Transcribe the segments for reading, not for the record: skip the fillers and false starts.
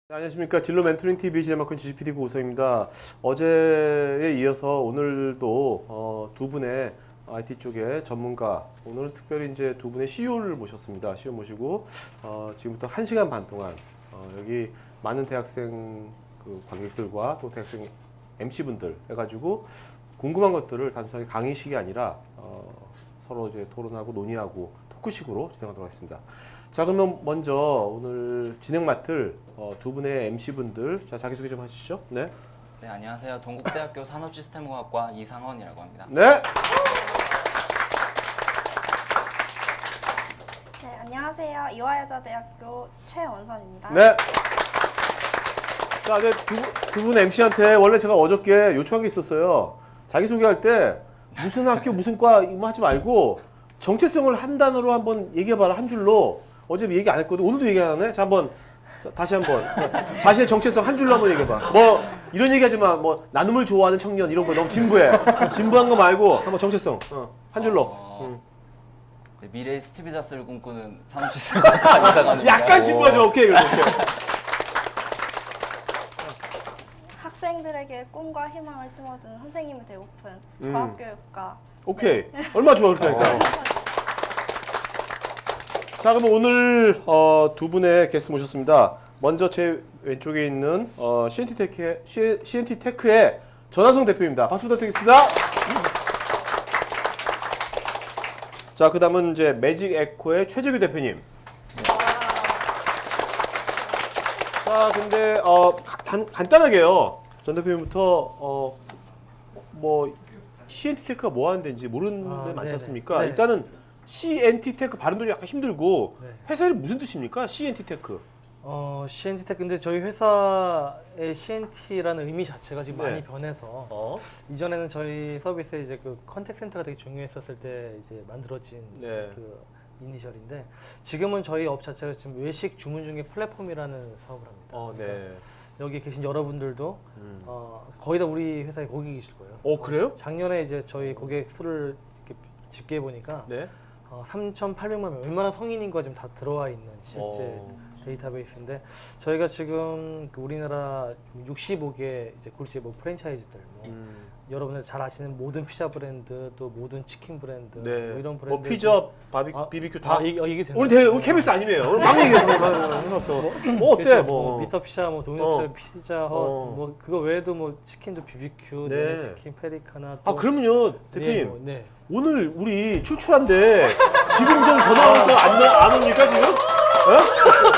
네, 안녕하십니까. 진로 멘토링 TV 진행맡은 GCPD 고우성입니다. 어제에 이어서 오늘도 두 분의 IT 쪽의 전문가, 오늘은 특별히 이제 두 분의 CEO를 모셨습니다. CEO 모시고 지금부터 1시간 반 동안 여기 많은 대학생 그 관객들과 또 대학생 MC분들 해가지고 궁금한 것들을 단순하게 강의식이 아니라 서로 이제 토론하고 논의하고 토크식으로 진행하도록 하겠습니다. 자, 그러면 먼저 오늘 진행 맡을 두 분의 MC분들, 자, 자기소개 좀 하시죠. 네. 네, 안녕하세요. 동국대학교 산업시스템공학과 이상헌이라고 합니다. 네. 네, 안녕하세요. 이화여자대학교 최원선입니다. 네. 자, 이제 두 분 MC한테 원래 제가 어저께 요청한 게 있었어요. 자기소개할 때 무슨 학교, 무슨 과 이거 하지 말고 정체성을 한 단어로 한번 얘기해봐라, 한 줄로. 어제 얘기 안 했거든. 오늘도 얘기 안 하네. 자, 한번 다시 한번 자신의 정체성 한 줄로 한번 얘기해봐. 뭐 이런 얘기하지 마. 뭐 나눔을 좋아하는 청년 이런 거 너무 진부해. 진부한 거 말고 한번 정체성 한 줄로. 네, 미래의 스티브 잡스를 꿈꾸는 산업시스템공학과 이상헌입니다. 약간 진부하죠. 오케이. 그래서 오케이. 학생들에게 꿈과 희망을 심어주는 선생님이 되고픈 과학교육과. 오케이. 얼마 좋아 그러니까. 자, 그러면 오늘 두 분의 게스트 모셨습니다. 먼저 제 왼쪽에 있는 CNT테크의 전하성 대표입니다. 박수 부탁드리겠습니다. 자, 그 다음은 이제 매직 에코의 최재규 대표님. 자, 근데 간단하게요. 전 대표님부터 뭐 CNT테크가 뭐 하는 데인지 모르는 데 많지 않습니까? 네. 일단은 CNT테크 발음도 약간 힘들고 네. 회사 이름 무슨 뜻입니까? CNT테크. CNT테크 근데 저희 회사의 CNT라는 의미 자체가 지금 네. 많이 변해서 이전에는 저희 서비스에 이제 그 컨택 센터가 되게 중요했었을 때 이제 만들어진 네. 그 이니셜인데 지금은 저희 업 자체가 지금 외식 주문 중개 플랫폼이라는 사업을 합니다. 네. 여기 계신 여러분들도 거의 다 우리 회사에 고객이실 거예요. 그래요? 작년에 이제 저희 고객 수를 이렇게 집계해 보니까 네. 3,800만 명, 웬만한 성인인과 지금 다 들어와 있는 실제 데이터베이스인데 저희가 지금 그 우리나라 65개 이제 굴지 뭐 프랜차이즈들 여러분들 잘 아시는 모든 피자 브랜드 또 모든 치킨 브랜드 네. 뭐 이런 브랜드 뭐 피자, 비비큐 다. 이게 되나요? 오늘 KBS 아니에요. 오늘 막 얘기해서 뭐 어때? 그렇죠. 뭐 미스터 피자, 뭐 동엽 피자 헛, 뭐 그거 외에도 뭐 치킨도 비비큐, 네. 치킨 페리카나. 또 그러면요 대표님 네. 오늘 우리 출출한데 지금 좀 전화 와서 안 옵니까 지금?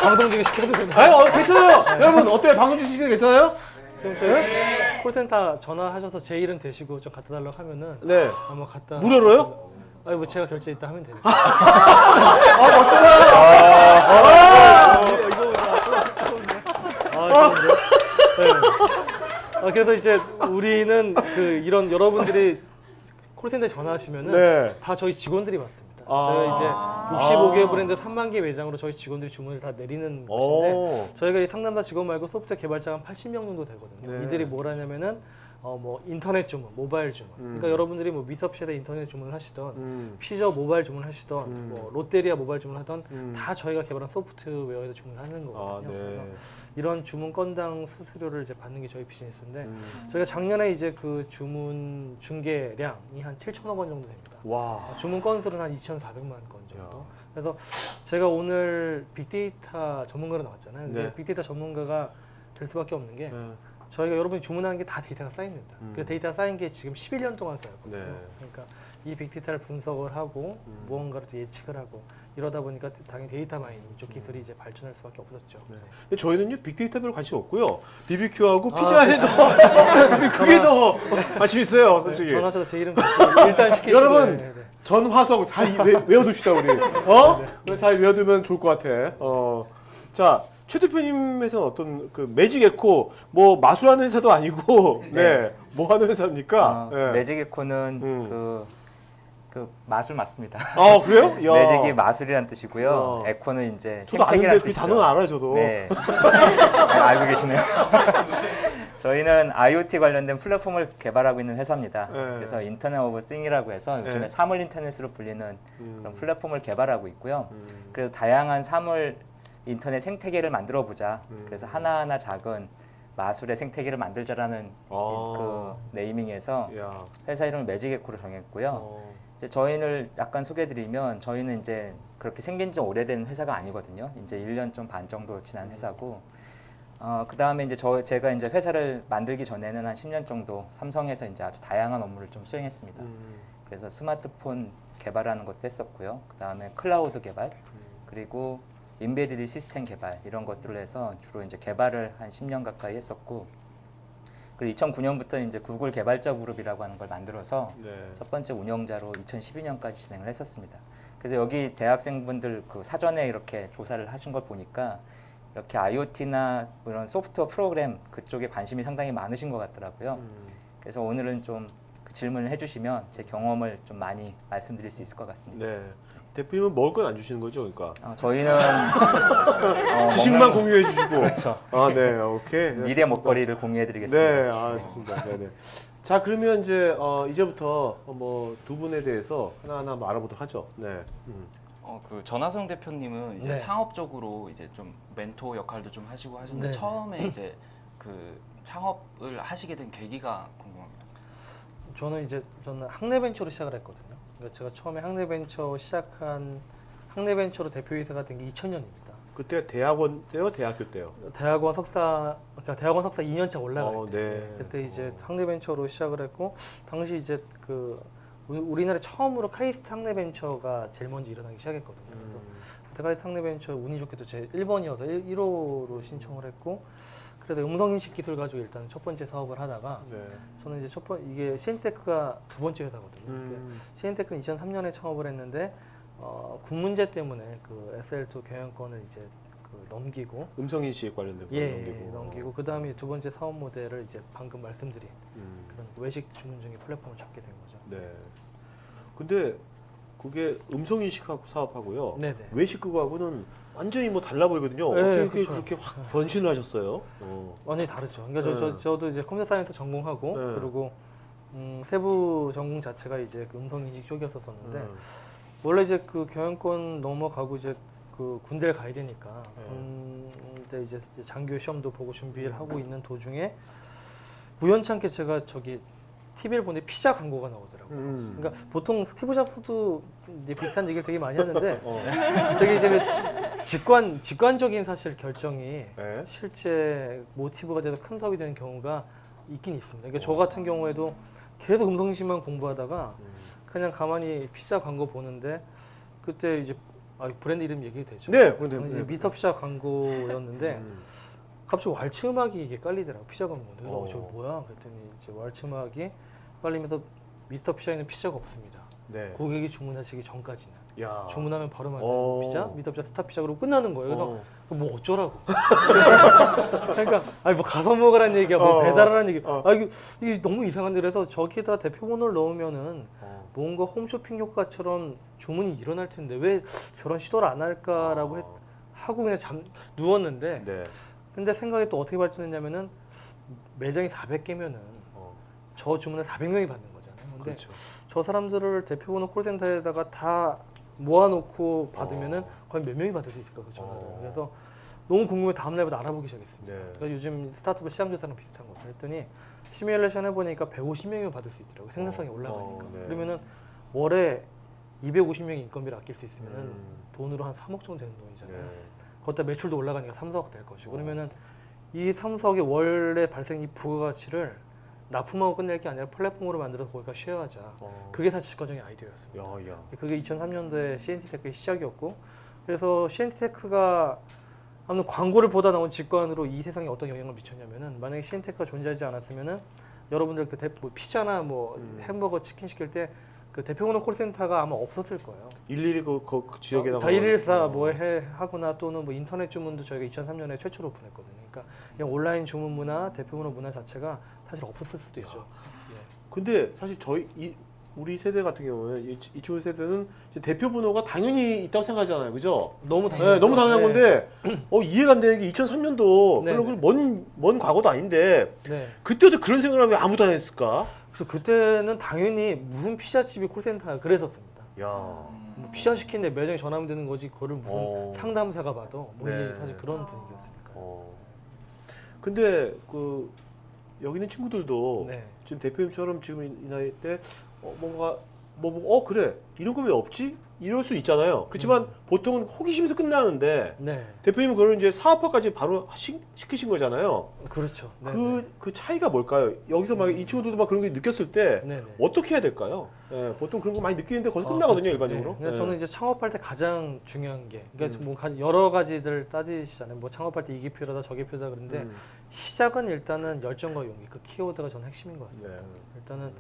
방송 중에 시켜도 되나요? 아니 괜찮아요. 여러분 어때요? 방송 주시기 괜찮아요? 그럼 저희 콜센터 전화하셔서 제 이름 대시고 좀 갖다 달라고 하면은 네. 한번 갖다. 무료로요? 아니 뭐 제가 결제 있다 하면 되니까. 그래서 이제 우리는 그 이런 여러분들이 콜센터에 전화하시면은 네. 다 저희 직원들이 받습니다. 저희가 이제 65개 브랜드 3만 개 매장으로 저희 직원들이 주문을 다 내리는 것인데 저희가 이 상담사 직원 말고 소프트웨어 개발자가 한 80명 정도 되거든요. 네. 이들이 뭘 하냐면은 뭐 인터넷 주문, 모바일 주문. 그러니까 여러분들이 뭐 미섭시에서 인터넷 주문을 하시던 피저 모바일 주문을 하시던 뭐 롯데리아 모바일 주문을 하던 다 저희가 개발한 소프트웨어에서 주문을 하는 거거든요. 네. 그래서 이런 주문 건당 수수료를 이제 받는 게 저희 비즈니스인데 저희가 작년에 이제 그 주문 중개량이 한 7천억 원 정도 됩니다. 와. 주문 건수는 한 2,400만 건 정도. 그래서 제가 오늘 빅데이터 전문가로 나왔잖아요. 근데 네. 빅데이터 전문가가 될 수밖에 없는 게 저희가 여러분이 주문하는 게 다 데이터가 쌓입니다. 그 데이터가 쌓인 게 지금 11년 동안 쌓였거든요. 네. 그러니까 이 빅데이터를 분석을 하고 무언가를 또 예측을 하고 이러다 보니까 당연히 데이터 마이닝 이쪽 기술이 이제 발전할 수밖에 없었죠. 근데 저희는요 빅데이터 별 관심 없고요. BBQ하고 피자에 더 그게 더 관심 있어요, 솔직히. 전화하셔서 제 이름 대시고 일단 시키시고 여러분 네. 전화성 잘 외워둡시다 우리. 잘 외워두면 좋을 것 같아. 자. 최 대표님 회사는 어떤 그 매직 에코 뭐 마술하는 회사도 아니고 네. 뭐 하는 회사입니까? 네. 매직 에코는 그 마술 맞습니다. 그래요? 야. 매직이 마술이란 뜻이고요. 에코는 이제 저도 아는데 생태계란 그 뜻이죠. 단어는 알아요, 저도. 네. 알고 계시네요. 저희는 IoT 관련된 플랫폼을 개발하고 있는 회사입니다. 네. 그래서 인터넷 오브 띵이라고 해서 요즘에 네. 사물 인터넷으로 불리는 그런 플랫폼을 개발하고 있고요. 그래서 다양한 사물 인터넷 생태계를 만들어 보자. 그래서 하나하나 작은 마술의 생태계를 만들자라는 그 네이밍에서 야. 회사 이름을 매직에코로 정했고요. 어. 이제 저희를 약간 소개드리면 저희는 이제 그렇게 생긴 지 오래된 회사가 아니거든요. 이제 1년 좀 반 정도 지난 회사고, 그 다음에 이제 제가 이제 회사를 만들기 전에는 한 10년 정도 삼성에서 이제 아주 다양한 업무를 좀 수행했습니다. 그래서 스마트폰 개발하는 것도 했었고요. 그 다음에 클라우드 개발, 그리고 인베디드 시스템 개발 이런 것들을 해서 주로 이제 개발을 한 10년 가까이 했었고, 그리고 2009년부터 이제 구글 개발자 그룹이라고 하는 걸 만들어서 네. 첫 번째 운영자로 2012년까지 진행을 했었습니다. 그래서 여기 대학생분들 그 사전에 이렇게 조사를 하신 걸 보니까 이렇게 IoT나 이런 소프트웨어 프로그램 그쪽에 관심이 상당히 많으신 것 같더라고요. 그래서 오늘은 좀 그 질문을 해주시면 제 경험을 좀 많이 말씀드릴 수 있을 것 같습니다. 네. 대표님은 먹을 건 안 주시는 거죠, 그러니까? 저희는 지식만 먹는 공유해 주시고. 그렇죠. 아, 네, 오케이. 네, 미래 좋습니다. 먹거리를 공유해드리겠습니다. 네, 아, 좋습니다. 네, 네. 자, 그러면 이제 이제부터 뭐 두 분에 대해서 하나하나 한번 알아보도록 하죠. 네. 그 전하성 대표님은 이제 네. 창업적으로 이제 좀 멘토 역할도 좀 하시고 하셨는데 네. 처음에 이제 그 창업을 하시게 된 계기가 궁금합니다. 저는 학내벤처로 시작을 했거든요. 그러니까 제가 처음에 학내벤처로 대표이사가 된 게 2000년입니다. 그때가 대학원 때요, 대학교 때요? 대학원 석사 2년차 올라갈 때 네. 그때 이제 학내벤처로 시작을 했고, 당시 이제 그 우리나라에 처음으로 카이스트 학내벤처가 제일 먼저 일어나기 시작했거든요. 그래서 그때 카이스트 학내벤처 운이 좋게도 제 1번이어서 1호로 신청을 했고, 그래서 음성인식 기술 가지고 일단 첫 번째 사업을 하다가 네. 저는 이제 이게 시엔텍가 두 번째 회사거든요. 시엔텍은 2003년에 창업을 했는데 군 문제 때문에 그 SL2 경영권을 이제 넘기고 음성인식 관련된 거 넘기고 그 다음에 두 번째 사업 모델을 이제 방금 말씀드린 그런 외식 주문중개 플랫폼을 잡게 된 거죠. 네. 근데 그게 음성인식 사업하고요. 네네. 외식 그거하고는 완전히 뭐 달라 보이거든요. 네, 어떻게 그쵸. 그렇게 확 변신을 하셨어요? 완전히 다르죠. 그러니까 네. 저도 이제 컴퓨터 사이언스 전공하고 네. 그리고 세부 전공 자체가 이제 그 음성인식 쪽이었었는데 음. 원래 이제 그 경영권 넘어가고 이제 그 군대를 가야 되니까 네. 군대 이제 장교 시험도 보고 준비를 하고 있는 도중에 우연찮게 제가 TV를 보는데 피자 광고가 나오더라고요. 그러니까 보통 스티브 잡스도 이제 비슷한 얘기를 되게 많이 하는데 되게 이제 그 직관적인 사실 결정이 네. 실제 모티브가 돼서 큰 사업이 되는 경우가 있긴 있습니다. 그러니까 저 같은 경우에도 계속 음성인식만 공부하다가 그냥 가만히 피자 광고 보는데 그때 이제 브랜드 이름 얘기해도 되죠? 네, 브랜드 당시 네. 미터 피자 광고였는데 갑자기 왈츠 음악이 이게 깔리더라고, 피자 광고인데. 그래서 저 뭐야? 그랬더니 이제 왈츠 음악이 깔리면서 미스터 피자에는 피자가 없습니다. 네. 고객이 주문하시기 전까지는. 야. 주문하면 바로 만드는 피자, 미스터 피자 스타 피자 그러고 끝나는 거예요. 그래서 뭐 어쩌라고. 그러니까 뭐 가서 먹으라는 얘기야, 뭐 배달하라는 얘기. 이게 너무 이상한데. 그래서 저기에다 대표번호를 넣으면은 뭔가 홈쇼핑 효과처럼 주문이 일어날 텐데 왜 저런 시도를 안 할까라고 하고 그냥 누웠는데. 네. 근데 생각이 또 어떻게 발전했냐면은 매장이 400개면은 저 주문을 400명이 받는 거잖아요. 근데 그렇죠. 저 사람들을 대표번호 콜센터에다가 다 모아놓고 받으면은 거의 몇 명이 받을 수 있을까, 그 전화를. 그래서 너무 궁금해 다음 날부터 알아보기 시작했습니다. 네. 그러니까 요즘 스타트업 시장 조사랑 비슷한 거죠. 했더니 시뮬레이션 해보니까 150명이 받을 수 있더라고요. 생산성이 올라가니까. 네. 그러면은 월에 250명이 인건비를 아낄 수 있으면은 돈으로 한 3억 정도 되는 돈이잖아요. 네. 거기다 매출도 올라가니까 3, 4억 될 것이고. 그러면은 이 3, 4억의 월에 발생 이 부가가치를 납품하고 끝낼 게 아니라 플랫폼으로 만들어서 거기가 쉐어하자. 그게 사실 직관적인 아이디어였습니다. 야. 그게 2003년도에 CNT테크의 시작이었고, 그래서 CNT테크가 아무튼 광고를 보다 나온 직관으로 이 세상에 어떤 영향을 미쳤냐면은, 만약에 CNT테크가 존재하지 않았으면은 여러분들 뭐 피자나 뭐 햄버거, 치킨 시킬 때 그 대표번호 콜센터가 아마 없었을 거예요. 일일이 그 지역에다가 다 114 뭐 하거나 또는 뭐 인터넷 주문도 저희가 2003년에 최초로 오픈했거든요. 그러니까 그냥 온라인 주문 문화, 대표번호 문화 자체가 사실 없었을 수도 있죠. 근데 사실 우리 세대 같은 경우는 이 친구 세대는 이제 대표 번호가 당연히 있다고 생각하잖아요, 그죠? 너무 당연하죠. 네, 너무 당연한 건데 이해가 안 되는 게 2003년도 네, 별로 먼 과거도 아닌데 네. 그때도 그런 생각을 왜 아무도 안 했을까? 그래서 그때는 당연히 무슨 피자집이 콜센터야 그랬었습니다. 야, 뭐 피자시키는데 매장에 전화하면 되는 거지 그거를 무슨 상담사가 봐도 뭐 네. 이게 사실 그런 분위기였으니까. 근데 그 여기 있는 친구들도 네. 지금 대표님처럼 지금 이 나이 때 뭔가 뭐 보고 그래 이런 거 왜 없지? 이럴 수 있잖아요. 그렇지만 보통은 호기심에서 끝나는데 네. 대표님은 그걸 이제 사업화까지 바로 시키신 거잖아요. 그렇죠. 네. 그 차이가 뭘까요? 여기서 막 이 친구들도 막 그런 게 느꼈을 때 네. 네. 어떻게 해야 될까요? 예, 보통 그런 거 많이 느끼는데 거기서 끝나거든요, 그렇죠. 일반적으로. 네. 그래서 예. 저는 이제 창업할 때 가장 중요한 게, 그러니까 뭐 여러 가지들 따지시잖아요. 뭐 창업할 때 이 기표라다 저 기표다 그런데 시작은 일단은 열정과 용기, 그 키워드가 저는 핵심인 것 같습니다. 네. 일단은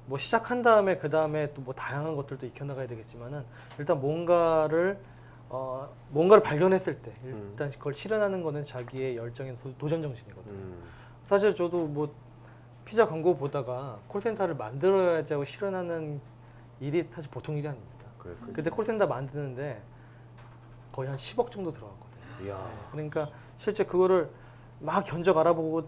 뭐 시작한 다음에 그 다음에 또 뭐 다양한 것들도 익혀나가야 되겠지만은 일단 뭔가를 발견했을 때 일단 그걸 실현하는 거는 자기의 열정인 도전 정신이거든요. 사실 저도 뭐 피자 광고 보다가 콜센터를 만들어야지 하고 실현하는 일이 사실 보통 일이 아닙니다. 그때 콜센터 만드는데 거의 한 10억 정도 들어갔거든요. 이야. 그러니까 실제 그거를 막 견적 알아보고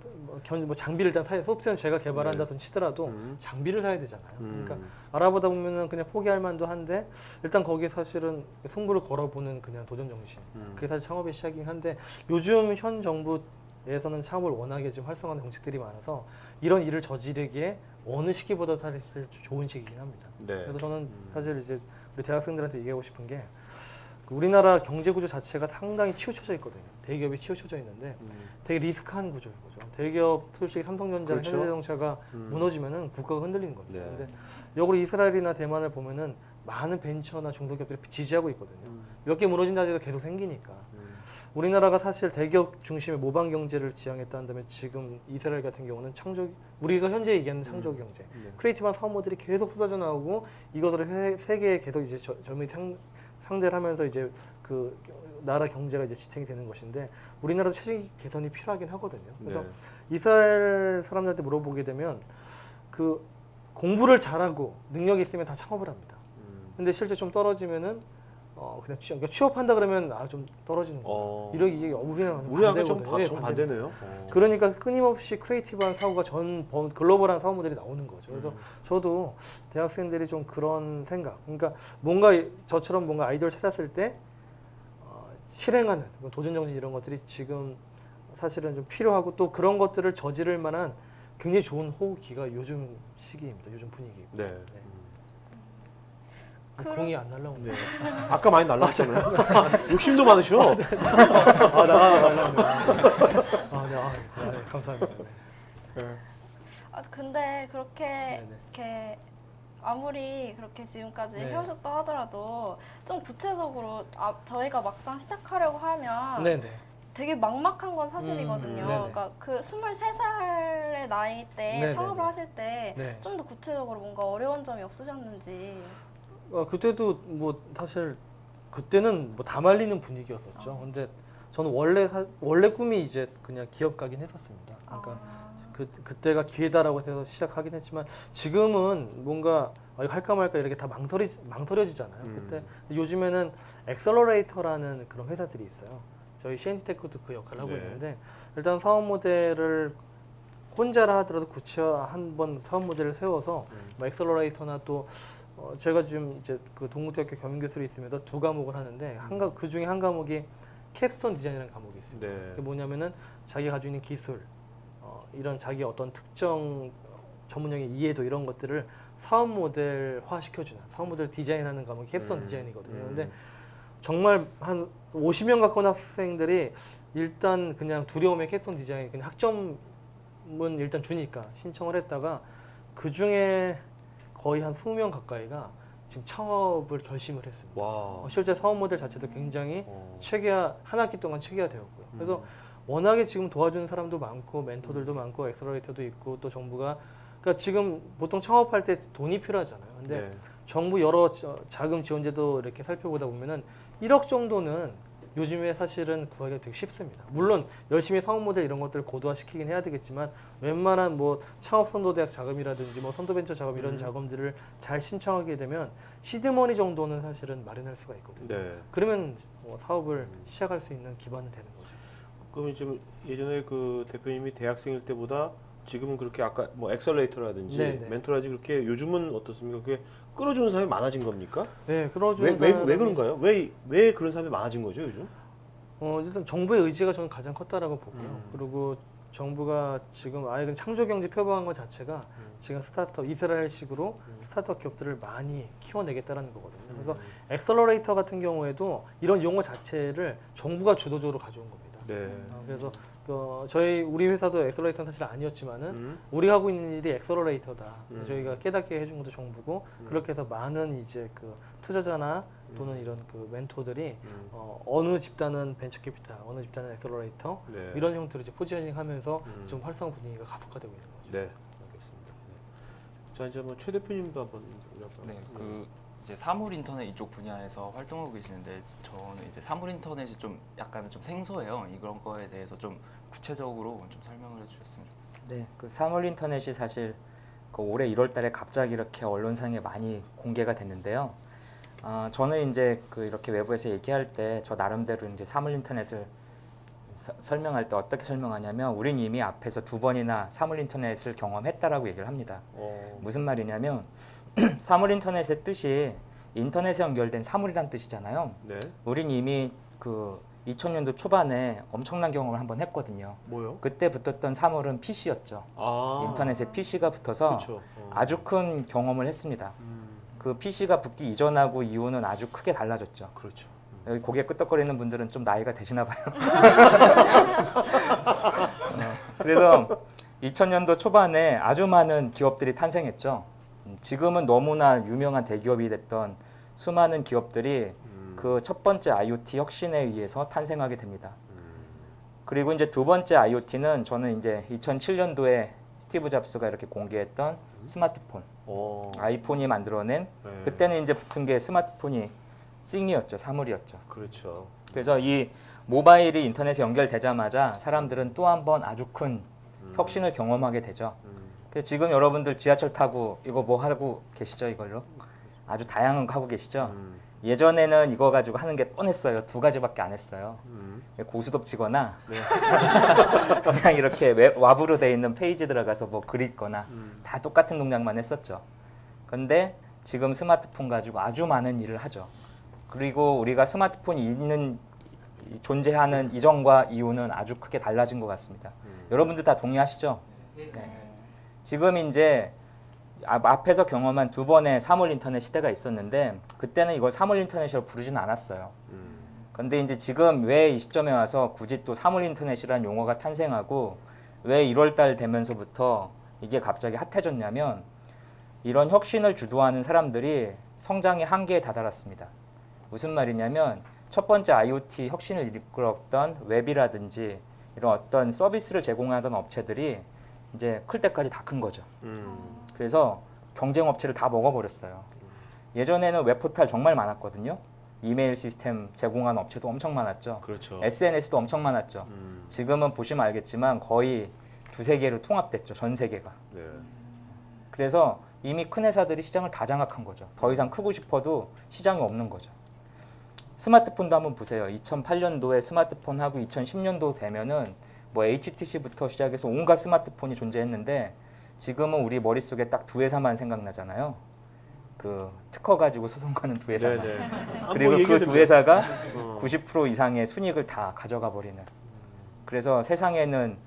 뭐 장비를 일단 사야, 소프트웨어는 제가 개발한다 손 치더라도 장비를 사야 되잖아요. 그러니까 알아보다 보면은 그냥 포기할 만도 한데 일단 거기에 사실은 승부를 걸어보는 그냥 도전 정신. 그게 사실 창업의 시작이긴 한데 요즘 현 정부에서는 창업을 워낙에 지금 활성화하는 정책들이 많아서 이런 일을 저지르기에 어느 시기보다 사실 좋은 시기긴 합니다. 네. 그래서 저는 사실 이제 우리 대학생들한테 얘기하고 싶은 게 우리나라 경제 구조 자체가 상당히 치우쳐져 있거든요. 대기업이 치우쳐져 있는데 되게 리스크한 구조인 거죠. 대기업 솔직히 삼성전자나 그렇죠. 현대자동차가 무너지면은 국가가 흔들리는 거죠. 네. 근데 역으로 이스라엘이나 대만을 보면은 많은 벤처나 중소기업들이 지지하고 있거든요. 몇 개 무너진다 해도 계속 생기니까. 우리나라가 사실 대기업 중심의 모방 경제를 지향했다 한다면 지금 이스라엘 같은 경우는 우리가 현재 얘기하는 창조 경제, 크리에이티브한 사업 모델이 계속 쏟아져 나오고 이것을 세계에 계속 이제 젊은이 상대를 하면서 이제 그 나라 경제가 이제 지탱이 되는 것인데 우리나라도 체질 개선이 필요하긴 하거든요. 그래서 네. 이스라엘 사람들한테 물어보게 되면 그 공부를 잘하고 능력이 있으면 다 창업을 합니다. 근데 실제 좀 떨어지면은 그냥 그러니까 취업한다 그러면 좀 떨어지는 거예요. 이게 우리랑은 좀 반대거든요. 반대네요. 그러니까 끊임없이 크리에이티브한 사고가 글로벌한 사업 모델이 나오는 거죠. 그래서 저도 대학생들이 좀 그런 생각, 그러니까 뭔가 저처럼 뭔가 아이디어를 찾았을 때 실행하는 도전 정신 이런 것들이 지금 사실은 좀 필요하고 또 그런 것들을 저지를 만한 굉장히 좋은 호기가 요즘 시기입니다. 요즘 분위기고. 네. 공이 안 날라오네. 네. 아까 많이 날라왔잖아요. 욕심도 많으셔. 네, 감사합니다. 네. 근데 그렇게 네네. 이렇게 아무리 그렇게 지금까지 네. 해오셨다 하더라도 좀 구체적으로 저희가 막상 시작하려고 하면 네네. 되게 막막한 건 사실이거든요. 네네. 그러니까 그 23살의 나이 때 네네네. 창업을 하실 때 좀 네. 더 구체적으로 뭔가 어려운 점이 없으셨는지. 그때도 뭐 사실 그때는 뭐 다 말리는 분위기였었죠. 근데 저는 원래 꿈이 이제 그냥 기업 가긴 했었습니다. 그러니까 그때가 기회다라고 해서 시작하긴 했지만 지금은 뭔가 이거 할까 말까 이렇게 다 망설여지잖아요. 그때 요즘에는 엑셀러레이터라는 그런 회사들이 있어요. 저희 CNT테크도 그 역할을 하고 네. 있는데 일단 사업 모델을 혼자라 하더라도 한번 사업 모델을 세워서 뭐 엑셀러레이터나 또 제가 지금 이제 그 동국대학교 겸임교수로 있으면서 2과목을 하는데 그 중에 한 과목이 캡스톤 디자인이라는 과목이 있습니다. 네. 그게 뭐냐면은 자기가 가지고 있는 기술, 이런 자기 어떤 특정 전문용의 이해도 이런 것들을 사업 모델화 시켜주는 사업 모델 디자인하는 과목이 캡스톤 디자인이거든요. 근데 정말 한 50명 가까운 학생들이 일단 그냥 두려움에 캡스톤 디자인 그냥 학점은 일단 주니까 신청을 했다가 그 중에 거의 한 20명 가까이가 지금 창업을 결심을 했습니다. 와. 실제 사업 모델 자체도 굉장히 한 학기 동안 체계화되었고요. 그래서 워낙에 지금 도와주는 사람도 많고 멘토들도 많고 엑셀러레이터도 있고 또 정부가 그러니까 지금 보통 창업할 때 돈이 필요하잖아요. 근데 네. 정부 여러 자금 지원제도 이렇게 살펴보다 보면은 1억 정도는 요즘에 사실은 구하기가 되게 쉽습니다. 물론 열심히 사업 모델 이런 것들을 고도화시키긴 해야 되겠지만 웬만한 뭐 창업 선도대학 자금이라든지 뭐 선도벤처 자금 이런 자금들을 잘 신청하게 되면 시드머니 정도는 사실은 마련할 수가 있거든요. 네. 그러면 뭐 사업을 시작할 수 있는 기반이 되는 거죠. 그럼 지금 예전에 그 대표님이 대학생일 때보다 지금은 그렇게 아까 뭐 엑셀레이터라든지 네네. 멘토라든지 그렇게 요즘은 어떻습니까? 그게 끌어주는 사람이 많아진 겁니까? 네, 끌어주는 왜 사람이 그런가요? 왜 그런 사람이 많아진 거죠 요즘? 일단 정부의 의지가 저는 가장 컸다라고 보고요. 음. 그리고 정부가 지금 아예 그냥 창조 경제 표방한 것 자체가 지금 스타트업 이스라엘식으로 스타트업 기업들을 많이 키워내겠다라는 거거든요. 그래서 엑셀러레이터 같은 경우에도 이런 용어 자체를 정부가 주도적으로 가져온 겁니다. 네. 그래서 우리 회사도 엑셀러레이터는 사실 아니었지만은 음. 우리가 하고 있는 일이 엑셀러레이터다. 음. 저희가 깨닫게 해준 것도 정부고 그렇게 해서 많은 이제 그 투자자나 또는 이런 그 멘토들이 어느 집단은 벤처 캐피탈, 어느 집단은 엑셀러레이터 네. 이런 형태로 이제 포지셔닝하면서 좀 활성화 분위기가 가속화되고 있는 거죠. 네. 알겠습니다. 네. 자 이제 뭐 최 대표님도 한번 네, 그 이제 사물 인터넷 이쪽 분야에서 활동하고 계시는데 저는 이제 사물 인터넷이 좀 약간 좀 생소해요. 이런 거에 대해서 좀 구체적으로 좀 설명을 해주셨으면 좋겠습니다. 네, 그 사물 인터넷이 사실 그 올해 1월달에 갑자기 이렇게 언론상에 많이 공개가 됐는데요. 저는 이제 그 이렇게 외부에서 얘기할 때 저 나름대로 이제 사물 인터넷을 설명할 때 어떻게 설명하냐면, 우린 이미 앞에서 2번이나 사물 인터넷을 경험했다라고 얘기를 합니다. 무슨 말이냐면 사물 인터넷의 뜻이 인터넷에 연결된 사물이란 뜻이잖아요. 네. 우린 이미 그 2000년도 초반에 엄청난 경험을 한번 했거든요. 뭐요? 그때 붙었던 사물은 PC였죠. 인터넷에 PC가 붙어서 그렇죠. 아주 큰 경험을 했습니다. 그 PC가 붙기 이전하고 이후는 아주 크게 달라졌죠. 그렇죠. 여기 고개 끄덕거리는 분들은 좀 나이가 되시나 봐요. 그래서 2000년도 초반에 아주 많은 기업들이 탄생했죠. 지금은 너무나 유명한 대기업이 됐던 수많은 기업들이 그 첫 번째 IoT 혁신에 의해서 탄생하게 됩니다. 그리고 이제 두 번째 IoT는 저는 이제 2007년도에 스티브 잡스가 이렇게 공개했던 스마트폰, 아이폰이 만들어낸, 네. 그때는 이제 붙은 게 스마트폰이 싱이었죠, 사물이었죠. 그렇죠. 그래서 이 모바일이 인터넷에 연결되자마자 사람들은 또 한 번 아주 큰 혁신을 경험하게 되죠. 그래서 지금 여러분들 지하철 타고 이거 뭐 하고 계시죠, 이걸로? 아주 다양한 거 하고 계시죠? 예전에는 이거 가지고 하는 게 뻔했어요. 2가지밖에 안 했어요. 고스톱 치거나 그냥 이렇게 와브로 돼 있는 페이지 들어가서 뭐 글 읽거나 다 똑같은 동작만 했었죠. 근데 지금 스마트폰 가지고 아주 많은 일을 하죠. 그리고 우리가 스마트폰이 존재하는 이전과 이후는 아주 크게 달라진 것 같습니다. 여러분들 다 동의하시죠? 네. 지금 이제 앞에서 경험한 2번의 사물 인터넷 시대가 있었는데, 그때는 이걸 사물 인터넷이라고 부르지는 않았어요. 근데 이제 지금 왜 이 시점에 와서 굳이 또 사물 인터넷이라는 용어가 탄생하고 왜 1월달 되면서부터 이게 갑자기 핫해졌냐면, 이런 혁신을 주도하는 사람들이 성장의 한계에 다다랐습니다. 무슨 말이냐면, 첫 번째 IoT 혁신을 이끌었던 웹이라든지 이런 어떤 서비스를 제공하던 업체들이 이제 클 때까지 다 큰 거죠. 그래서 경쟁 업체를 다 먹어버렸어요. 예전에는 웹포탈 정말 많았거든요. 이메일 시스템 제공하는 업체도 엄청 많았죠. 그렇죠. SNS도 엄청 많았죠. 지금은 보시면 알겠지만 거의 2-3개로 통합됐죠. 전 세계가. 네. 그래서 이미 큰 회사들이 시장을 다 장악한 거죠. 더 이상 크고 싶어도 시장이 없는 거죠. 스마트폰도 한번 보세요. 2008년도에 스마트폰하고 2010년도 되면은 뭐 HTC부터 시작해서 온갖 스마트폰이 존재했는데, 지금은 우리 머릿속에 딱 2회사만 생각나잖아요. 그 특허 가지고 소송 거는 2회사만. 네네. 그리고 뭐 그 2회사가 어. 90% 이상의 순이익을 다 가져가 버리는. 그래서 세상에는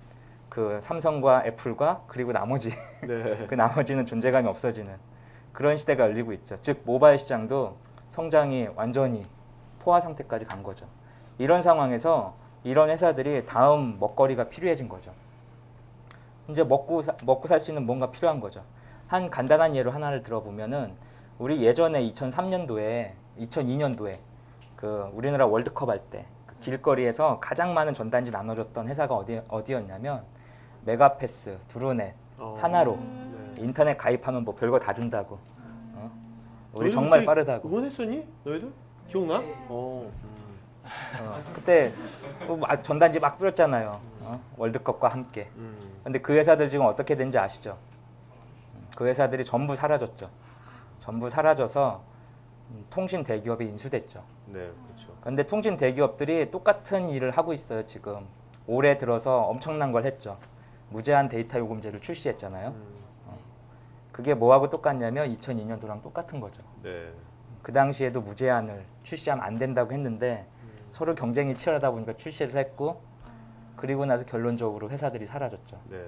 그 삼성과 애플과 그리고 나머지 네. 그 나머지는 존재감이 없어지는 그런 시대가 열리고 있죠. 즉 모바일 시장도 성장이 완전히 포화 상태까지 간 거죠. 이런 상황에서 이런 회사들이 다음 먹거리가 필요해진 거죠. 이제 먹고 살 수 있는 뭔가 필요한 거죠. 한 간단한 예로 하나를 들어보면은, 우리 예전에 2003년도에 2002년도에 그 우리나라 월드컵 할 때 그 길거리에서 가장 많은 전단지 나눠줬던 회사가 어디였냐면 메가패스, 드루넷, 하나로. 네. 인터넷 가입하면 뭐 별거 다 준다고. 우리 너희들 정말 그때 빠르다고. 응원했었니? 너희들? 기억나? 그때 전단지 막 뿌렸잖아요. 월드컵과 함께. 근데 그 회사들 지금 어떻게 된지 아시죠? 그 회사들이 전부 사라졌죠. 전부 사라져서 통신 대기업이 인수됐죠. 네, 그렇죠. 근데 통신 대기업들이 똑같은 일을 하고 있어요, 지금. 올해 들어서 엄청난 걸 했죠. 무제한 데이터 요금제를 출시했잖아요. 그게 뭐하고 똑같냐면 2002년도랑 똑같은 거죠. 네. 그 당시에도 무제한을 출시하면 안 된다고 했는데 서로 경쟁이 치열하다 보니까 출시를 했고 그리고 나서 결론적으로 회사들이 사라졌죠. 네.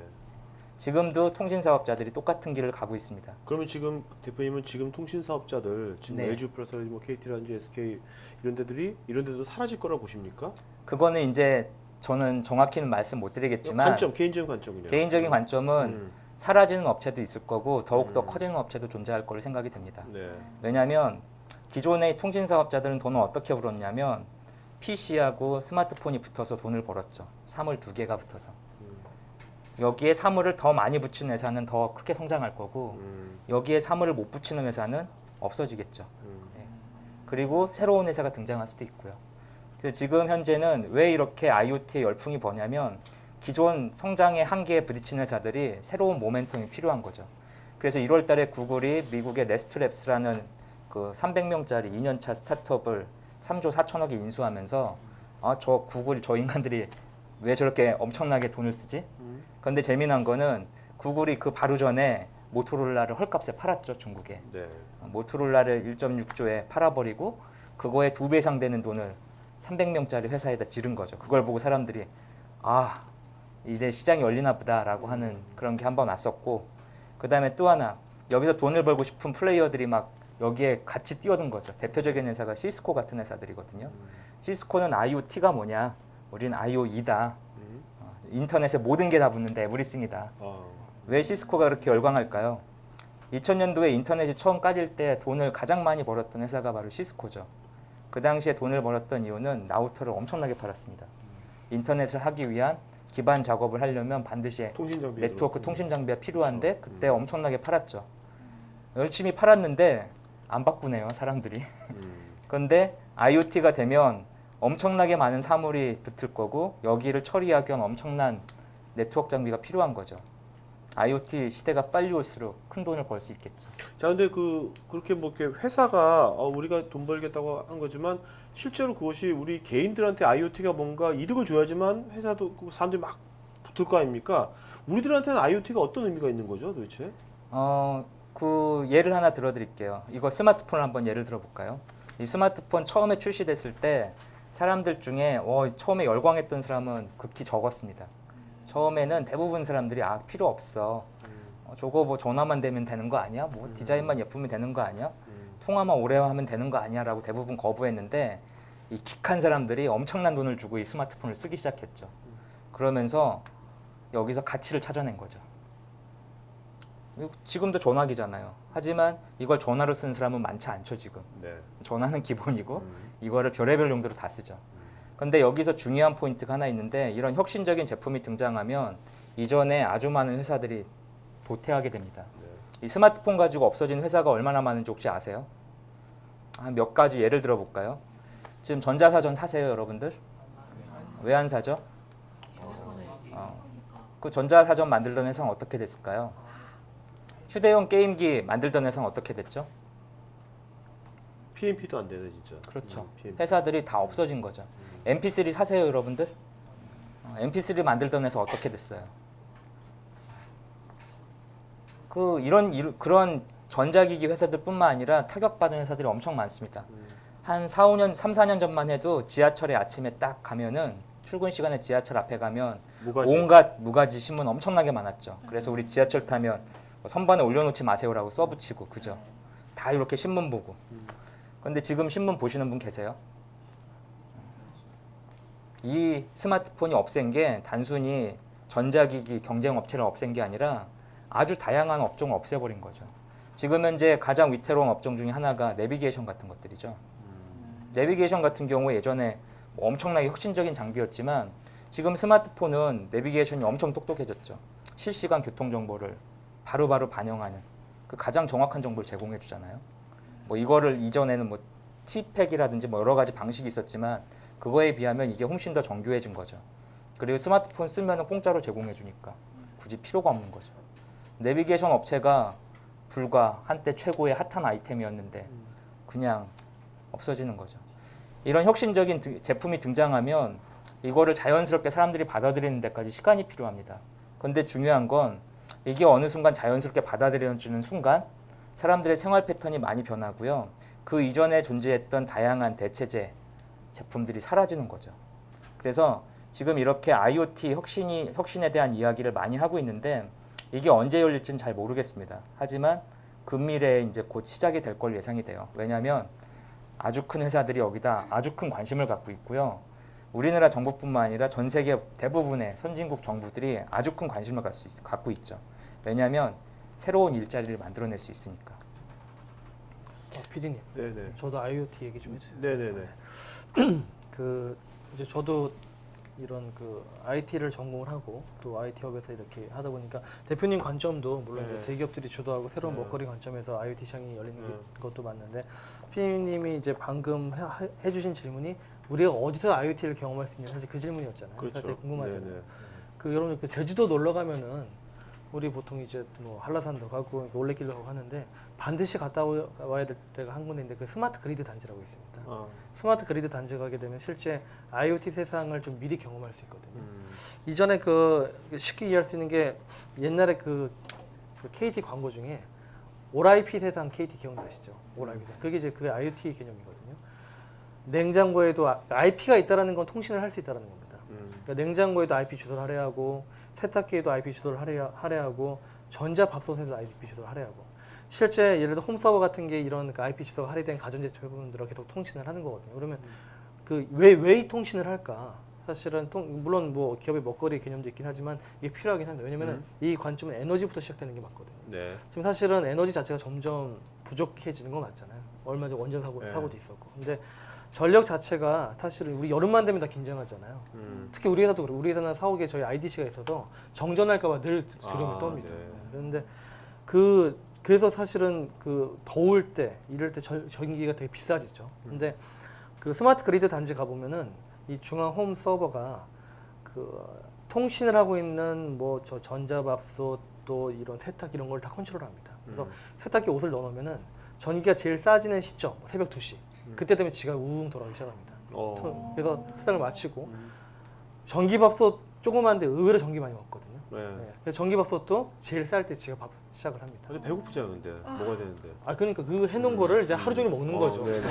지금도 통신 사업자들이 똑같은 길을 가고 있습니다. 그러면 지금 대표님은 지금 통신 사업자들 지금 네. LG 플러스라든지 뭐 KT라든지 SK 이런 데도 사라질 거라고 보십니까? 그거는 이제 저는 정확히는 말씀 못 드리겠지만 관점 개인적인 관점이네요. 개인적인 관점은 음. 사라지는 업체도 있을 거고 더욱더 커지는 업체도 존재할 거로 생각이 됩니다. 네. 왜냐하면 기존의 통신 사업자들은 돈을 어떻게 벌었냐면 PC하고 스마트폰이 붙어서 돈을 벌었죠. 사물 두 개가 붙어서. 여기에 사물을 더 많이 붙이는 회사는 더 크게 성장할 거고 여기에 사물을 못 붙이는 회사는 없어지겠죠. 네. 그리고 새로운 회사가 등장할 수도 있고요. 그래서 지금 현재는 왜 이렇게 IoT에 열풍이 버냐면 기존 성장의 한계에 부딪힌 회사들이 새로운 모멘텀이 필요한 거죠. 그래서 1월 달에 구글이 미국의 레스트랩스라는 그 300명짜리 2년차 스타트업을 3조 4천억에 인수하면서 아, 저 구글 저 인간들이 왜 저렇게 엄청나게 돈을 쓰지? 그런데 재미난 거는 구글이 그 바로 전에 모토로라를 헐값에 팔았죠, 중국에. 네. 모토로라를 1.6조에 팔아버리고 그거에 2배 이상 되는 돈을 300명짜리 회사에다 지른 거죠. 그걸 보고 사람들이 아, 이제 시장이 열리나 보다라고 하는 그런 게 한 번 왔었고 그 다음에 또 하나 여기서 돈을 벌고 싶은 플레이어들이 막 여기에 같이 뛰어든 거죠. 대표적인 회사가 시스코 같은 회사들이거든요. 시스코는 IoT가 뭐냐? 우리는 IoE다. 인터넷에 모든 게 다 붙는데 에브리싱이다. 왜 시스코가 그렇게 열광할까요? 2000년도에 인터넷이 처음 깔릴 때 돈을 가장 많이 벌었던 회사가 바로 시스코죠. 그 당시에 돈을 벌었던 이유는 라우터를 엄청나게 팔았습니다. 인터넷을 하기 위한 기반 작업을 하려면 반드시 통신 장비 네트워크 통신 장비가 필요한데 그때 엄청나게 팔았죠. 열심히 팔았는데 안 바꾸네요, 사람들이. 그런데 IoT가 되면 엄청나게 많은 사물이 붙을 거고 여기를 처리하기 위한 엄청난 네트워크 장비가 필요한 거죠. IoT 시대가 빨리 올수록 큰 돈을 벌 수 있겠죠. 자, 근데 그렇게 뭐 이렇게 회사가 우리가 돈 벌겠다고 한 거지만 실제로 그것이 우리 개인들한테 IoT가 뭔가 이득을 줘야지만 회사도 사람들이 막 붙을 거 아닙니까? 우리들한테는 IoT가 어떤 의미가 있는 거죠, 도대체? 그 예를 하나 들어드릴게요. 이거 스마트폰을 한번 예를 들어볼까요? 이 스마트폰 처음에 출시됐을 때 사람들 중에 처음에 열광했던 사람은 극히 적었습니다. 처음에는 대부분 사람들이 필요 없어. 저거 뭐 전화만 되면 되는 거 아니야? 뭐 디자인만 예쁘면 되는 거 아니야? 통화만 오래 하면 되는 거 아니야? 라고 대부분 거부했는데 이 킥한 사람들이 엄청난 돈을 주고 이 스마트폰을 쓰기 시작했죠. 그러면서 여기서 가치를 찾아낸 거죠. 지금도 전화기잖아요. 하지만 이걸 전화로 쓰는 사람은 많지 않죠, 지금. 네. 전화는 기본이고 이거를 별의별 용도로 다 쓰죠. 근데 여기서 중요한 포인트가 하나 있는데 이런 혁신적인 제품이 등장하면 이전에 아주 많은 회사들이 도태하게 됩니다. 이 스마트폰 가지고 없어진 회사가 얼마나 많은지 혹시 아세요? 몇 가지 예를 들어볼까요? 지금 전자사전 사세요, 여러분들? 왜 안 사죠? 그 전자사전 만들던 회사는 어떻게 됐을까요? 휴대용 게임기 만들던 회사는 어떻게 됐죠? PMP도 안 되네, 진짜. 그렇죠. PMP. 회사들이 다 없어진 거죠. MP3 사세요, 여러분들? MP3 만들던 회사 어떻게 됐어요? 그런 전자기기 회사들뿐만 아니라 타격받은 회사들이 엄청 많습니다. 한 3, 4년 전만 해도 지하철에 아침에 딱 가면은 출근 시간에 지하철 앞에 가면 온갖 무가지 신문 엄청나게 많았죠. 그래서 우리 지하철 타면 선반에 올려놓지 마세요라고 써붙이고 그죠? 다 이렇게 신문 보고. 근데 지금 신문 보시는 분 계세요? 이 스마트폰이 없앤 게 단순히 전자기기 경쟁 업체를 없앤 게 아니라 아주 다양한 업종을 없애버린 거죠. 지금 현재 가장 위태로운 업종 중에 하나가 내비게이션 같은 것들이죠. 내비게이션 같은 경우에 예전에 엄청나게 혁신적인 장비였지만 지금 스마트폰은 내비게이션이 엄청 똑똑해졌죠. 실시간 교통 정보를 바로바로 반영하는 그 가장 정확한 정보를 제공해 주잖아요. 뭐 이거를 이전에는 뭐 T팩이라든지 뭐 여러 가지 방식이 있었지만 그거에 비하면 이게 훨씬 더 정교해진 거죠. 그리고 스마트폰 쓰면 공짜로 제공해 주니까 굳이 필요가 없는 거죠. 내비게이션 업체가 불과 한때 최고의 핫한 아이템이었는데 그냥 없어지는 거죠. 이런 혁신적인 제품이 등장하면 이거를 자연스럽게 사람들이 받아들이는 데까지 시간이 필요합니다. 근데 중요한 건 이게 어느 순간 자연스럽게 받아들여지는 순간 사람들의 생활 패턴이 많이 변하고요. 그 이전에 존재했던 다양한 대체제 제품들이 사라지는 거죠. 그래서 지금 이렇게 IoT 혁신에 대한 이야기를 많이 하고 있는데 이게 언제 열릴지는 잘 모르겠습니다. 하지만 근미래에 이제 곧 시작이 될 걸 예상이 돼요. 왜냐하면 아주 큰 회사들이 여기다 아주 큰 관심을 갖고 있고요. 우리나라 정부뿐만 아니라 전 세계 대부분의 선진국 정부들이 아주 큰 관심을 갖고 있죠. 왜냐하면 새로운 일자리를 만들어낼 수 있으니까. PD님, 네네. 저도 IoT 얘기 좀 해주세요. 네네네. 그 이제 저도 이런 그 IT를 전공을 하고 또 IT 업에서 이렇게 하다 보니까 대표님 관점도 물론 이제 네. 대기업들이 주도하고 새로운 네. 먹거리 관점에서 IoT 시장이 열리는 네. 것도 맞는데 PD님이 이제 방금 해주신 질문이 우리가 어디서 IoT를 경험할 수 있냐 사실 그 질문이었잖아요. 그렇죠. 되게 궁금하잖아요. 네네. 그 여러분 그 제주도 놀러 가면은 우리 보통 이제 뭐 한라산도 가고 올레길도 가고 하는데 반드시 갔다 와야 될 때가 한 군데인데 그 스마트 그리드 단지라고 있습니다. 스마트 그리드 단지 가게 되면 실제 IoT 세상을 좀 미리 경험할 수 있거든요. 이전에 그 쉽게 이해할 수 있는 게 옛날에 그 KT 광고 중에 올IP 세상 KT 기억나시죠? 올IP 세상. 그게 이제 그 IoT 개념이거든요. 냉장고에도 IP가 있다라는 건 통신을 할 수 있다라는 겁니다. 그러니까 냉장고에도 IP 주소를 할애하고 세탁기에도 IP 주소를 할애하고 전자밥솥에도 IP 주소를 할애하고 실제 예를 들어 홈서버 같은 게 이런 그 IP 주소가 할애된 가전제 제품들과 계속 통신을 하는 거거든요. 그러면 그 왜 이 통신을 할까? 사실은 물론 뭐 기업의 먹거리 개념도 있긴 하지만 이게 필요하긴 합니다. 왜냐면은 이 관점은 에너지부터 시작되는 게 맞거든요. 네. 지금 사실은 에너지 자체가 점점 부족해지는 건 맞잖아요. 얼마 전에 원전 네. 사고도 있었고. 근데 전력 자체가 사실은 우리 여름만 되면 다 긴장하잖아요. 특히 우리 회사도 그래요. 우리 회사는 사옥에 저희 IDC가 있어서 정전할까봐 늘 두려움이 떱니다. 네. 그런데 그래서 사실은 그 더울 때 이럴 때 전기가 되게 비싸지죠. 근데 그 스마트 그리드 단지 가보면은 이 중앙 홈 서버가 그 통신을 하고 있는 뭐 저 전자밥솥 또 이런 세탁 이런 걸 다 컨트롤합니다. 그래서 세탁기 옷을 넣어놓으면은 전기가 제일 싸지는 시점 새벽 2시 그때 되면 지가 우웅 돌아가기 시작합니다. 그래서 세탁을 마치고 전기밥솥 조그만데 의외로 전기 많이 먹거든요. 네. 네. 그래서 전기밥솥도 제일 쌀 때 지가 밥 시작을 합니다. 근데 배고프잖아 근데 먹어야 되는데. 아 그러니까 그 해놓은 거를 이제 하루 종일 먹는 거죠. 네네.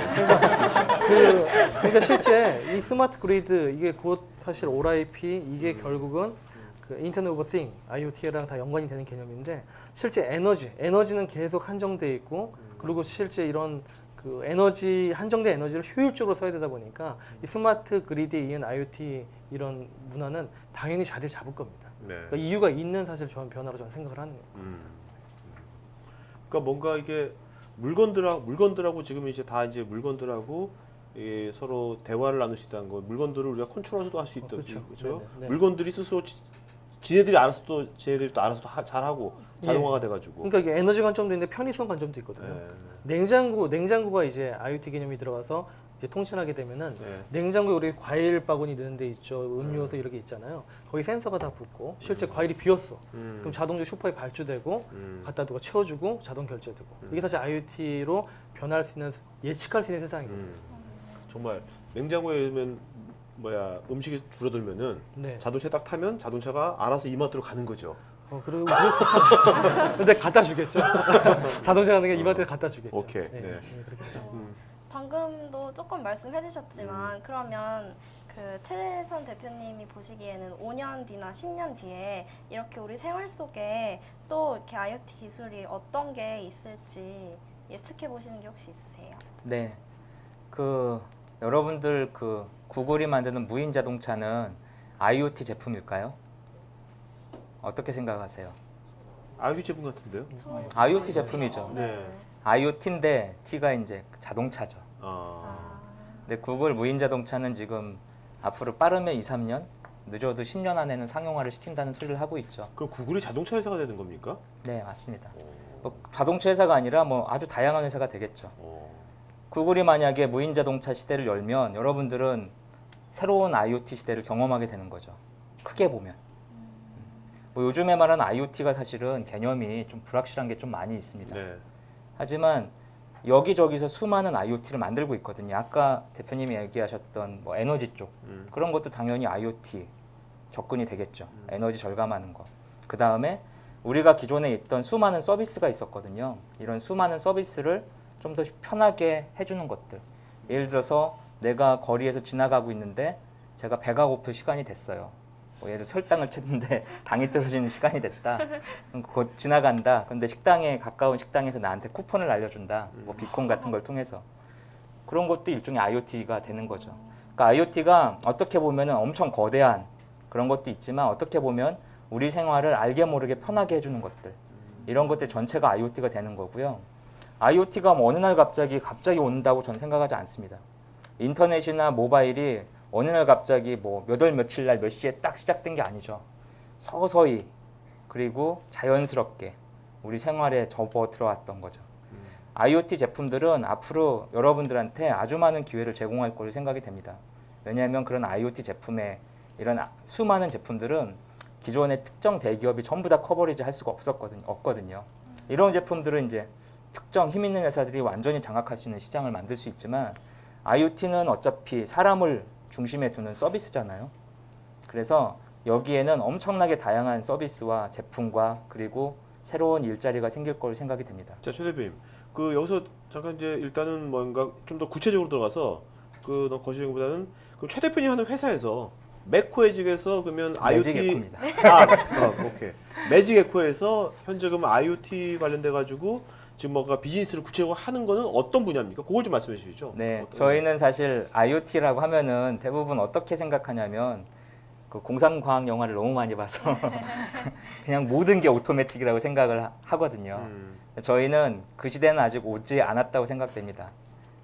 그러니까 실제 이 스마트 그리드 이게 곧 사실 올IP 이게 결국은 그 인터넷 오브 띵 IoT랑 다 연관이 되는 개념인데 실제 에너지는 계속 한정돼 있고 그리고 실제 이런 그 에너지 한정된 에너지를 효율적으로 써야 되다 보니까 이 스마트 그리드에 의한 IoT 이런 문화는 당연히 자리를 잡을 겁니다. 네. 그러니까 이유가 있는 사실 변화로 저는 생각을 하는 거예요. 그러니까 뭔가 이게 물건들하고 지금 이제 다 이제 물건들하고 서로 대화를 나눌 수 있다는 거. 물건들을 우리가 컨트롤도 할 수 있다. 그렇죠. 그렇죠? 네네. 물건들이 스스로 지네들이 알아서 잘하고 자동화가 돼가지고. 그러니까 이게 에너지 관점도 있는데 편의성 관점도 있거든요. 네. 냉장고가 이제 IoT 개념이 들어가서 이제 통신하게 되면은 네. 냉장고에 우리 과일 바구니 넣는 데 있죠. 음료수 이렇게 있잖아요. 거기 센서가 다 붙고 실제 과일이 비었어. 그럼 자동적으로 슈퍼에 발주되고 갖다 두고 채워주고 자동 결제되고 이게 사실 IoT로 변할 수 있는 예측할 수 있는 세상이거든요. 정말 냉장고에 있으면 음식이 줄어들면은 네. 자동차 딱 타면 자동차가 알아서 이마트로 가는 거죠. 그리고 근데 갖다 주겠죠. 자동차 가는 게 이마트에 갖다 주겠죠. 오케이. 네. 네. 그렇겠죠. 방금도 조금 말씀해 주셨지만 그러면 그 최선 대표님이 보시기에는 5년 뒤나 10년 뒤에 이렇게 우리 생활 속에 또 이렇게 IoT 기술이 어떤 게 있을지 예측해 보시는 게 혹시 있으세요? 네, 그 여러분들 그 구글이 만드는 무인 자동차는 IoT 제품일까요? 어떻게 생각하세요? IoT 제품 같은데요? IoT 제품이죠. 네. IoT인데 T가 이제 자동차죠. 아. 근데 구글 무인 자동차는 지금 앞으로 빠르면 2, 3년, 늦어도 10년 안에는 상용화를 시킨다는 소리를 하고 있죠. 그럼 구글이 자동차 회사가 되는 겁니까? 네, 맞습니다. 뭐 자동차 회사가 아니라 뭐 아주 다양한 회사가 되겠죠. 구글이 만약에 무인 자동차 시대를 열면 여러분들은 새로운 IoT 시대를 경험하게 되는 거죠. 크게 보면. 뭐 요즘에 말하는 IoT가 사실은 개념이 좀 불확실한 게 좀 많이 있습니다. 네. 하지만 여기저기서 수많은 IoT를 만들고 있거든요. 아까 대표님이 얘기하셨던 뭐 에너지 쪽 그런 것도 당연히 IoT 접근이 되겠죠. 에너지 절감하는 거. 그 다음에 우리가 기존에 있던 수많은 서비스가 있었거든요. 이런 수많은 서비스를 좀 더 편하게 해주는 것들. 예를 들어서 내가 거리에서 지나가고 있는데 제가 배가 고플 시간이 됐어요. 뭐 예를 들어 혈당을 쳤는데 당이 떨어지는 시간이 됐다. 그럼 곧 지나간다. 근데 식당에 가까운 식당에서 나한테 쿠폰을 알려준다. 뭐 비콘 같은 걸 통해서. 그런 것도 일종의 IoT가 되는 거죠. 그러니까 IoT가 어떻게 보면 엄청 거대한 그런 것도 있지만 어떻게 보면 우리 생활을 알게 모르게 편하게 해주는 것들. 이런 것들 전체가 IoT가 되는 거고요. IoT가 뭐 어느 날 갑자기 온다고 저는 생각하지 않습니다. 인터넷이나 모바일이 어느 날 갑자기 뭐 몇 월 며칠 날 몇 시에 딱 시작된 게 아니죠. 서서히 그리고 자연스럽게 우리 생활에 접어 들어왔던 거죠. IoT 제품들은 앞으로 여러분들한테 아주 많은 기회를 제공할 거로 생각이 됩니다. 왜냐하면 그런 IoT 제품의 이런 수많은 제품들은 기존의 특정 대기업이 전부 다 커버리지 할 수가 없거든요. 이런 제품들은 이제 특정 힘 있는 회사들이 완전히 장악할 수 있는 시장을 만들 수 있지만 IoT는 어차피 사람을 중심에 두는 서비스잖아요. 그래서 여기에는 엄청나게 다양한 서비스와 제품과 그리고 새로운 일자리가 생길 거로 생각이 됩니다. 자, 최 대표님, 그 여기서 잠깐 이제 일단은 뭔가 좀 더 구체적으로 들어가서 그 거시기보다는 그 최 대표님 하는 회사에서 매코에직에서 그러면 IoT 매직에코입니다. 오케이. 매직에코에서 현재 그럼 IoT 관련돼 가지고 지금 뭔가 비즈니스를 구체적으로 하는 거는 어떤 분야입니까? 그걸 좀 말씀해 주시죠. 네, 저희는 사실 IoT라고 하면은 대부분 어떻게 생각하냐면 그 공상과학 영화를 너무 많이 봐서 그냥 모든 게 오토매틱이라고 생각을 하거든요. 저희는 그 시대는 아직 오지 않았다고 생각됩니다.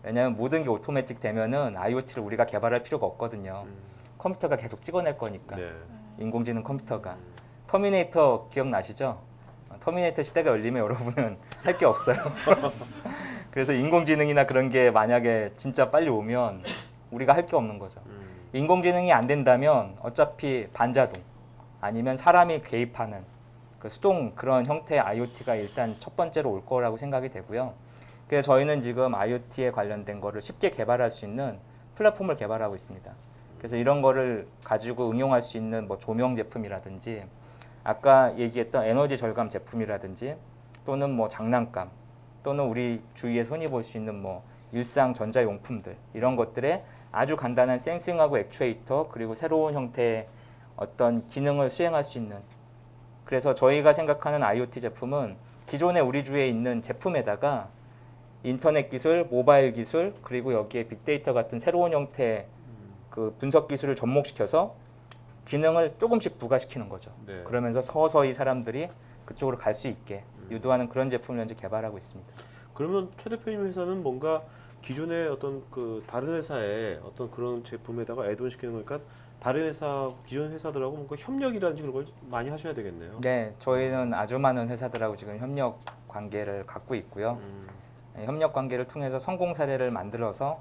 왜냐하면 모든 게 오토매틱 되면은 IoT를 우리가 개발할 필요가 없거든요. 컴퓨터가 계속 찍어낼 거니까. 네. 인공지능 컴퓨터가. 터미네이터 기억나시죠? 터미네이터 시대가 열리면 여러분은 할 게 없어요. 그래서 인공지능이나 그런 게 만약에 진짜 빨리 오면 우리가 할 게 없는 거죠. 인공지능이 안 된다면 어차피 반자동 아니면 사람이 개입하는 그 수동 그런 형태의 IoT가 일단 첫 번째로 올 거라고 생각이 되고요. 그래서 저희는 지금 IoT에 관련된 거를 쉽게 개발할 수 있는 플랫폼을 개발하고 있습니다. 그래서 이런 거를 가지고 응용할 수 있는 뭐 조명 제품이라든지 아까 얘기했던 에너지 절감 제품이라든지 또는 뭐 장난감 또는 우리 주위에서 흔히 볼 수 있는 뭐 일상 전자용품들 이런 것들에 아주 간단한 센싱하고 액추에이터 그리고 새로운 형태의 어떤 기능을 수행할 수 있는 그래서 저희가 생각하는 IoT 제품은 기존에 우리 주위에 있는 제품에다가 인터넷 기술, 모바일 기술 그리고 여기에 빅데이터 같은 새로운 형태의 그 분석 기술을 접목시켜서 기능을 조금씩 부과시키는 거죠. 네. 그러면서 서서히 사람들이 그쪽으로 갈 수 있게 유도하는 그런 제품을 현재 개발하고 있습니다. 그러면 최 대표님 회사는 뭔가 기존의 어떤 그 다른 회사의 어떤 그런 제품에다가 애드온 시키는 거니까 다른 회사 기존 회사들하고 뭔가 협력이라든지 그런 걸 많이 하셔야 되겠네요. 네, 저희는 아주 많은 회사들하고 지금 협력 관계를 갖고 있고요. 네, 협력 관계를 통해서 성공 사례를 만들어서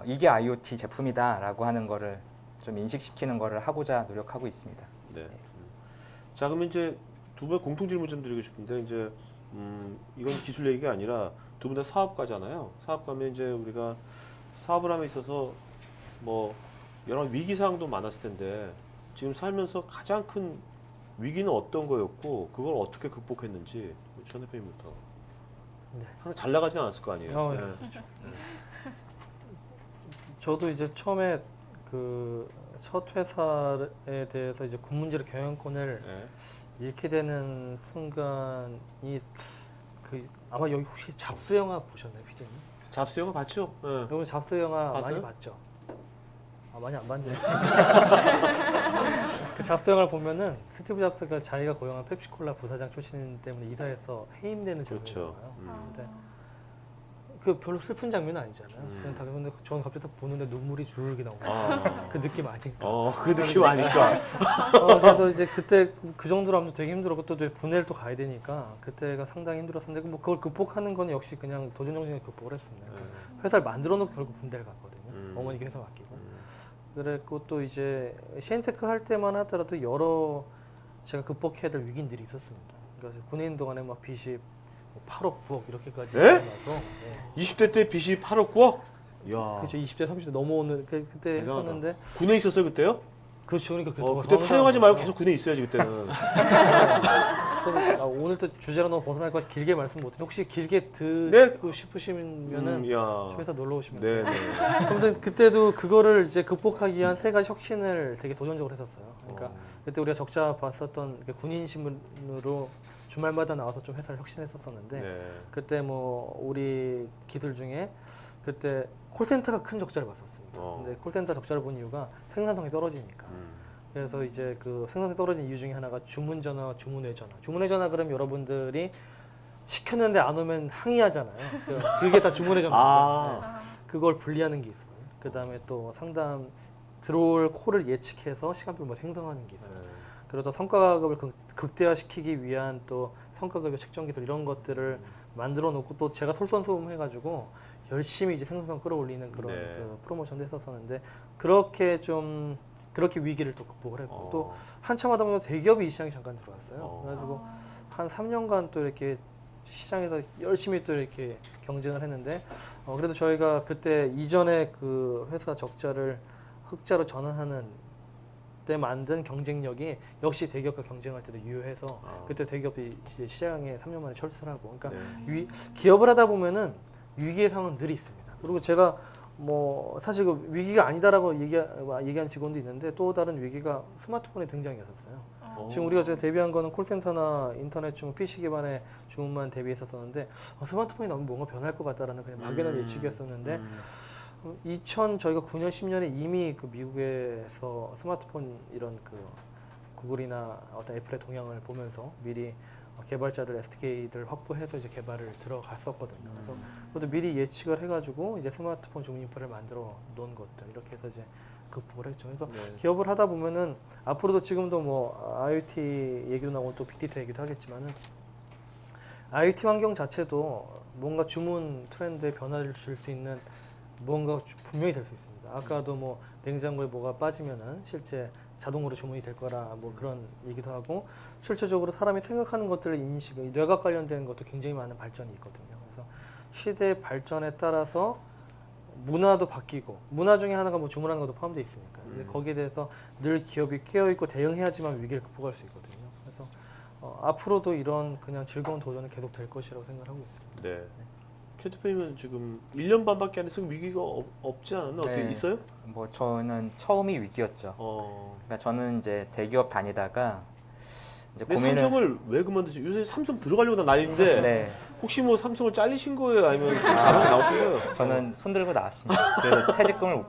이게 IoT 제품이다라고 하는 거를 좀 인식시키는 거를 하고자 노력하고 있습니다. 네. 자, 그러면 이제 두 분 공통 질문 좀 드리고 싶은데 이제 이건 기술 얘기가 아니라 두 분 다 사업가잖아요. 사업가면 이제 우리가 사업을 함에 있어서 뭐 여러 위기 상황도 많았을 텐데 지금 살면서 가장 큰 위기는 어떤 거였고 그걸 어떻게 극복했는지 전 대표님부터. 네. 항상 잘 나가진 않았을 거 아니에요. 네. 저도 이제 처음에 그 첫 회사에 대해서 이제 군문제로 경영권을 네. 잃게 되는 순간이 그 아마 여기 혹시 잡스 영화 보셨나요, 피디님? 잡스 영화 봤죠? 네. 여러분 잡스 영화 봤어요? 많이 봤죠? 아 많이 안 봤네요. 그 잡스 영화를 보면은 스티브 잡스가 자기가 고용한 펩시콜라 부사장 출신 때문에 이사해서 해임되는 그렇죠. 장면이잖아요. 근데 그 별로 슬픈 장면은 아니잖아요. 그냥 다 근데 저는 갑자기 딱 보는데 눈물이 주르륵 나오고 그 느낌 아니까. 그 느낌 아니까. 그래서 이제 그때 그 정도로 하면 되게 힘들었고 또 이제 군대를 또 가야 되니까 그때가 상당히 힘들었었는데 뭐 그걸 극복하는 건 역시 그냥 도전정신을 극복을 했습니다. 회사를 만들어 놓고 결국 군대를 갔거든요. 어머니가 회사 맡기고. 그랬고 또 이제 시엔테크 할 때만 하더라도 여러 제가 극복해야 될 위기들이 있었습니다. 그러니까 군인 동안에 막 빚이 8억, 9억 이렇게까지 에? 일어나서 20대 때 빚이 8억 9억? 야. 그렇죠. 20대, 30대 넘어오는 그때 대단하다. 했었는데 군에 있었어요 그때요? 그렇죠. 그러니까 그때 타령하지 말고 계속 군에 있어야지 그때는. 그래서 오늘 또 주제랑 너무 벗어날 것 같아 길게 말씀 못해. 혹시 길게 네. 듣고 싶으시면은 야. 회사 놀러 오시면 네, 돼요. 네. 아무튼 그때도 그거를 이제 극복하기 위한 세 가지 혁신을 되게 도전적으로 했었어요. 그러니까 그때 우리가 적자 봤었던 이렇게 군인 신분으로 주말마다 나와서 좀 회사를 혁신했었었는데 네. 그때 뭐 우리 기술 중에 그때 콜센터가 큰 적자를 봤었습니다. 근데 콜센터 적자를 본 이유가 생산성이 떨어지니까. 그래서 이제 그 생산성이 떨어진 이유 중에 하나가 주문 전화, 주문외 전화. 주문외 전화 그럼 여러분들이 시켰는데 안 오면 항의하잖아요. 그게 다 주문외 전화입니다. 그걸 분리하는 게 있어요. 그 다음에 또 상담 들어올 콜을 예측해서 시간표를 뭐 생성하는 게 있어요. 그러다 성과급을 극대화시키기 위한 또 성과급의 측정 기술 이런 것들을 만들어 놓고 또 제가 솔선수범해가지고 열심히 이제 생산성 끌어올리는 그런 그 프로모션도 했었었는데 그렇게 위기를 또 극복을 했고 또 한참 하다 보면 대기업이 이 시장에 잠깐 들어왔어요. 그래가지고 한 3년간 또 이렇게 시장에서 열심히 또 이렇게 경쟁을 했는데 그래도 저희가 그때 이전에 그 회사 적자를 흑자로 전환하는 때 만든 경쟁력이 역시 대기업과 경쟁할 때도 유효해서 그때 대기업이 이제 시장에 3년 만에 철수를 하고 그러니까 기업을 하다 보면은 위기의 상황은 늘 있습니다. 그리고 제가 뭐 사실 그 위기가 아니다라고 얘기한 직원도 있는데 또 다른 위기가 스마트폰의 등장이었었어요. 지금 우리가 지금 대비한 거는 콜센터나 인터넷 주문, PC 기반의 주문만 대비했었었는데 스마트폰이 너무 뭔가 변할 것 같다라는 그냥 막연한 예측이었었는데 저희가 9년, 10년에 이미 그 미국에서 스마트폰 이런 그 구글이나 어떤 애플의 동향을 보면서 미리 개발자들 SDK들 확보해서 이제 개발을 들어갔었거든요. 그래서 그것도 미리 예측을 해가지고 이제 스마트폰 주문 인프라를 만들어 놓은 것들 이렇게 해서 이제 극복을 했죠. 그래서 기업을 하다 보면은 앞으로도 지금도 뭐 IoT 얘기도 나오고 또 빅데이터 얘기도 하겠지만은 IoT 환경 자체도 뭔가 주문 트렌드에 변화를 줄 수 있는 뭔가 분명히 될 수 있습니다. 아까도 뭐 냉장고에 뭐가 빠지면은 실제 자동으로 주문이 될 거라 뭐 그런 얘기도 하고 실질적으로 사람이 생각하는 것들을 인식, 뇌각 관련된 것도 굉장히 많은 발전이 있거든요. 그래서 시대의 발전에 따라서 문화도 바뀌고 문화 중에 하나가 뭐 주문하는 것도 포함되어 있으니까 거기에 대해서 늘 기업이 깨어 있고 대응해야지만 위기를 극복할 수 있거든요. 그래서 앞으로도 이런 그냥 즐거운 도전은 계속 될 것이라고 생각하고 있습니다. 네. 최 대표님은 지금 1년 반밖에 안 돼서 위기가 없지 않았나? 어떻게 있어요? 뭐 저는 처음이 위기였죠. 그러니까 저는 이제 대기업 다니다가 이제 근데 고민을 삼성을 왜 그만두지? 요새 삼성 들어가려고 다 난리인데 네, 혹시 뭐 삼성을 잘리신 거예요? 아니면 자문이 나오신 거예요? 저는 손 들고 나왔습니다. 그래서 퇴직금을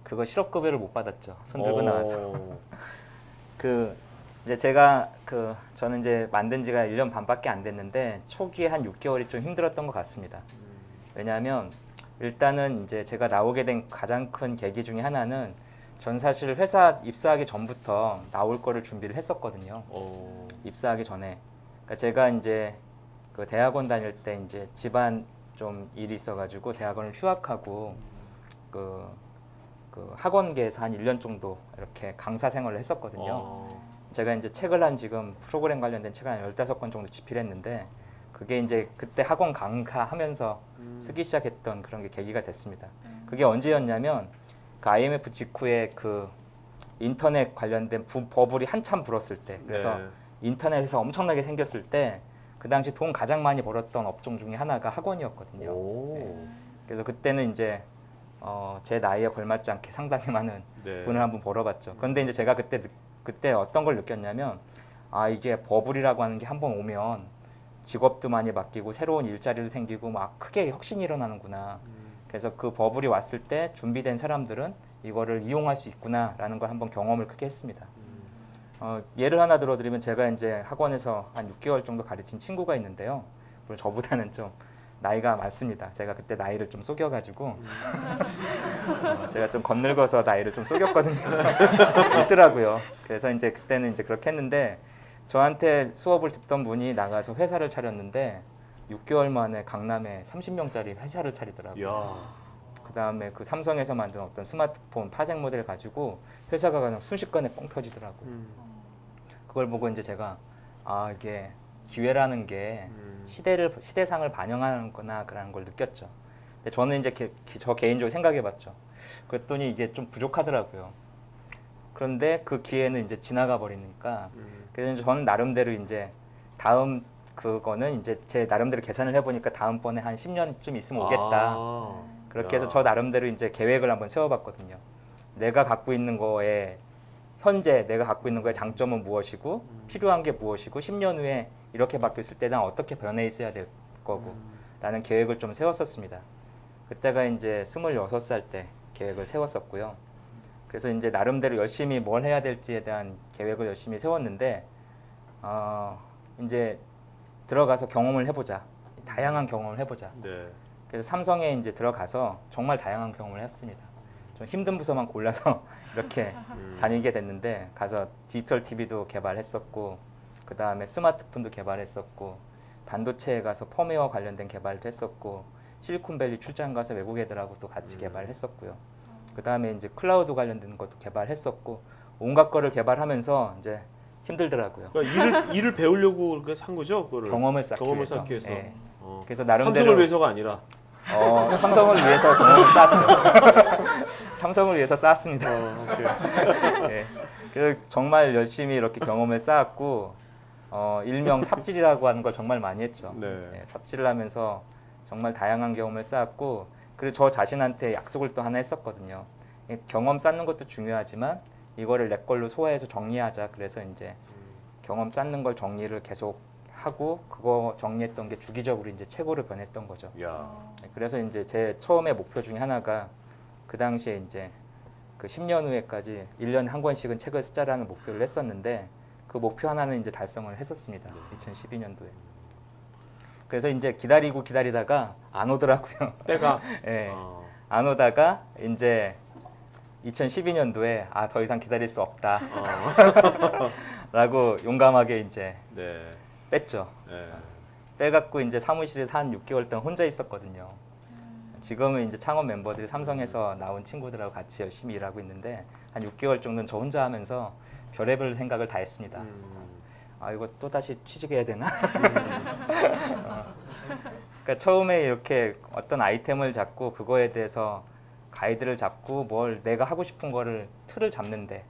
그거 실업급여를 못 받았죠. 손 들고 나와서. 이제 저는 이제 만든 지가 1년 반밖에 안 됐는데 초기에 한 6개월이 좀 힘들었던 것 같습니다. 왜냐하면 일단은 이제 제가 나오게 된 가장 큰 계기 중에 하나는 전 사실 회사 입사하기 전부터 나올 거를 준비를 했었거든요. 입사하기 전에. 그러니까 제가 이제 그 대학원 다닐 때 이제 집안 좀 일이 있어가지고 대학원을 휴학하고 그 학원계에서 한 1년 정도 이렇게 강사 생활을 했었거든요. 제가 이제 책을 지금 프로그램 관련된 책을 한 15권 정도 집필했는데 그게 이제 그때 학원 강사하면서 쓰기 시작했던 그런 게 계기가 됐습니다. 그게 언제였냐면 그 IMF 직후에 그 인터넷 관련된 버블이 한참 불었을 때 그래서 인터넷에서 엄청나게 생겼을 때 그 당시 돈 가장 많이 벌었던 업종 중에 하나가 학원이었거든요. 네. 그래서 그때는 이제 제 나이에 걸맞지 않게 상당히 많은 돈을 한번 벌어봤죠. 그런데 이제 제가 그때 어떤 걸 느꼈냐면 이게 버블이라고 하는 게 한번 오면 직업도 많이 바뀌고 새로운 일자리도 생기고 막 크게 혁신이 일어나는구나. 그래서 그 버블이 왔을 때 준비된 사람들은 이거를 이용할 수 있구나라는 걸 한번 경험을 크게 했습니다. 예를 하나 들어드리면 제가 이제 학원에서 한 6개월 정도 가르친 친구가 있는데요. 물론 저보다는 좀 나이가 많습니다. 제가 그때 나이를 좀 속여가지고 제가 좀 건늙어서 나이를 좀 속였거든요. 있더라고요. 그래서 이제 그때는 이제 그렇게 했는데 저한테 수업을 듣던 분이 나가서 회사를 차렸는데 6개월 만에 강남에 30명짜리 회사를 차리더라고요. 그 다음에 그 삼성에서 만든 어떤 스마트폰 파생 모델 가지고 회사가 그냥 순식간에 뻥 터지더라고요. 그걸 보고 이제 제가 이게 기회라는 게 시대상을 반영하는구나 그런 걸 느꼈죠. 근데 저는 이제 저 개인적으로 생각해봤죠. 그랬더니 이게 좀 부족하더라고요. 그런데 그 기회는 이제 지나가 버리니까 그래서 이제 저는 나름대로 이제 다음 그거는 이제 제 나름대로 계산을 해보니까 다음번에 한 10년쯤 있으면 오겠다. 그렇게 해서 저 나름대로 이제 계획을 한번 세워봤거든요. 내가 갖고 있는 거에 현재 내가 갖고 있는 거의 장점은 무엇이고 필요한 게 무엇이고 10년 후에 이렇게 바뀌었을 때 난 어떻게 변해 있어야 될 거고 라는 계획을 좀 세웠었습니다. 그때가 이제 26살 때 계획을 세웠었고요. 그래서 이제 나름대로 열심히 뭘 해야 될지에 대한 계획을 열심히 세웠는데 이제 들어가서 경험을 해보자. 다양한 경험을 해보자. 네. 그래서 삼성에 이제 들어가서 정말 다양한 경험을 했습니다. 좀 힘든 부서만 골라서 이렇게 다니게 됐는데 가서 디지털 TV도 개발했었고 그 다음에 스마트폰도 개발했었고 반도체에 가서 펌웨어 관련된 개발도 했었고 실리콘밸리 출장 가서 외국 애들하고 또 같이 개발했었고요. 그 다음에 이제 클라우드 관련된 것도 개발했었고 온갖 거를 개발하면서 이제 힘들더라고요. 그러니까 일을 배우려고 그렇게 한 거죠, 그거를. 경험을 쌓기 경험을 위해서. 쌓기 위해서. 예. 어. 그래서 나름대로 삼성을 위해서가 아니라. 삼성을 위해서 경험을 쌓았죠. 삼성을 위해서 쌓았습니다. 오케이. 네. 그래서 정말 열심히 이렇게 경험을 쌓았고 일명 삽질이라고 하는 걸 정말 많이 했죠. 네. 네, 삽질을 하면서 정말 다양한 경험을 쌓았고 그리고 저 자신한테 약속을 또 하나 했었거든요. 경험 쌓는 것도 중요하지만 이거를 내 걸로 소화해서 정리하자. 그래서 이제 경험 쌓는 걸 정리를 계속 하고 그거 정리했던 게 주기적으로 이제 최고로 변했던 거죠. 야. 네, 그래서 이제 제 처음의 목표 중에 하나가 그 당시에 이제 그 10년 후에까지 1년에 한 권씩은 책을 쓰자라는 목표를 했었는데 그 목표 하나는 이제 달성을 했었습니다. 2012년도에. 그래서 이제 기다리다가 안 오더라고요. 때가. 예. 어. 안 오다가 이제 2012년도에 더 이상 기다릴 수 없다. 라고 용감하게 이제 네. 뺐죠. 네. 빼갖고 이제 사무실에서 한 6개월 동안 혼자 있었거든요. 지금은 이제 창업 멤버들이 삼성에서 나온 친구들하고 같이 열심히 일하고 있는데 한 6개월 정도는 저 혼자 하면서 별의별 생각을 다 했습니다. 이거 또 다시 취직해야 되나? 그러니까 처음에 이렇게 어떤 아이템을 잡고 그거에 대해서 가이드를 잡고 뭘 내가 하고 싶은 거를 틀을 잡는데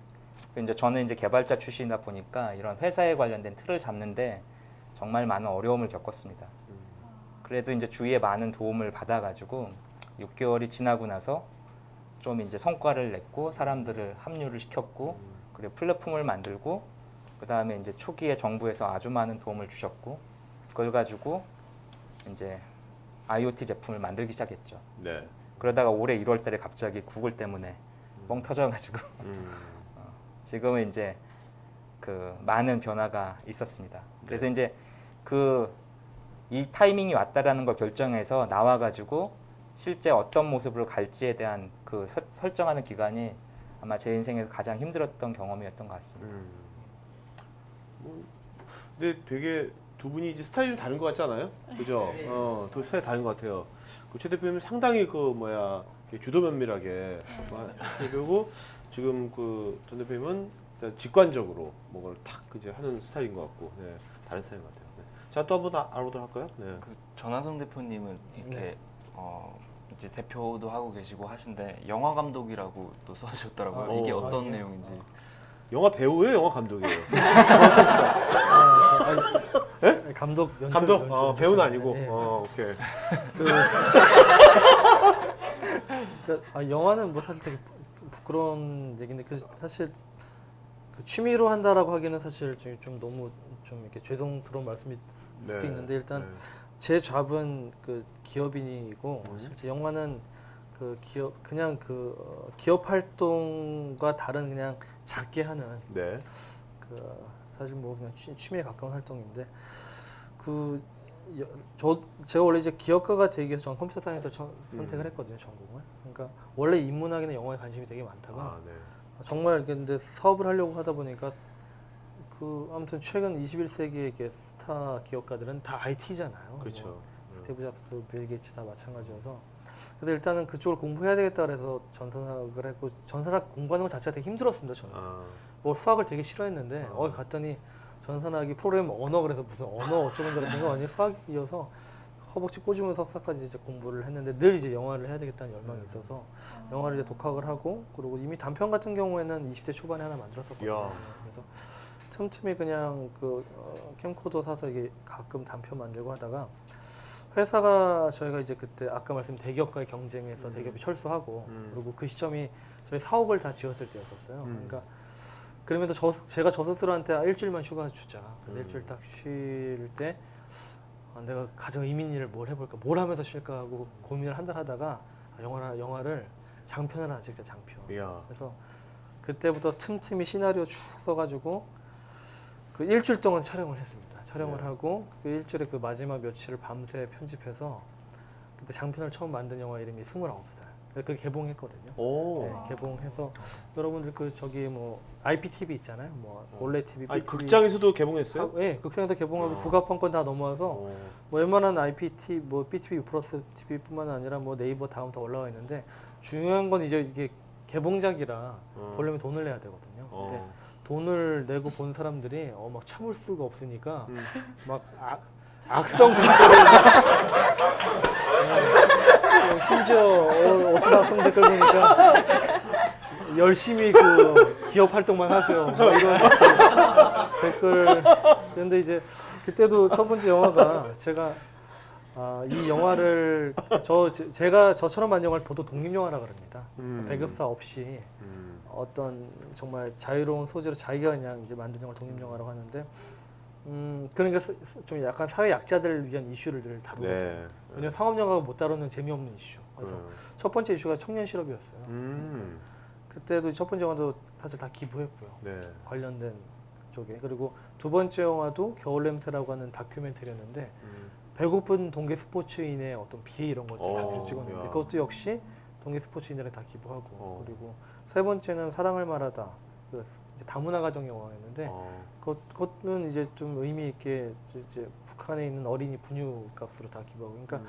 이제 저는 이제 개발자 출신이다 보니까 이런 회사에 관련된 틀을 잡는데 정말 많은 어려움을 겪었습니다. 그래도 이제 주위에 많은 도움을 받아가지고 6개월이 지나고 나서 좀 이제 성과를 냈고 사람들을 합류를 시켰고 그리고 플랫폼을 만들고 그 다음에 이제 초기에 정부에서 아주 많은 도움을 주셨고 그걸 가지고 이제 IoT 제품을 만들기 시작했죠. 네. 그러다가 올해 1월달에 갑자기 구글 때문에 뻥 터져가지고 지금은 이제 그 많은 변화가 있었습니다. 그래서 이제 이 타이밍이 왔다라는 걸 결정해서 나와가지고 실제 어떤 모습으로 갈지에 대한 그 설정하는 기간이 아마 제 인생에서 가장 힘들었던 경험이었던 것 같습니다. 근데 되게 두 분이 이제 스타일이 다른 것 같지 않아요? 그죠? 더 스타일이 다른 것 같아요. 최 대표님은 상당히 주도 면밀하게 그리고 지금 전 대표님은 일단 직관적으로 뭔가를 탁 이제 하는 스타일인 것 같고, 네, 다른 스타일인 것 같아요. 네. 자, 또 한번 알아보도록 할까요? 네. 그 전하성 대표님은 이렇게 이제 대표도 하고 계시고 하신데 영화 감독이라고 또 써주셨더라고요. 이게 어떤 내용인지. 영화 배우예요, 영화 감독이에요? 감독 연출. 감독? 배우는 아니고. 네. 오케이. 영화는 뭐 사실 되게 부끄러운 얘기인데 사실 취미로 한다라고 하기에는 사실 좀 너무 좀 이렇게 죄송스러운 말씀일 수도 네. 있는데 일단 네. 제 잡은 기업인이고 실제 영화는 기업 활동과 다른 그냥 작게 하는 네. 사실 뭐 그냥 취미에 가까운 활동인데 제가 원래 이제 기업가가 되기 위해서 저는 컴퓨터 사이언스를 선택을 했거든요, 전공을. 그러니까 원래 인문학이나 영어에 관심이 되게 많다가 네. 정말 근데 사업을 하려고 하다 보니까 아무튼 최근 21세기의 스타 기업가들은 다 IT잖아요. 그렇죠. 뭐 스티브 잡스, 빌 게이츠 다 마찬가지여서 그래서 일단은 그쪽을 공부해야 되겠다 그래서 전산학을 했고 전산학 공부하는 것 자체가 되게 힘들었습니다, 저는. 뭐 수학을 되게 싫어했는데 갔더니 전산학이 프로그래밍 언어 그래서 무슨 언어 어쩌고 저쩌고 완전히 수학이어서 허벅지 꼬집으면서 석사까지 이제 공부를 했는데 늘 이제 영화를 해야 되겠다는 열망이 있어서 영화를 이제 독학을 하고 그리고 이미 단편 같은 경우에는 20대 초반에 하나 만들었었거든요. 이야. 그래서 틈틈이 그냥 그 캠코더 사서 이게 가끔 단편 만들고 하다가 회사가 저희가 이제 그때 아까 말씀 대기업과의 경쟁에서 대기업이 철수하고 그리고 그 시점이 저희 사옥을 다 지었을 때였었어요. 그러니까 그러면서 제가 저 스스로한테 일주일만 휴가 주자. 그래서 일주일 딱 쉴 때 내가 가장 의미 있는 일을 뭘 해볼까, 뭘 하면서 쉴까 하고 고민을 한 달 하다가 영화를 장편을 하나 찍자, 장편. 이야. 그래서 그때부터 틈틈이 시나리오 쭉 써가지고 그 일주일 동안 촬영을 했습니다. 촬영을 네. 하고 그 일주일에 그 마지막 며칠을 밤새 편집해서 그때 장편을 처음 만든 영화 이름이 29살. 그게 개봉했거든요. 오. 네, 개봉해서 여러분들 그 저기 뭐 IPTV 있잖아요. 뭐 올레 TV, 아니 BTV. 극장에서도 개봉했어요? 네, 극장에서 개봉하고 아. 국가판권 다 넘어와서 오. 뭐 웬만한 IPT, 뭐 BTV 플러스 TV뿐만 아니라 뭐 네이버 다음 다 올라와 있는데 중요한 건 이제 이게 개봉작이라 보려면 돈을 내야 되거든요. 근데 돈을 내고 본 사람들이 막 참을 수가 없으니까 막 악성 댓글을 심지어 어떤 악성 댓글 보니까 열심히 그 기업 활동만 하세요. 뭐 이런 댓글. 근데 이제 그때도 첫 번째 영화가 제가 이 영화를 제가 저처럼 만든 영화를 보통 독립영화라 그럽니다. 배급사 없이 어떤 정말 자유로운 소재로 자기가 그냥 이제 만든 영화를 독립영화라고 하는데 그러니까 좀 약간 사회 약자들을 위한 이슈를 늘 다루거든요. 네. 왜냐면 상업영화가 못 다루는 재미없는 이슈. 그래서 첫 번째 이슈가 청년 실업이었어요. 그때도 첫 번째 영화도 사실 다 기부했고요. 네. 관련된 쪽에. 그리고 두 번째 영화도 겨울 냄새라고 하는 다큐멘터리였는데 배고픈 동계 스포츠인의 어떤 비애 이런 것들 다큐를 찍었는데 야. 그것도 역시 동계 스포츠인들에 다 기부하고. 어. 그리고 세 번째는 사랑을 말하다. 그 이제 다문화 가정 영화였는데 그것은 이제 좀 의미 있게 이제 북한에 있는 어린이 분유값으로 다 기부하고. 그러니까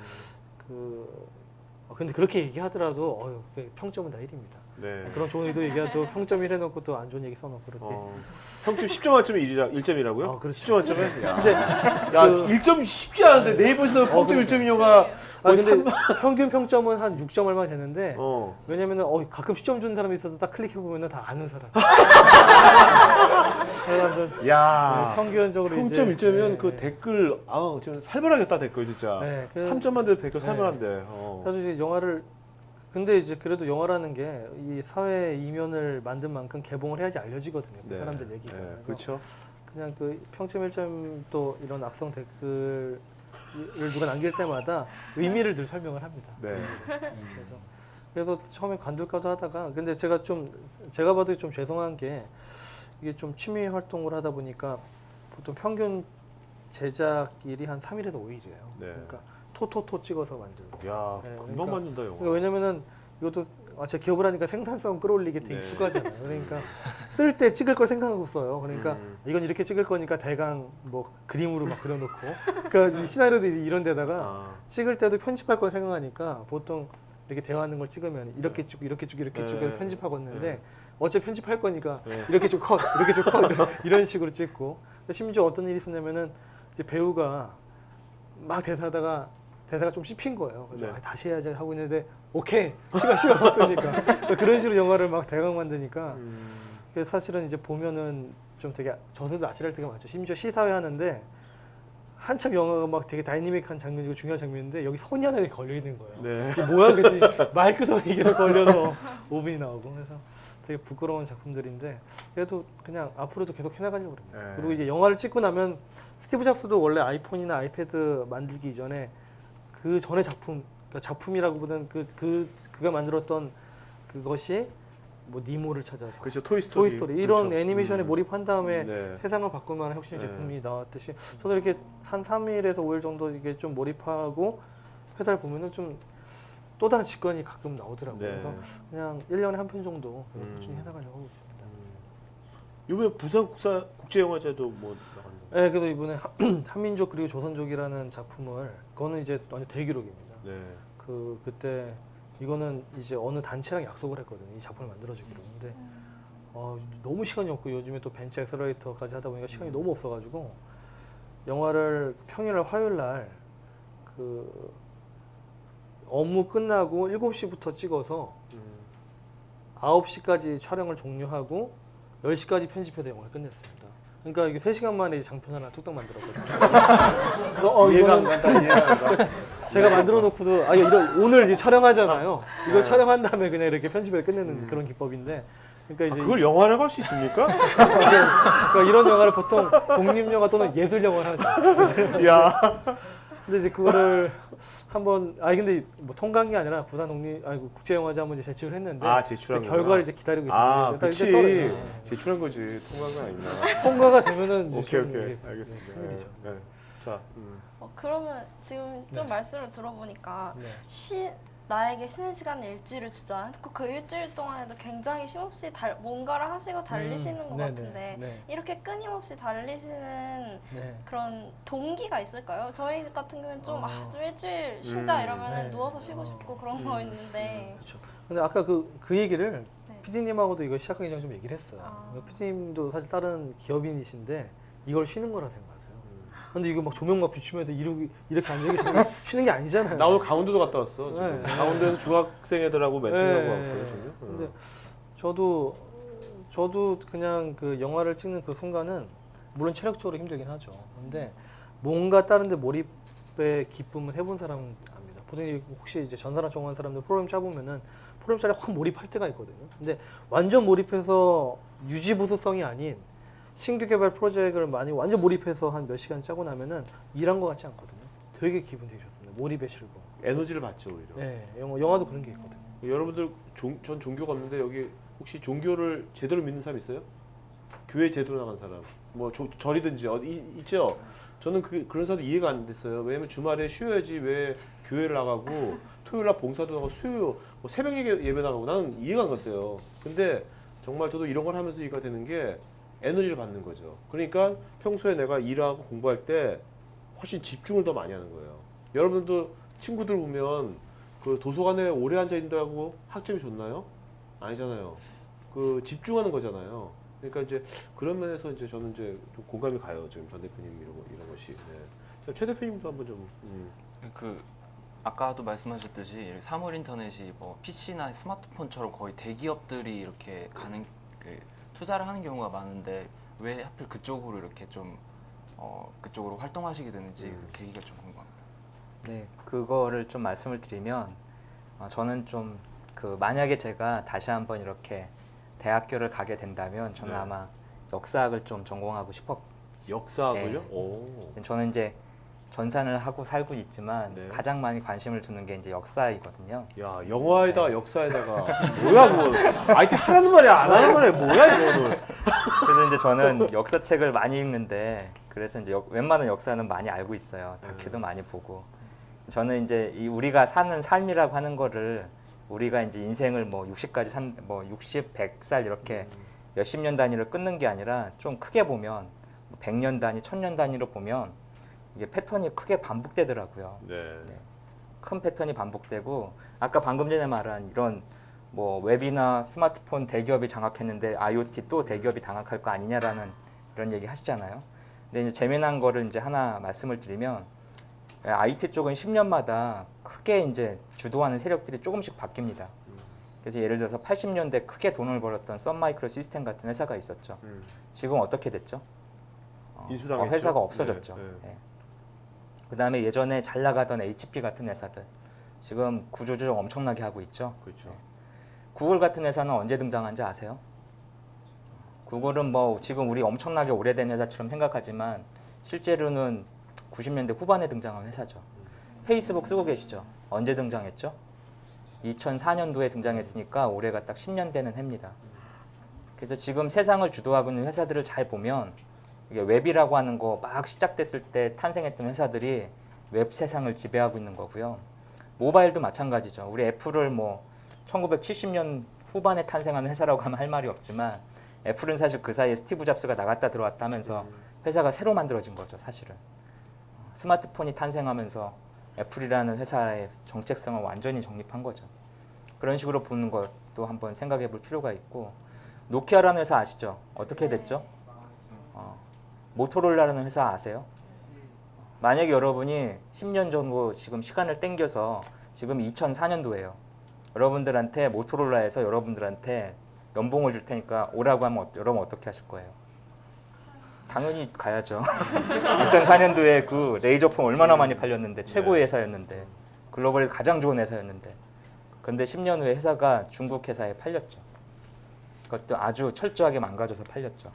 근데 그렇게 얘기하더라도 평점은 다 1입니다. 네. 그런 좋은 의도 얘기해도 평점 1 해놓고 또 안 좋은 얘기 써놓고 그렇게. 평점 10점 만점에 1점이라고요? 그렇죠. 10점 만점에? 야. 근데 야, 1점 쉽지 않은데 네이버에서 평점 1점인 영화 근데 평균 평점은 한 6점 얼마 되는데 어. 왜냐면은 가끔 10점 주는 사람이 있어도 딱 클릭해 보면은 다 아는 사람. 완전 야. 평균적으로 평점 이제, 1점이면 네, 그 네. 댓글 좀 살벌하겠다 댓글 진짜. 네, 3점만 돼도 댓글 네. 살벌한데. 그래서 이제 영화를 근데 이제 그래도 영화라는 게 이 사회 이면을 만든 만큼 개봉을 해야지 알려지거든요. 그 네. 사람들 얘기가. 네, 그래서 그렇죠. 그냥 그 평점 1점 또 이런 악성 댓글을 누가 남길 때마다 의미를 늘 설명을 합니다. 네. 그래서 처음에 관둘까도 하다가 근데 제가 봐도 좀 죄송한 게 이게 좀 취미 활동을 하다 보니까 보통 평균 제작일이 한 3일에서 5일이에요. 네. 그러니까 토토토 찍어서 만들고. 야, 네, 금방 그러니까- 만든다 영화. 그러니까 왜냐면은 이것도 제가 기업을 하니까 생산성 끌어올리기 되게 네. 익숙하잖아요. 그러니까 쓸 때 찍을 걸 생각하고 써요. 그러니까 이건 이렇게 찍을 거니까 대강 뭐 그림으로 막 그려놓고. 그러니까 이 시나리오도 이런 데다가 찍을 때도 편집할 걸 생각하니까 보통 이렇게 대화하는 걸 찍으면 이렇게 찍고 이렇게 찍고 이렇게 찍고 네. 편집하고 있는데 어차피 편집할 거니까 네. 이렇게 찍고 컷 이렇게 찍고 컷 이런 식으로 찍고 심지어 어떤 일이 있었냐면은 이제 배우가 막 대사가 좀 씹힌 거예요. 그래서 네. 다시 해야지 하고 있는데 오케이 시간 없으니까 그러니까 그런 식으로 영화를 막 대강 만드니까 그래서 사실은 이제 보면은 좀 되게 저서도 아찔할 때가 많죠. 심지어 시사회 하는데 한참 영화가 막 되게 다이내믹한 장면이고 중요한 장면인데 여기 선이 하나에 걸려 있는 거예요. 네. 이게 뭐야 그랬더니 마이크 선이 이게 걸려서 5분이 나오고 그래서 되게 부끄러운 작품들인데 그래도 그냥 앞으로도 계속 해나가려고 그럽니다. 네. 그리고 이제 영화를 찍고 나면 스티브 잡스도 원래 아이폰이나 아이패드 만들기 이전에 그 전에 그러니까 작품이라고보다는 그가 만들었던 그것이 뭐 니모를 찾아서 그렇죠. 토이스토리. 토이스토리 이런 그렇죠. 애니메이션에 몰입한 다음에 네. 세상을 바꿀 만한 혁신 네. 제품이 나왔듯이 저도 이렇게 한 3일에서 5일 정도 이게 좀 몰입하고 회사를 보면은 좀 또 다른 직관이 가끔 나오더라고요. 네. 그래서 그냥 1년에 한 편 정도 꾸준히 해나가려고 하고 있습니다. 이번에 부산 국제영화제도 뭐 나갔나요? 네, 그래도 이번에 한민족 그리고 조선족이라는 작품을 그거는 이제 완전 대기록입니다. 네. 그때 이거는 이제 어느 단체랑 약속을 했거든요. 이 작품을 만들어주기로. 근데 너무 시간이 없고 요즘에 또 벤처 액셀러레이터까지 하다 보니까 시간이 너무 없어가지고 영화를 평일날 화요일 날 그 업무 끝나고 7시부터 찍어서 9시까지 촬영을 종료하고 10시까지 편집해서 영화를 끝냈습니다. 그러니까 이게 3시간 만에 이제 장편 하나 뚝딱 만들었거든요. 그래서 이해가 안 이거는 간다. 이해가 안 간다. 제가 만들어 놓고도 오늘 이제 촬영하잖아요. 이걸 촬영한 다음에 그냥 이렇게 편집해서 끝내는 그런 기법인데 그러니까 이제 그걸 영화라고 할 수 있습니까? 그러니까 이런 영화를 보통 독립 영화 또는 예술 영화를 하죠. 야. 근데 이제 그거를 한번 근데 뭐 통과한 게 아니라 부산 독립 국제영화제 한번 이제 제출을 했는데 제출한 이제 거구나. 결과를 이제 기다리고 있습니다. 아, 일단 이제 그치. 떨어져요. 제출한 거지. 통과한 건 아니구나. 통과가 되면은 이제 오케이, 좀 오케이. 이게 알겠습니다. 큰일이죠. 네. 자, 그러면 지금 좀 말씀을 들어보니까 네. 나에게 쉬는 시간을 일주일을 주자. 그 일주일 동안에도 굉장히 쉼없이 뭔가를 하시고 달리시는 것 네네, 같은데 네. 이렇게 끊임없이 달리시는 네. 그런 동기가 있을까요? 저희 같은 경우는 좀 일주일 쉬자 이러면 네. 누워서 쉬고 싶고 그런 거 있는데 그렇죠. 근데 아까 그 얘기를 네. 피디님하고도 이거 시작하기 전에 좀 얘기를 했어요. 아. 피디님도 사실 다른 기업인이신데 이걸 쉬는 거라 생각하세요. 근데 이거 막 조명 막 비추면서 이렇게 앉아 계시는 거 쉬는 게 아니잖아요. 나 오늘 강원도도 갔다 왔어. 지금. 네. 강원도에서 중학생 애들하고 멘토링하고 네. 왔거든요. 지금. 근데 저도 그냥 그 영화를 찍는 그 순간은 물론 체력적으로 힘들긴 하죠. 근데 뭔가 다른데 몰입의 기쁨을 해본 사람은 압니다. 보통 혹시 이제 전사랑 정한 사람들 프로그램 짜보면은 프로그램 짜리 확 몰입할 때가 있거든요. 근데 완전 몰입해서 유지보수성이 아닌 신규 개발 프로젝트를 많이 완전 몰입해서 한 몇 시간 짜고 나면은 일한 것 같지 않거든요. 되게 기분 되게 좋습니다. 몰입의 즐거움. 에너지를 받죠, 오히려. 네, 영화도 그런 게 있거든요. 여러분들 전 종교가 없는데 여기 혹시 종교를 제대로 믿는 사람 있어요? 교회 제대로 나간 사람, 뭐 절이든지 있죠. 저는 그런 사람 이해가 안 됐어요. 왜냐면 주말에 쉬어야지 왜 교회를 나가고 토요일 날 봉사도 나가고 수요 뭐 새벽 예배 나가고 나는 이해가 안 갔어요. 근데 정말 저도 이런 걸 하면서 이해가 되는 게 에너지를 받는 거죠. 그러니까 평소에 내가 일하고 공부할 때 훨씬 집중을 더 많이 하는 거예요. 여러분들도 친구들 보면 그 도서관에 오래 앉아 있는다고 학점이 좋나요? 아니잖아요. 그 집중하는 거잖아요. 그러니까 이제 그런 면에서 이제 저는 이제 좀 공감이 가요. 지금 전 대표님 이런 것이. 네. 자, 최 대표님도 한번 좀. 그 아까도 말씀하셨듯이 사물 인터넷이 뭐 PC나 스마트폰처럼 거의 대기업들이 이렇게 가는 투자를 하는 경우가 많은데 왜 하필 그쪽으로 이렇게 좀 그쪽으로 활동하시게 되는지 그 계기가 좀 궁금합니다. 네, 그거를 좀 말씀을 드리면 저는 좀 만약에 제가 다시 한번 이렇게 대학교를 가게 된다면 저는 네. 아마 역사학을 좀 전공하고 역사학을요? 네. 오. 저는 이제 전산을 하고 살고 있지만 네. 가장 많이 관심을 두는 게 이제 역사이거든요. 야, 영화에다가 역사에다가 뭐야 그거? IT 하라는 말이야 안 하는 말이야 뭐야 이거는? 그래서 이제 저는 역사책을 많이 읽는데 그래서 이제 웬만한 역사는 많이 알고 있어요. 다큐도 많이 보고. 저는 이제 우리가 사는 삶이라고 하는 거를 우리가 이제 인생을 뭐 60까지 60, 100살 이렇게 몇십 년 단위로 끊는 게 아니라 좀 크게 보면 100년 단위, 1000년 단위로 보면 이게 패턴이 크게 반복되더라고요. 네. 큰 패턴이 반복되고 아까 방금 전에 말한 이런 뭐 웹이나 스마트폰 대기업이 장악했는데 IoT 또 대기업이 장악할 거 아니냐라는 이런 얘기 하시잖아요. 근데 이제 재미난 거를 이제 하나 말씀을 드리면 IT 쪽은 10년마다 크게 이제 주도하는 세력들이 조금씩 바뀝니다. 그래서 예를 들어서 80년대 크게 돈을 벌었던 썬마이크로 시스템 같은 회사가 있었죠. 지금 어떻게 됐죠? 인수당했죠. 회사가 없어졌죠. 네, 네. 네. 그다음에 예전에 잘 나가던 HP 같은 회사들 지금 구조조정 엄청나게 하고 있죠. 그렇죠. 구글 같은 회사는 언제 등장한지 아세요? 구글은 뭐 지금 우리 엄청나게 오래된 회사처럼 생각하지만 실제로는 90년대 후반에 등장한 회사죠. 페이스북 쓰고 계시죠? 언제 등장했죠? 2004년도에 등장했으니까 올해가 딱 10년 되는 해입니다. 그래서 지금 세상을 주도하고 있는 회사들을 잘 보면 이게 웹이라고 하는 거 막 시작됐을 때 탄생했던 회사들이 웹 세상을 지배하고 있는 거고요. 모바일도 마찬가지죠. 우리 애플을 뭐 1970년 후반에 탄생한 회사라고 하면 할 말이 없지만 애플은 사실 그 사이에 스티브 잡스가 나갔다 들어왔다 하면서 회사가 새로 만들어진 거죠, 사실은. 스마트폰이 탄생하면서 애플이라는 회사의 정체성을 완전히 정립한 거죠. 그런 식으로 보는 것도 한번 생각해 볼 필요가 있고 노키아라는 회사 아시죠? 어떻게 됐죠? 모토로라라는 회사 아세요? 만약에 여러분이 10년 정도 지금 시간을 땡겨서 지금 2004년도예요. 여러분들한테 모토로라에서 여러분들한테 연봉을 줄 테니까 오라고 하면 여러분 어떻게 하실 거예요? 당연히 가야죠. 2004년도에 그 레이저폰 얼마나 많이 팔렸는데 최고의 회사였는데 글로벌에 가장 좋은 회사였는데 그런데 10년 후에 회사가 중국 회사에 팔렸죠. 그것도 아주 철저하게 망가져서 팔렸죠.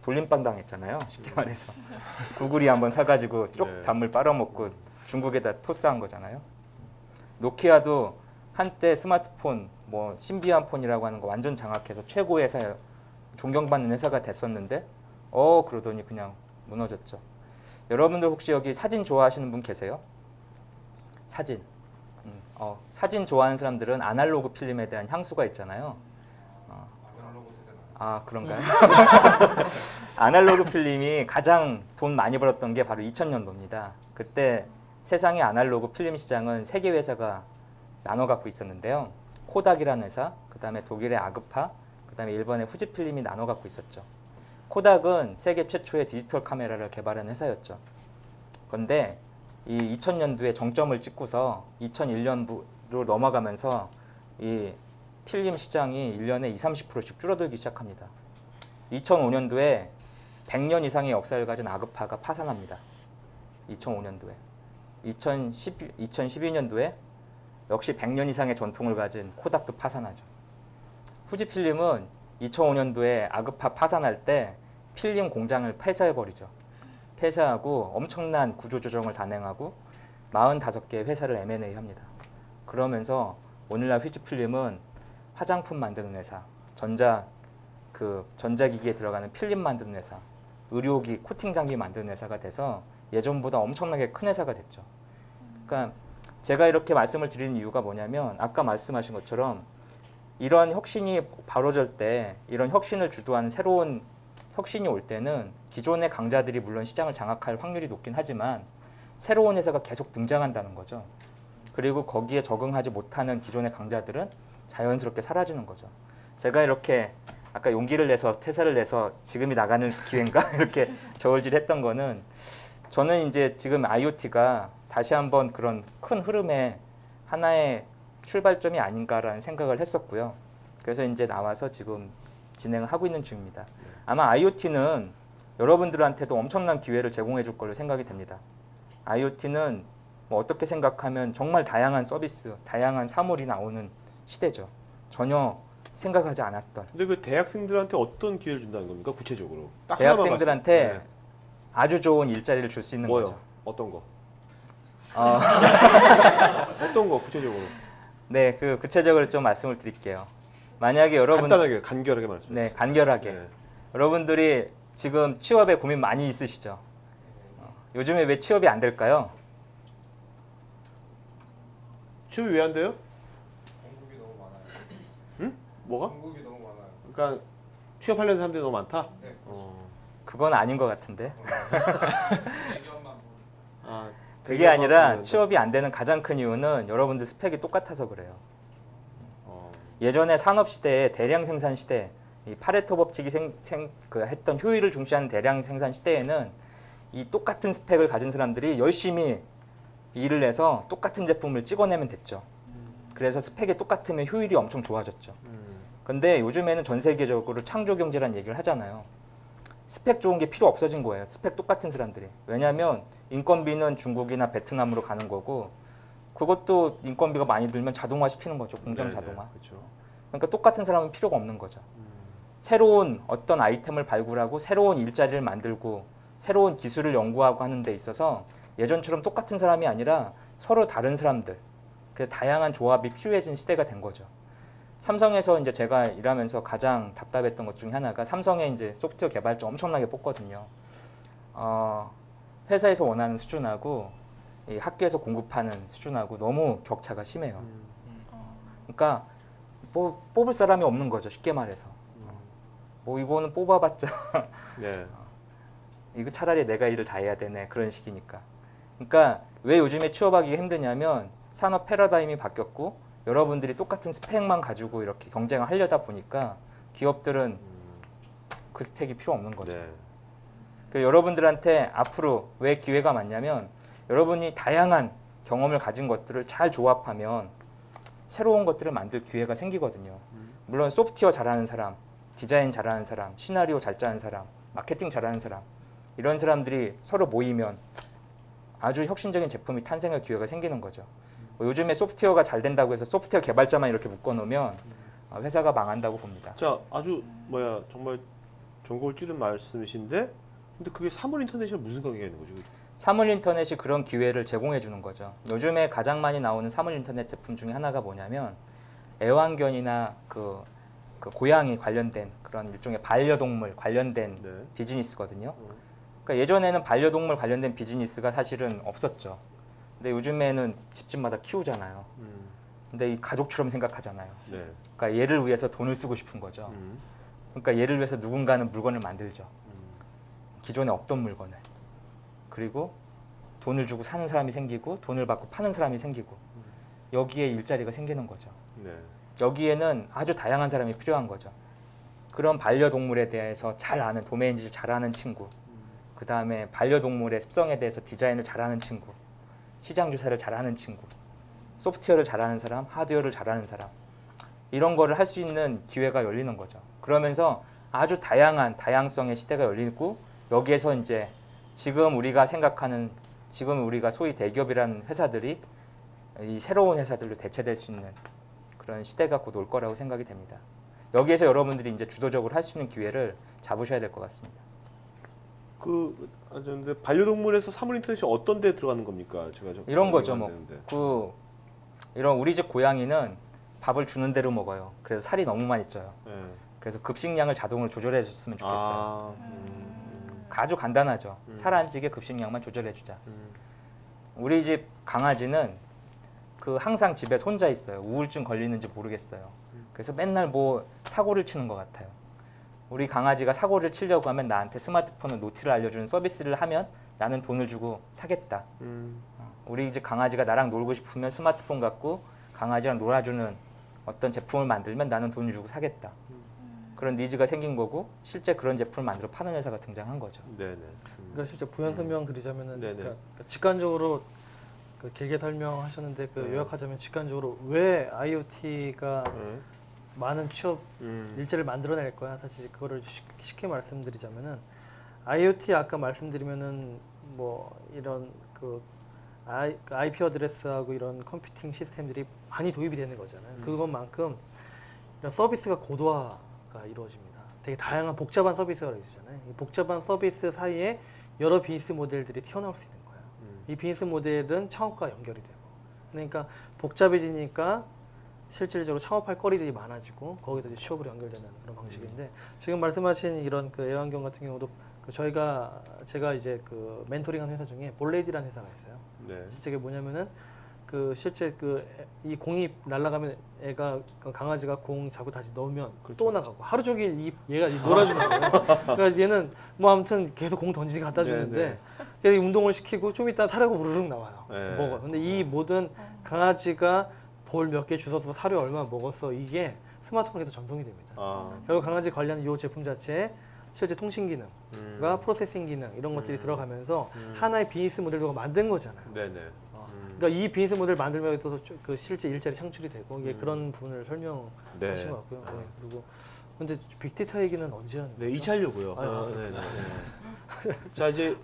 돌림빵 당했잖아요. 쉽게 말해서. 구글이 한번 사가지고 쪽 네. 단물 빨아먹고 중국에다 토스한 거잖아요. 노키아도 한때 스마트폰 뭐 신비한 폰이라고 하는 거 완전 장악해서 최고의 회사 존경받는 회사가 됐었는데 그러더니 그냥 무너졌죠. 여러분들 혹시 여기 사진 좋아하시는 분 계세요? 사진. 사진 좋아하는 사람들은 아날로그 필름에 대한 향수가 있잖아요. 아 그런가요? 아날로그 필름이 가장 돈 많이 벌었던 게 바로 2000년도입니다. 그때 세상의 아날로그 필름 시장은 세 개 회사가 나눠 갖고 있었는데요. 코닥이라는 회사, 그 다음에 독일의 아그파, 그 다음에 일본의 후지필름이 나눠 갖고 있었죠. 코닥은 세계 최초의 디지털 카메라를 개발한 회사였죠. 그런데 이 2000년도에 정점을 찍고서 2001년으로 넘어가면서 이 필름 시장이 1년에 20-30%씩 줄어들기 시작합니다. 2005년도에 100년 이상의 역사를 가진 아그파가 파산합니다. 2005년도에. 2012년도에 역시 100년 이상의 전통을 가진 코닥도 파산하죠. 후지필름은 2005년도에 아그파 파산할 때 필름 공장을 폐쇄해버리죠. 폐쇄하고 엄청난 구조조정을 단행하고 45개의 회사를 M&A 합니다. 그러면서 오늘날 후지필름은 화장품 만드는 회사, 전자기기에 들어가는 필름 만드는 회사, 의료기 코팅 장비 만드는 회사가 돼서 예전보다 엄청나게 큰 회사가 됐죠. 그러니까 제가 이렇게 말씀을 드리는 이유가 뭐냐면 아까 말씀하신 것처럼 이런 혁신이 벌어질 때 이런 혁신을 주도하는 새로운 혁신이 올 때는 기존의 강자들이 물론 시장을 장악할 확률이 높긴 하지만 새로운 회사가 계속 등장한다는 거죠. 그리고 거기에 적응하지 못하는 기존의 강자들은 자연스럽게 사라지는 거죠. 제가 이렇게 아까 용기를 내서 퇴사를 내서 지금이 나가는 기회인가 이렇게 저울질했던 거는 저는 이제 지금 IoT가 다시 한번 그런 큰 흐름의 하나의 출발점이 아닌가라는 생각을 했었고요. 그래서 이제 나와서 지금 진행을 하고 있는 중입니다. 아마 IoT는 여러분들한테도 엄청난 기회를 제공해 줄 걸로 생각이 됩니다. IoT는 뭐 어떻게 생각하면 정말 다양한 서비스, 다양한 사물이 나오는 시대죠. 전혀 생각하지 않았던. 근데 그 대학생들한테 어떤 기회를 준다는 겁니까? 구체적으로. 딱 하나만 대학생들한테 말씀. 아주 좋은 일자리를 줄 수 있는 뭐요? 거죠. 어떤 거? 어, 어떤 거 구체적으로? 네, 그 구체적으로 좀 말씀을 드릴게요. 만약에 여러분 간단하게 간결하게 말씀. 네, 간결하게. 네. 여러분들이 지금 취업에 고민 많이 있으시죠? 요즘에 왜 취업이 안 될까요? 취업이 왜 안 돼요? 공급이 너무 많아요. 응? 뭐가? 공급이 너무 많아요. 그러니까 취업하려는 사람들이 너무 많다. 네. 그건 아닌 것 같은데. 대기업만 아, 그게 아니라 대기업만 취업이 안 되는 가장 큰 이유는 여러분들 스펙이 똑같아서 그래요. 어, 예전에 산업 시대에 대량 생산 시대, 이 파레토 법칙이 했던 효율을 중시하는 대량 생산 시대에는 이 똑같은 스펙을 가진 사람들이 열심히 일을 해서 똑같은 제품을 찍어내면 됐죠. 그래서 스펙이 똑같으면 효율이 엄청 좋아졌죠. 근데 요즘에는 전 세계적으로 창조 경제라는 얘기를 하잖아요. 스펙 좋은 게 필요 없어진 거예요. 스펙 똑같은 사람들이. 왜냐하면 인건비는 중국이나 베트남으로 가는 거고 그것도 인건비가 많이 들면 자동화 시키는 거죠. 공장 네네, 자동화. 그렇죠. 그러니까 똑같은 사람은 필요가 없는 거죠. 새로운 어떤 아이템을 발굴하고 새로운 일자리를 만들고 새로운 기술을 연구하고 하는 데 있어서 예전처럼 똑같은 사람이 아니라 서로 다른 사람들, 그래서 다양한 조합이 필요해진 시대가 된 거죠. 삼성에서 이제 제가 일하면서 가장 답답했던 것 중에 하나가 삼성에 이제 소프트웨어 개발자 엄청나게 뽑거든요. 회사에서 원하는 수준하고 이 학교에서 공급하는 수준하고 너무 격차가 심해요. 그러니까 뽑을 사람이 없는 거죠. 쉽게 말해서. 뭐 이거는 뽑아봤자 네. 이거 차라리 내가 일을 다 해야 되네 그런 식이니까. 그러니까 왜 요즘에 취업하기가 힘드냐면 산업 패러다임이 바뀌었고 여러분들이 똑같은 스펙만 가지고 이렇게 경쟁을 하려다 보니까 기업들은 그 스펙이 필요 없는 거죠. 네. 그러니까 여러분들한테 앞으로 왜 기회가 많냐면 여러분이 다양한 경험을 가진 것들을 잘 조합하면 새로운 것들을 만들 기회가 생기거든요. 물론 소프트웨어 잘하는 사람, 디자인 잘하는 사람, 시나리오 잘 짜는 사람, 마케팅 잘하는 사람 이런 사람들이 서로 모이면 아주 혁신적인 제품이 탄생할 기회가 생기는 거죠. 뭐 요즘에 소프트웨어가 잘 된다고 해서 소프트웨어 개발자만 이렇게 묶어놓으면 회사가 망한다고 봅니다. 자, 아주 정말 전곡을 찌른 말씀이신데, 근데 그게 사물 인터넷이랑 무슨 관계가 있는 거죠? 사물 인터넷이 그런 기회를 제공해 주는 거죠. 요즘에 가장 많이 나오는 사물 인터넷 제품 중에 하나가 뭐냐면 애완견이나 그 고양이 관련된 그런 일종의 반려동물 관련된 네. 비즈니스거든요. 그러니까 예전에는 반려동물 관련된 비즈니스가 사실은 없었죠. 근데 요즘에는 집집마다 키우잖아요. 근데 이 가족처럼 생각하잖아요. 네. 그러니까 얘를 위해서 돈을 쓰고 싶은 거죠. 그러니까 얘를 위해서 누군가는 물건을 만들죠. 기존에 없던 물건을. 그리고 돈을 주고 사는 사람이 생기고 돈을 받고 파는 사람이 생기고 여기에 일자리가 생기는 거죠. 네. 여기에는 아주 다양한 사람이 필요한 거죠. 그런 반려동물에 대해서 잘 아는 도메인 지식을 잘 아는 친구, 그 다음에 반려동물의 습성에 대해서 디자인을 잘하는 친구, 시장 조사를 잘하는 친구, 소프트웨어를 잘하는 사람, 하드웨어를 잘하는 사람 이런 거를 할 수 있는 기회가 열리는 거죠. 그러면서 아주 다양한 다양성의 시대가 열리고 여기에서 이제 지금 우리가 소위 대기업이라는 회사들이 이 새로운 회사들로 대체될 수 있는 그런 시대가 곧 올 거라고 생각이 됩니다. 여기에서 여러분들이 이제 주도적으로 할 수 있는 기회를 잡으셔야 될 것 같습니다. 근데 반려동물에서 사물 인터넷이 어떤 데 들어가는 겁니까? 제가 이런 거죠, 이해가 안 뭐. 되는데. 이런 우리 집 고양이는 밥을 주는 대로 먹어요. 그래서 살이 너무 많이 쪄요. 네. 그래서 급식량을 자동으로 조절해 줬으면 좋겠어요. 아, 아주 간단하죠. 살 안 찌게 급식량만 조절해 주자. 우리 집 강아지는 항상 집에 혼자 있어요. 우울증 걸리는지 모르겠어요. 그래서 맨날 뭐 사고를 치는 것 같아요. 우리 강아지가 사고를 치려고 하면 나한테 스마트폰을 노티를 알려주는 서비스를 하면 나는 돈을 주고 사겠다. 우리 집 강아지가 나랑 놀고 싶으면 스마트폰 갖고 강아지랑 놀아주는 어떤 제품을 만들면 나는 돈을 주고 사겠다. 그런 니즈가 생긴 거고 실제 그런 제품을 만들어 파는 회사가 등장한 거죠. 네네. 그러니까 실제 부연 설명 드리자면은 네네. 그러니까 직관적으로 길게 설명하셨는데 요약하자면 직관적으로 왜 IoT가 많은 취업 일자리를 만들어낼 거야. 사실 그거를 쉽게 말씀드리자면은 IoT 아까 말씀드리면은 뭐 이런 IP 어드레스하고 이런 컴퓨팅 시스템들이 많이 도입이 되는 거잖아요. 그것만큼 이런 서비스가 고도화가 이루어집니다. 되게 다양한 복잡한 서비스가 이루어지잖아요. 이 복잡한 서비스 사이에 여러 비즈니스 모델들이 튀어나올 수 있는 거예요. 이 비즈니스 모델은 창업과 연결이 되고, 그러니까 복잡해지니까 실질적으로 창업할 거리들이 많아지고 거기서 이제 취업으로 연결되는 그런 방식인데 지금 말씀하신 이런 애완견 같은 경우도 제가 이제 멘토링하는 회사 중에 볼레디라는 회사가 있어요. 네. 실제 그게 뭐냐면은 실제 이 공이 날아가면 강아지가 공 잡고 다시 넣으면 또 나가고 하루 종일 얘가 놀아주는 거예요. 그러니까 얘는 뭐 아무튼 계속 공 던지지 갖다 주는데 그래서 운동을 시키고 좀 이따 사려고 우르륵 나와요. 네. 먹어. 근데 이 모든 강아지가 볼 몇 개 주워서 사료 얼마 먹었어 이게 스마트폰에도 전송이 됩니다. 결국 강아지 관련 이 제품 자체에 실제 통신 기능과 프로세싱 기능 이런 것들이 들어가면서 하나의 비즈니스 모델로 만든 거잖아요. 네네. 그러니까 이 비즈니스 모델 만들면서 실제 일자리 창출이 되고 이게 그런 부분을 설명하신 것 같고요. 네. 그리고 근데 빅데이터 얘기는 언제 하는 거죠? 네, 2차 하려고요. 네네. 자, 이제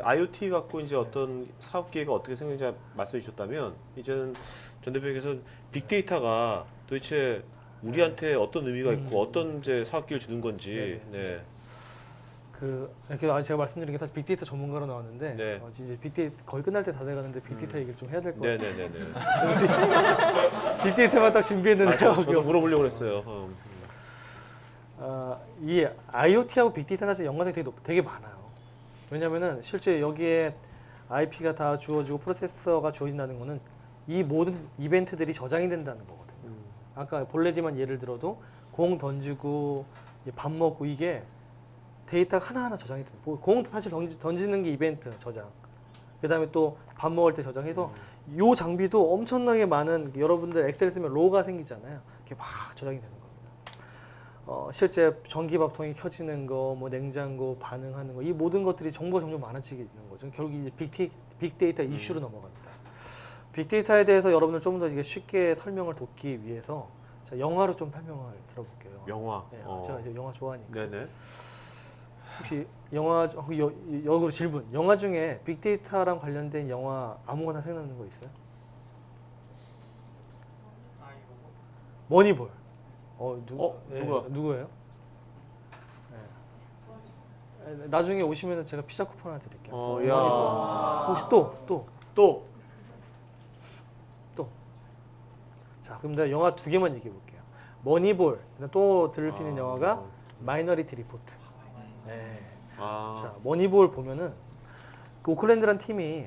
IoT 갖고 이제 어떤 사업 기회가 어떻게 생기는지 말씀해 주셨다면 이제는 전 대표님께서 빅데이터가 도대체 우리한테 어떤 의미가 있고 어떤 이제 사업 기회를 주는 건지 네. 이렇게 제가 말씀드린 게 사실 빅데이터 전문가로 나왔는데 네. 이제 빅데이터 거의 끝날 때 다 돼가는데 빅데이터 얘기를 좀 해야 될 것 같아요. 네네네네. 빅데이터만 딱 준비했는데 저도 물어보려고 했어요. 이 IoT하고 빅데이터는 사실 연관성이 되게 많아요. 왜냐면은 실제 여기에 IP가 다 주어지고 프로세서가 주어진다는 거는 이 모든 이벤트들이 저장이 된다는 거거든요. 아까 볼레디만 예를 들어도 공 던지고 밥 먹고 이게 데이터가 하나하나 저장이 돼요. 공 사실 던지는 게 이벤트 저장. 그 다음에 또 밥 먹을 때 저장해서 요 장비도 엄청나게 많은 여러분들 엑셀 쓰면 로가 생기잖아요. 이렇게 막 저장이 되는 겁니다. 실제 전기밥통이 켜지는 거, 뭐 냉장고 반응하는 거, 이 모든 것들이 정보가 점점 많아지게 되는 거죠. 결국 이제 빅데이터 이슈로 넘어갑니다. 빅데이터에 대해서 여러분들 좀 더 쉽게 설명을 돕기 위해서 자, 영화로 좀 설명을 들어볼게요. 영화. 네, 제가 이제 영화 좋아하니까. 네네. 혹시 영화 역으로 질문. 영화 중에 빅데이터랑 관련된 영화 아무거나 생각나는 거 있어요? 머니볼. 누가? 누구예요? 네. 나중에 오시면 제가 피자 쿠폰 하나 드릴게요. 야. 혹시 또. 자, 그럼 내가 영화 두 개만 얘기해 볼게요. 머니볼. 또 들을 수 있는 영화가 마이너리티 리포트. 네. 자, 머니볼 보면은 그 오클랜드란 팀이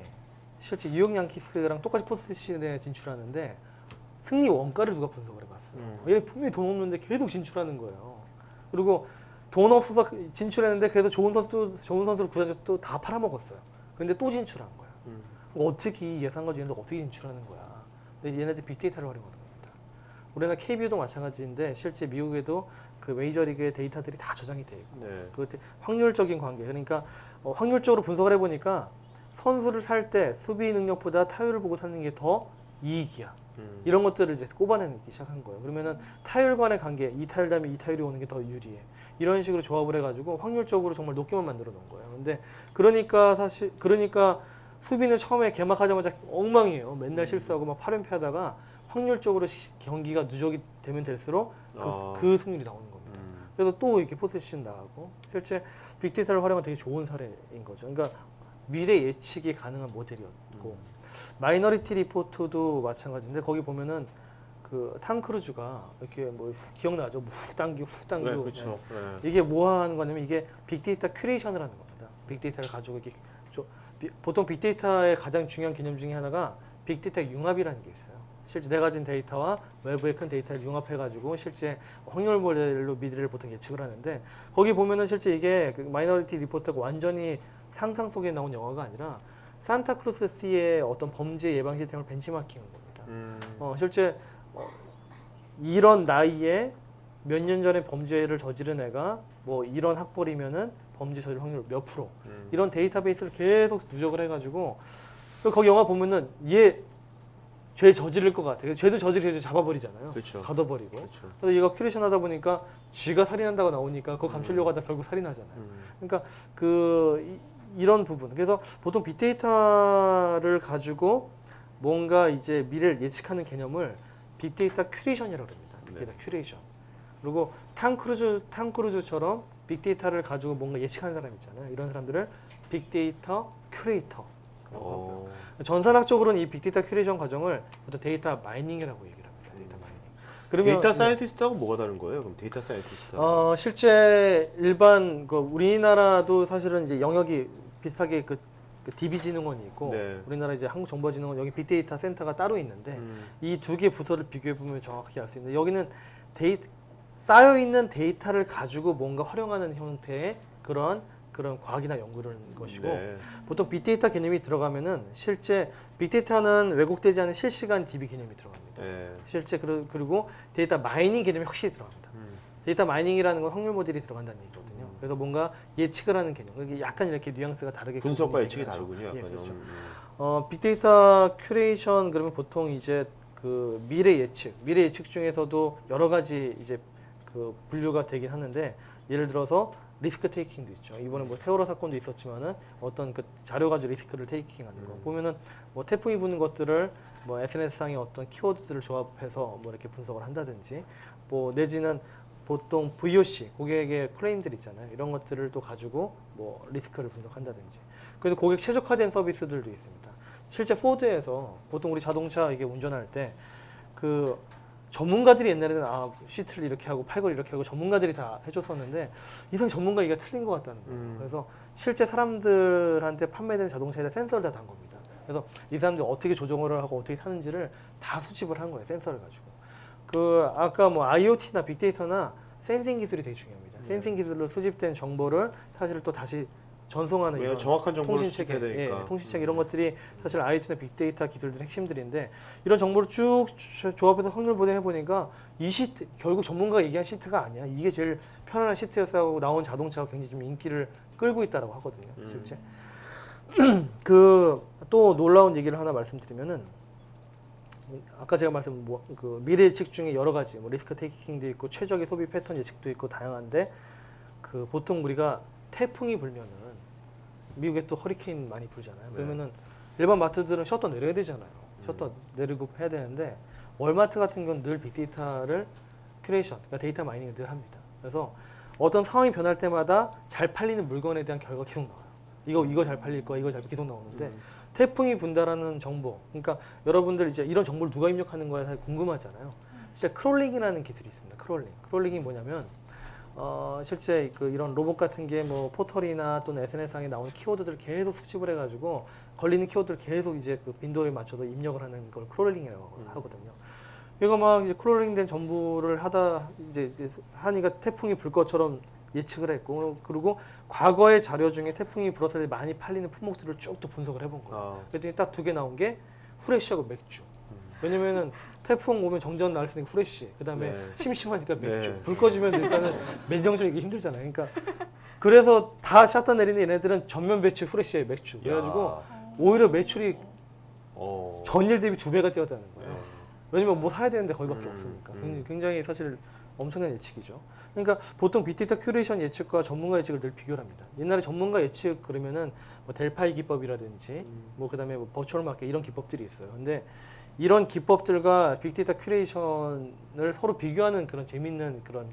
실제 뉴욕 양키스랑 똑같이 포스트시즌에 진출하는데 승리 원가를 누가 분석을 해봤어요. 얘 분명히 돈 없는데 계속 진출하는 거예요. 그리고 돈 없어서 진출했는데 그래도 좋은 선수를 구단에서 또 다 팔아먹었어요. 근데 또 진출한 거야. 어떻게 이 예상과 얘네들 어떻게 진출하는 거야? 근데 얘네들 빅데이터를 활용하는 겁니다. 우리나라 KBO도 마찬가지인데 실제 미국에도 그 메이저리그의 데이터들이 다 저장이 돼 있고 네. 그것도 확률적인 관계. 그러니까 확률적으로 분석을 해보니까 선수를 살 때 수비 능력보다 타율을 보고 사는 게 더 이익이야. 이런 것들을 이제 꼽아내기 시작한 거예요. 그러면은 타율 간의 관계, 이 타율 다음에 이 타율이 오는 게 더 유리해. 이런 식으로 조합을 해가지고 확률적으로 정말 높게만 만들어 놓은 거예요. 근데 그러니까 수비는 처음에 개막하자마자 엉망이에요. 맨날 실수하고 막 8연패 하다가 확률적으로 경기가 누적이 되면 될수록 그 승률이 나오는 겁니다. 그래서 또 이렇게 포스트시즌 나가고 실제 빅데이터를 활용한 되게 좋은 사례인 거죠. 그러니까 미래 예측이 가능한 모델이었고 마이너리티 리포트도 마찬가지인데 거기 보면은 그 탐 크루즈가 이렇게 뭐 기억나죠? 뭐 훅 당기고 네, 그렇죠. 네. 이게 뭐 하는 거냐면 이게 빅데이터 큐레이션을 하는 겁니다. 빅데이터를 가지고 이렇게 보통 빅데이터의 가장 중요한 개념 중에 하나가 빅데이터 융합이라는 게 있어요. 실제 내가 가진 데이터와 외부의 큰 데이터를 융합해가지고 실제 확률 모델로 미래를 보통 예측을 하는데 거기 보면은 실제 이게 그 마이너리티 리포트가 완전히 상상 속에 나온 영화가 아니라 산타크루스 시의 어떤 범죄 예방 시스템을 벤치마킹한 겁니다. 실제 이런 나이에 몇 년 전에 범죄를 저지른 애가 뭐 이런 학벌이면은 범죄 저질 확률 몇 프로 이런 데이터베이스를 계속 누적을 해가지고 거기 영화 보면은 얘 죄 저지를 것 같아. 죄도 저지르게 잡아버리잖아요. 그렇죠. 가둬버리고. 그렇죠. 그래서 얘가 큐레이션 하다 보니까 쥐가 살인한다고 나오니까 그거 감추려고 하다 결국 살인하잖아요. 그러니까 이런 부분. 그래서 보통 빅데이터를 가지고 뭔가 이제 미래를 예측하는 개념을 빅데이터 큐레이션이라고 합니다. 빅데이터 큐레이션. 그리고 탐 크루즈처럼 빅데이터를 가지고 뭔가 예측하는 사람 있잖아요. 이런 사람들을 빅데이터 큐레이터라고 하고요. 전산학적으로는 이 빅데이터 큐레이션 과정을 보통 데이터 마이닝이라고 얘기를 합니다. 데이터 마이닝. 그러면 데이터 사이언티스트하고 뭐가 다른 거예요? 그럼 데이터 사이언티스트. 실제 일반 우리나라도 사실은 이제 영역이 비슷하게 그 DB진흥원이 있고 네. 우리나라 이제 한국정보진흥원 여기 빅데이터 센터가 따로 있는데 이 두 개 부서를 비교해 보면 정확히 알 수 있는데 여기는 쌓여 있는 데이터를 가지고 뭔가 활용하는 형태의 그런 과학이나 연구를 하는 것이고 네. 보통 빅데이터 개념이 들어가면은 실제 빅데이터는 왜곡되지 않은 실시간 DB 개념이 들어갑니다. 네. 실제 그리고 데이터 마이닝 개념이 확실히 들어갑니다. 데이터 마이닝이라는 건 확률 모델이 들어간다는 얘기거든요. 그래서 뭔가 예측을 하는 개념. 이게 약간 이렇게 뉘앙스가 다르게 분석과 구분이 예측이 되긴 하죠. 다르군요. 예, 약간 그렇죠. 빅데이터 큐레이션 그러면 보통 이제 그 미래 예측 중에서도 여러 가지 이제 그 분류가 되긴 하는데 예를 들어서 리스크 테이킹도 있죠. 이번에 뭐 세월호 사건도 있었지만은 어떤 그 자료 가지고 리스크를 테이킹하는 거 보면은 뭐 태풍이 부는 것들을 뭐 SNS 상의 어떤 키워드들을 조합해서 뭐 이렇게 분석을 한다든지 뭐 내지는 보통 VOC 고객의 클레임들 있잖아요. 이런 것들을 또 가지고 뭐 리스크를 분석한다든지. 그래서 고객 최적화된 서비스들도 있습니다. 실제 포드에서 보통 우리 자동차 이게 운전할 때 그 전문가들이 옛날에는 시트를 이렇게 하고 팔걸 이렇게 하고 전문가들이 다 해줬었는데 이상 전문가 얘기가 틀린 것 같다는 거예요. 그래서 실제 사람들한테 판매되는 자동차에다 센서를 다 단 겁니다. 그래서 이 사람들이 어떻게 조정을 하고 어떻게 타는지를 다 수집을 한 거예요. 센서를 가지고. 아까 뭐 IoT나 빅데이터나 센싱 기술이 되게 중요합니다. 센싱 기술로 수집된 정보를 사실 또 다시 전송하는 왜냐면 이런 정확한 정보를 통신 수집해야 체계, 되니까. 통신 체계 이런 것들이 사실 IoT나 빅데이터 기술들의 핵심들인데 이런 정보를 쭉 조합해서 확률 보정해 보니까 이 시트 결국 전문가가 얘기한 시트가 아니야. 이게 제일 편안한 시트였다고 나온 자동차가 굉장히 좀 인기를 끌고 있다라고 하거든요. 실제. 그 또 놀라운 얘기를 하나 말씀드리면은 아까 제가 말씀 그 미래 예측 중에 여러 가지 뭐 리스크 테이킹도 있고 최적의 소비 패턴 예측도 있고 다양한데 그 보통 우리가 태풍이 불면은 미국에 또 허리케인 많이 불잖아요. 그러면은 일반 마트들은 셔터 내려야 되잖아요. 셔터 내리고 해야 되는데 월마트 같은 건 늘 빅데이터를 큐레이션, 그러니까 데이터 마이닝을 늘 합니다. 그래서 어떤 상황이 변할 때마다 잘 팔리는 물건에 대한 결과가 계속 나와요. 이거 잘 팔릴 거야, 이거 잘 계속 나오는데 태풍이 분다라는 정보, 그러니까 여러분들 이제 이런 정보를 누가 입력하는 거야 사실 궁금하잖아요. 실제 크롤링이라는 기술이 있습니다. 크롤링이 뭐냐면 실제 그 이런 로봇 같은 게 뭐 포털이나 또는 SNS상에 나오는 키워드들을 계속 수집을 해가지고 걸리는 키워드를 계속 이제 그 빈도에 맞춰서 입력을 하는 걸 크롤링이라고 하거든요. 이거 막 이제 크롤링된 정보를 이제 하니까 태풍이 불 것처럼 예측을 했고, 그리고 과거의 자료 중에 태풍이 불었을 때 많이 팔리는 품목들을 쭉 또 분석을 해본 거예요. 그랬더니 딱 2개 나온 게 후레쉬하고 맥주. 왜냐면은 태풍 오면 정전 날 수 있는 후레쉬, 그다음에 심심하니까 맥주. 불 꺼지면 일단은 맨정신이기 힘들잖아요. 그러니까 그래서 다 샷다 내리는 얘네들은 전면 배치 후레쉬에 맥주. 그래가지고 오히려 매출이 전일 대비 2배가 뛰었다는 거예요. 왜냐면 뭐 사야 되는데 거기밖에 없으니까. 굉장히 사실 엄청난 예측이죠. 그러니까 보통 빅데이터 큐레이션 예측과 전문가 예측을 늘 비교를 합니다. 옛날에 전문가 예측 그러면은 뭐 델파이 기법이라든지 뭐 그다음에 뭐 버추얼 마켓 이런 기법들이 있어요. 근데 이런 기법들과 빅데이터 큐레이션을 서로 비교하는 그런 재밌는 그런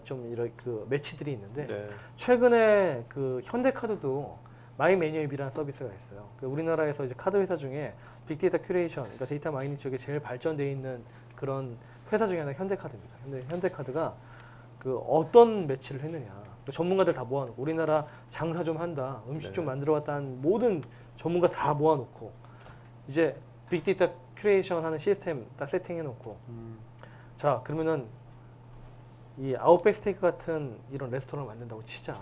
좀 이런 그 매치들이 있는데 최근에 그 현대카드도 마이 메뉴 앱이라는 서비스가 있어요. 그 우리나라에서 이제 카드 회사 중에 빅데이터 큐레이션, 그러니까 데이터 마이닝 쪽에 제일 발전되어 있는 그런 회사 중에 하나 현대카드입니다. 근데 현대카드가 그 어떤 매치를 했느냐, 그 전문가들 다 모아놓고 우리나라 장사 좀 한다, 음식 좀 만들어봤다는 모든 전문가 다 모아놓고 이제 빅데이터 큐레이션 하는 시스템 딱 세팅해놓고 자 그러면은 이 아웃백 스테이크 같은 이런 레스토랑을 만든다고 치자.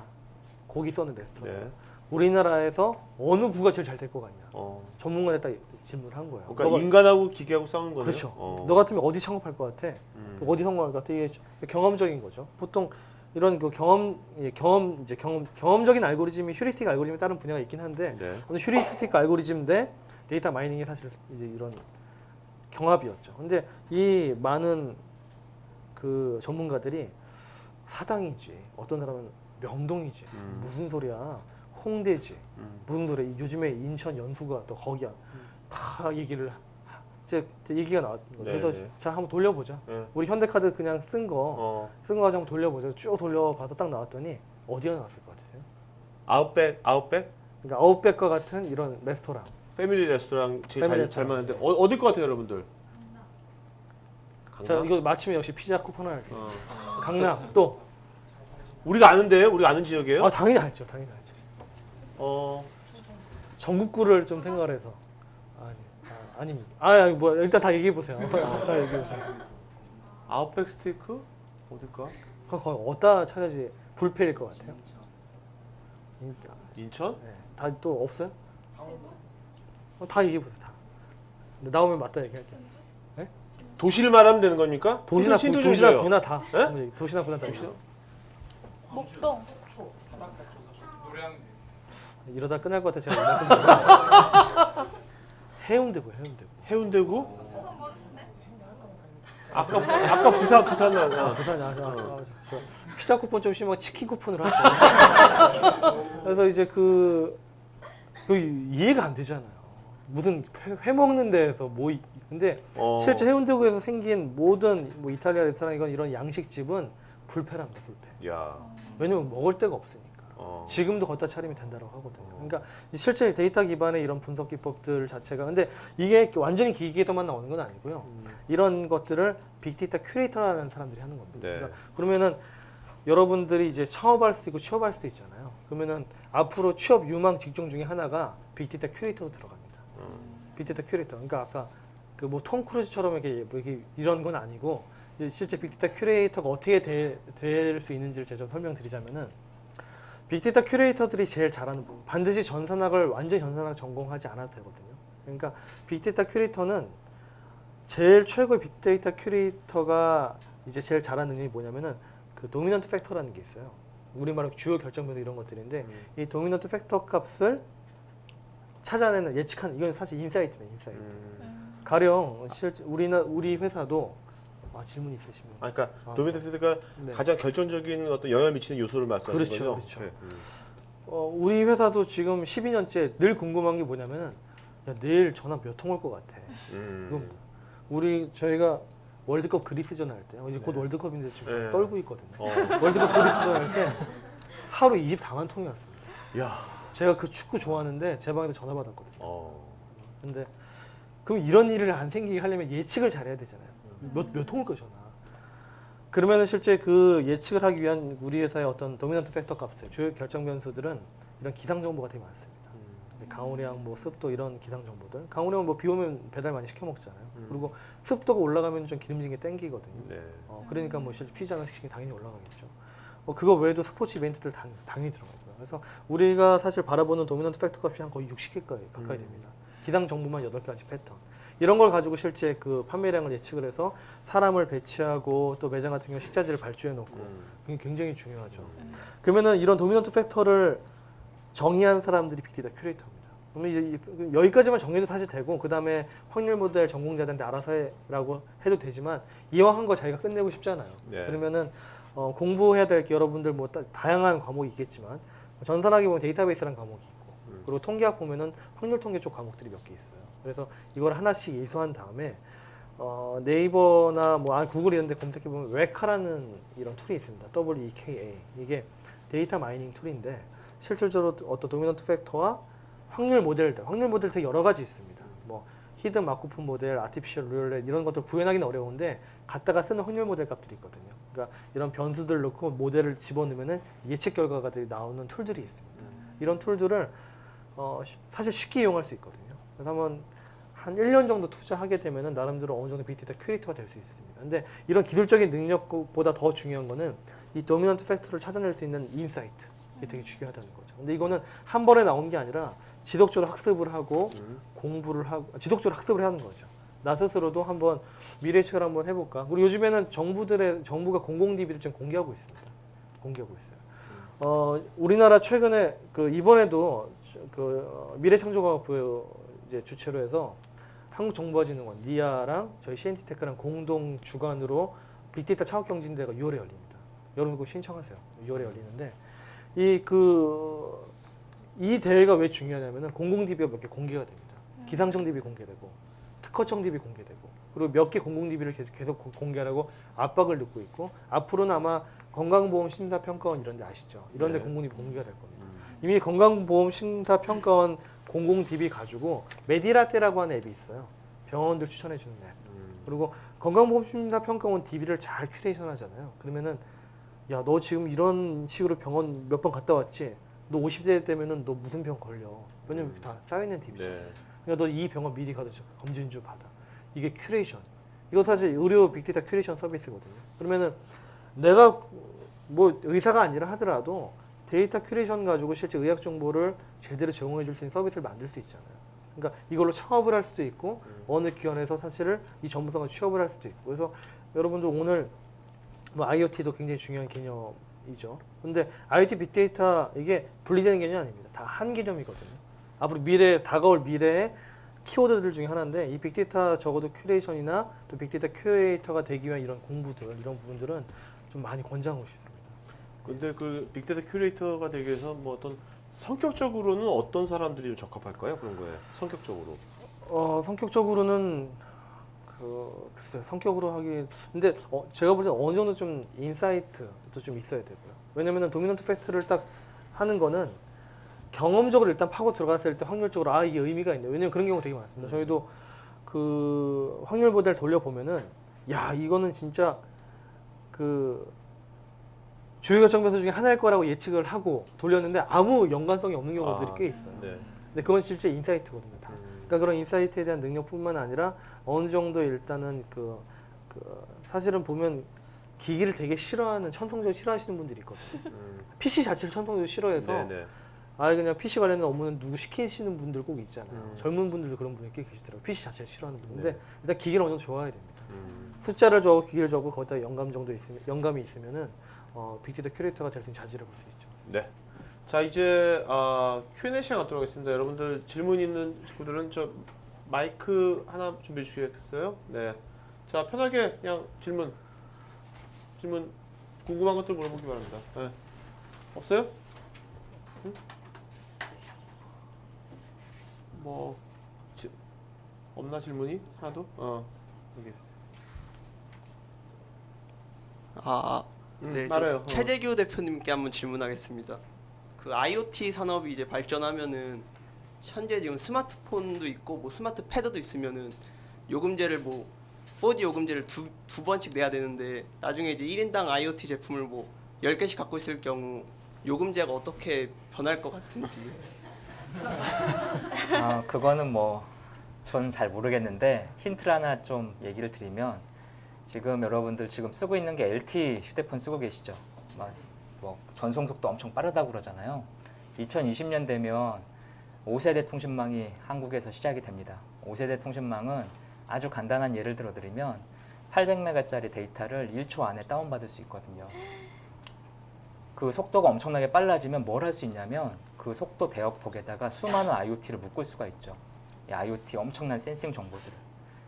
고기 써는 레스토랑. 우리나라에서 어느 구가 제일 잘 될 것 같냐. 전문가에 딱 질문을 한 거예요. 그러니까 인간하고 기계하고 싸우는 거네요. 그렇죠. 너 같으면 어디 창업할 것 같아? 어디 성공할 것 같아? 이게 경험적인 거죠. 보통 이런 그 경험적인 알고리즘이 휴리스틱 알고리즘에 따른 분야가 있긴 한데 휴리스틱 알고리즘인데 데이터 마이닝이 사실 이제 이런 경합이었죠. 근데 이 많은 그 전문가들이 사당이지, 어떤 사람은 명동이지, 무슨 소리야, 홍대지, 무슨 소리야, 요즘에 인천 연수가 또 거기야, 다 얘기를 이제 얘기가 나왔던 거죠. 그래서 자 한번 돌려보자. 우리 현대카드 그냥 쓴 거 가지고 한번 돌려보자. 쭉 돌려봐서 딱 나왔더니 어디가 나왔을 것 같으세요? 아웃백? 그러니까 아웃백과 같은 이런 레스토랑. 패밀리 레스토랑 제일 패밀리 잘 맞는데 어딜 것 같아요, 여러분들? 자 이거 마침에 역시 피자 쿠폰 하나 할게요. 강남 또 우리가 아는 지역이에요? 당연히 알죠, 당연히 알죠. 전국구를 좀 생각을 해서 아닙니다. 뭐 일단 다 얘기해 보세요. 다 얘기해 보세요. 아웃백 스테이크 어딜까? 거기 어디다 찾아야지 불패일 것 같아요. 인천? 네. 다 또 없어요? 다 얘기해 보세요. 다. 근데 나오면 맞다 얘기할게요. 도시를 말하면 되는 겁니까? 도시나 힌트 구나 다. 네? 도시나 구나 다. 목동. 노량진. 이러다 끝날 것 같아 제가. 해운대구. 해운대구? 아까 부산 부산이 저 피자 쿠폰 좀 심하고 치킨 쿠폰으로 하죠. 그래서 이제 그 이해가 안 되잖아요. 무슨 회 먹는 데에서 근데 실제 해운대구에서 생긴 모든 뭐 이탈리아 레스토랑 이런 양식집은 불패랍니다. 불패. 야. 왜냐면 먹을 데가 없으니까. 지금도 걷다 차리면 된다고 하거든요. 그러니까 실제 데이터 기반의 이런 분석 기법들 자체가 근데 이게 완전히 기계에서만 나오는 건 아니고요. 이런 것들을 빅데이터 큐레이터라는 사람들이 하는 겁니다. 네. 그러니까 그러면은 여러분들이 이제 창업할 수도 있고 취업할 수도 있잖아요. 그러면은 앞으로 취업 유망 직종 중에 하나가 빅데이터 큐레이터로 들어갑니다. 빅데이터 큐레이터. 그러니까 아까 그 뭐 톰 크루즈처럼 이렇게 이런 건 아니고 실제 빅데이터 큐레이터가 어떻게 될 수 있는지를 제가 좀 설명드리자면은 빅데이터 큐레이터들이 제일 잘하는 부분, 반드시 전산학을 완전히 전산학 전공하지 않아도 되거든요. 그러니까 빅데이터 큐레이터는 제일 최고의 빅데이터 큐레이터가 이제 제일 잘하는 능력이 뭐냐면은 그 도미넌트 팩터라는 게 있어요. 우리말로 주요 결정변수 이런 것들인데 이 도미넌트 팩터 값을 찾아내는 예측하는 이건 사실 인사이트입니다. 인사이트. 가령 실제 우리 회사도 질문 있으시면 그러니까 도미노트가 네. 가장 결정적인 어떤 영향을 미치는 요소를 말씀하시는 그렇죠, 거죠? 그렇죠. 네. 우리 회사도 지금 12년째 늘 궁금한 게 뭐냐면은 야, 내일 전화 몇 통 올 것 같아. 그겁니다. 저희가 월드컵 그리스전 할 때, 이제 곧 월드컵인데 지금 좀 네. 떨고 있거든요. 월드컵 그리스전 할 때 하루 24만 통이 왔습니다. 야. 제가 그 축구 좋아하는데 제 방에서 전화 받았거든요. 어. 근데 그럼 이런 일을 안 생기게 하려면 예측을 잘해야 되잖아요. 몇 통을 거 전화. 그러면은 실제 그 예측을 하기 위한 우리 회사의 어떤 도미넌트 팩터 값을 주요 결정 변수들은 이런 기상 정보가 되게 많습니다. 강우량, 뭐 습도 이런 기상 정보들. 강우량은 뭐 비 오면 배달 많이 시켜 먹잖아요. 그리고 습도가 올라가면 좀 기름진 게 땡기거든요. 네. 그러니까 뭐 실제 피자나 식식이 당연히 올라가겠죠. 그거 외에도 스포츠 이벤트들 당연히 들어가고요. 그래서 우리가 사실 바라보는 도미넌트 팩터 값이 한 거의 60개 가까이 됩니다. 기상 정보만 8가지 패턴. 이런 걸 가지고 실제 그 판매량을 예측을 해서 사람을 배치하고 또 매장 같은 경우 식자재를 발주해 놓고 그게 굉장히 중요하죠. 그러면은 이런 도미넌트 팩터를 정의한 사람들이 빅데이터 큐레이터입니다. 그러면 이제 여기까지만 정해도 사실 되고 그 다음에 확률 모델 전공자들한테 알아서 해라고 해도 되지만 이왕 한 거 자기가 끝내고 싶잖아요. 네. 그러면은 공부해야 될 게 여러분들 뭐 다양한 과목이 있겠지만 전산학에 보면 데이터베이스라는 과목이 있고 그리고 통계학 보면은 확률 통계 쪽 과목들이 몇 개 있어요. 그래서 이걸 하나씩 이수한 다음에 네이버나 뭐 구글 이런 데 검색해 보면 웨카라는 이런 툴이 있습니다. WEKA. 이게 데이터 마이닝 툴인데 실질적으로 어떤 도미넌트 팩터와 확률 모델들 되게 여러 가지 있습니다. 뭐 히든 마코프 모델, 아티피셜 루얼렛 이런 것들 구현하기는 어려운데 갖다가 쓰는 확률 모델 값들이 있거든요. 그러니까 이런 변수들 넣고 모델을 집어넣으면은 예측 결과가 나오는 툴들이 있습니다. 이런 툴들을 사실 쉽게 이용할 수 있거든요. 그래서 한 1년 정도 투자하게 되면은 나름대로 어느 정도 빅데이터 큐레이터가 될 수 있습니다. 근데 이런 기술적인 능력보다 더 중요한 거는 이 도미넌트 팩터를 찾아낼 수 있는 인사이트. 이게 되게 중요하다는 거죠. 근데 이거는 한 번에 나온 게 아니라 지속적으로 학습을 하고 공부를 하고 지속적으로 학습을 하는 거죠. 나 스스로도 한번 미래 예측을 한번 해볼까. 그리고 요즘에는 정부가 공공DB를 좀 공개하고 있습니다. 공개하고 있어요. 우리나라 최근에 이번에도 미래창조과학부 이제 주체로 해서 한국정보화진흥원 니아랑 저희 CNT테크랑 공동 주관으로 빅데이터 창업경진대회가 6월에 열립니다. 여러분 그거 신청하세요. 6월에 열리는데 이 대회가 왜 중요하냐면은 공공DB가 몇 개 공개가 됩니다. 기상청 DB 공개되고 특허청 DB 공개되고 그리고 몇 개 공공DB를 계속 공개하라고 압박을 넣고 있고 앞으로는 아마 건강보험심사평가원 이런 데 아시죠? 이런 데 네. 공공DB 공개가 될 겁니다. 이미 건강보험심사평가원 공공DB 가지고 메디라떼라고 하는 앱이 있어요. 병원들 추천해 주는 앱. 그리고 건강보험심사평가원 DB를 잘 큐레이션 하잖아요. 그러면은 야, 너 지금 이런 식으로 병원 몇 번 갔다 왔지? 너 50대 되면은 너 무슨 병 걸려? 왜냐면 다 쌓여있는 DB잖아. 네. 그러니까 너 이 병원 미리 가서 검진주 받아. 이게 큐레이션. 이거 사실 의료 빅데이터 큐레이션 서비스거든요. 그러면은 내가 뭐 의사가 아니라 하더라도 데이터 큐레이션 가지고 실제 의학 정보를 제대로 제공해 줄 수 있는 서비스를 만들 수 있잖아요. 그러니까 이걸로 창업을 할 수도 있고 어느 기관에서 사실을 이 전문성을 취업을 할 수도 있고. 그래서 여러분들 오늘 뭐 IoT도 굉장히 중요한 개념이죠. 근데 IoT 빅데이터 이게 분리되는 개념이 아닙니다. 다 한 개념이거든요. 앞으로 다가올 미래의 키워드들 중에 하나인데 이 빅데이터 적어도 큐레이션이나 또 빅데이터 큐레이터가 되기 위한 이런 공부들 이런 부분들은 좀 많이 권장하고 싶습니다. 근데 그 빅데이터 큐레이터가 되기 위해서 뭐 어떤 성격적으로는 어떤 사람들이 좀 적합할까요? 그런 거에 성격적으로. 성격적으로는 글쎄요, 성격으로 하기. 근데 제가 볼 때 어느 정도 좀 인사이트도 좀 있어야 되고요. 왜냐면은 도미넌트 팩트를 딱 하는 거는 경험적으로 일단 파고 들어갔을 때 확률적으로 이게 의미가 있네. 왜냐면 그런 경우 되게 많습니다. 저희도 그 확률 모델 돌려보면은 야, 이거는 진짜 주요 결정 변수 중에 하나일 거라고 예측을 하고 돌렸는데 아무 연관성이 없는 경우들이 꽤 있어요. 네. 근데 그건 실제 인사이트거든요. 다. 그러니까 그런 인사이트에 대한 능력뿐만 아니라 어느 정도 일단은 사실은 보면 기기를 되게 싫어하는 천성적으로 싫어하시는 분들이 있거든요. PC 자체를 천성적으로 싫어해서 네네. 그냥 PC 관련된 업무는 누구 시키시는 분들 꼭 있잖아요. 젊은 분들도 그런 분이 꽤 계시더라고요. PC 자체를 싫어하는 분인데 일단 기기를 어느 정도 좋아해야 됩니다. 숫자를 적고 기기를 적고 거기다 영감이 있으면은 빅데이터 큐레이터가 될 수 있는 자질을 볼 수 있죠. 네. 자 이제 Q&A 시간 갖도록 하겠습니다. 여러분들 질문 있는 친구들은 저 마이크 하나 준비해 주시겠어요? 네. 자 편하게 그냥 질문 궁금한 것들 물어보기 바랍니다. 네. 없어요? 응? 뭐 없나 질문이 하나도? 여기. 네, 말해요. 최재규 대표님께 한번 질문하겠습니다. 그 IoT 산업이 이제 발전하면은 현재 지금 스마트폰도 있고 뭐 스마트 패드도 있으면은 요금제를 뭐 4D 요금제를 두 번씩 내야 되는데 나중에 이제 1인당 IoT 제품을 뭐 10개씩 갖고 있을 경우 요금제가 어떻게 변할 것 같은지. 그거는 뭐 저는 잘 모르겠는데 힌트를 하나 좀 얘기를 드리면 지금 여러분들 지금 쓰고 있는 게 LTE 휴대폰 쓰고 계시죠? 뭐 전송 속도 엄청 빠르다고 그러잖아요. 2020년 되면 5세대 통신망이 한국에서 시작이 됩니다. 5세대 통신망은 아주 간단한 예를 들어 드리면 800메가짜리 데이터를 1초 안에 다운받을 수 있거든요. 그 속도가 엄청나게 빨라지면 뭘 할 수 있냐면 그 속도 대역폭에다가 수많은 IoT를 묶을 수가 있죠. 이 IoT 엄청난 센싱 정보들을.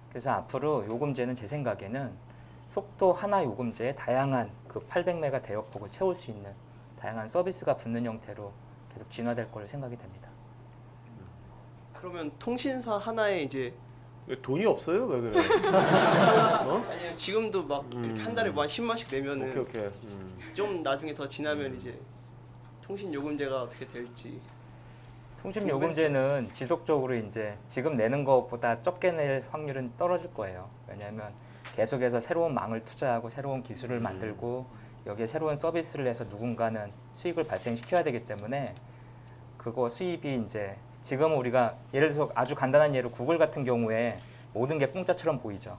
그래서 앞으로 요금제는 제 생각에는 속도 하나 요금제에 다양한 그 800메가 대역폭을 채울 수 있는 다양한 서비스가 붙는 형태로 계속 진화될 거로 생각이 됩니다. 그러면 통신사 하나에 이제 왜 돈이 없어요? 왜 그래? 아니면 지금도 막 이렇게 한 달에 뭐 한 10만씩 내면은 오케이. 좀 나중에 더 지나면 이제 통신 요금제가 어떻게 될지. 통신 요금제는 지속적으로 이제 지금 내는 것보다 적게 낼 확률은 떨어질 거예요. 왜냐하면 계속해서 새로운 망을 투자하고 새로운 기술을 만들고 여기에 새로운 서비스를 해서 누군가는 수익을 발생시켜야 되기 때문에 그거 수입이 이제 지금 우리가 예를 들어서 아주 간단한 예로 구글 같은 경우에 모든 게 공짜처럼 보이죠.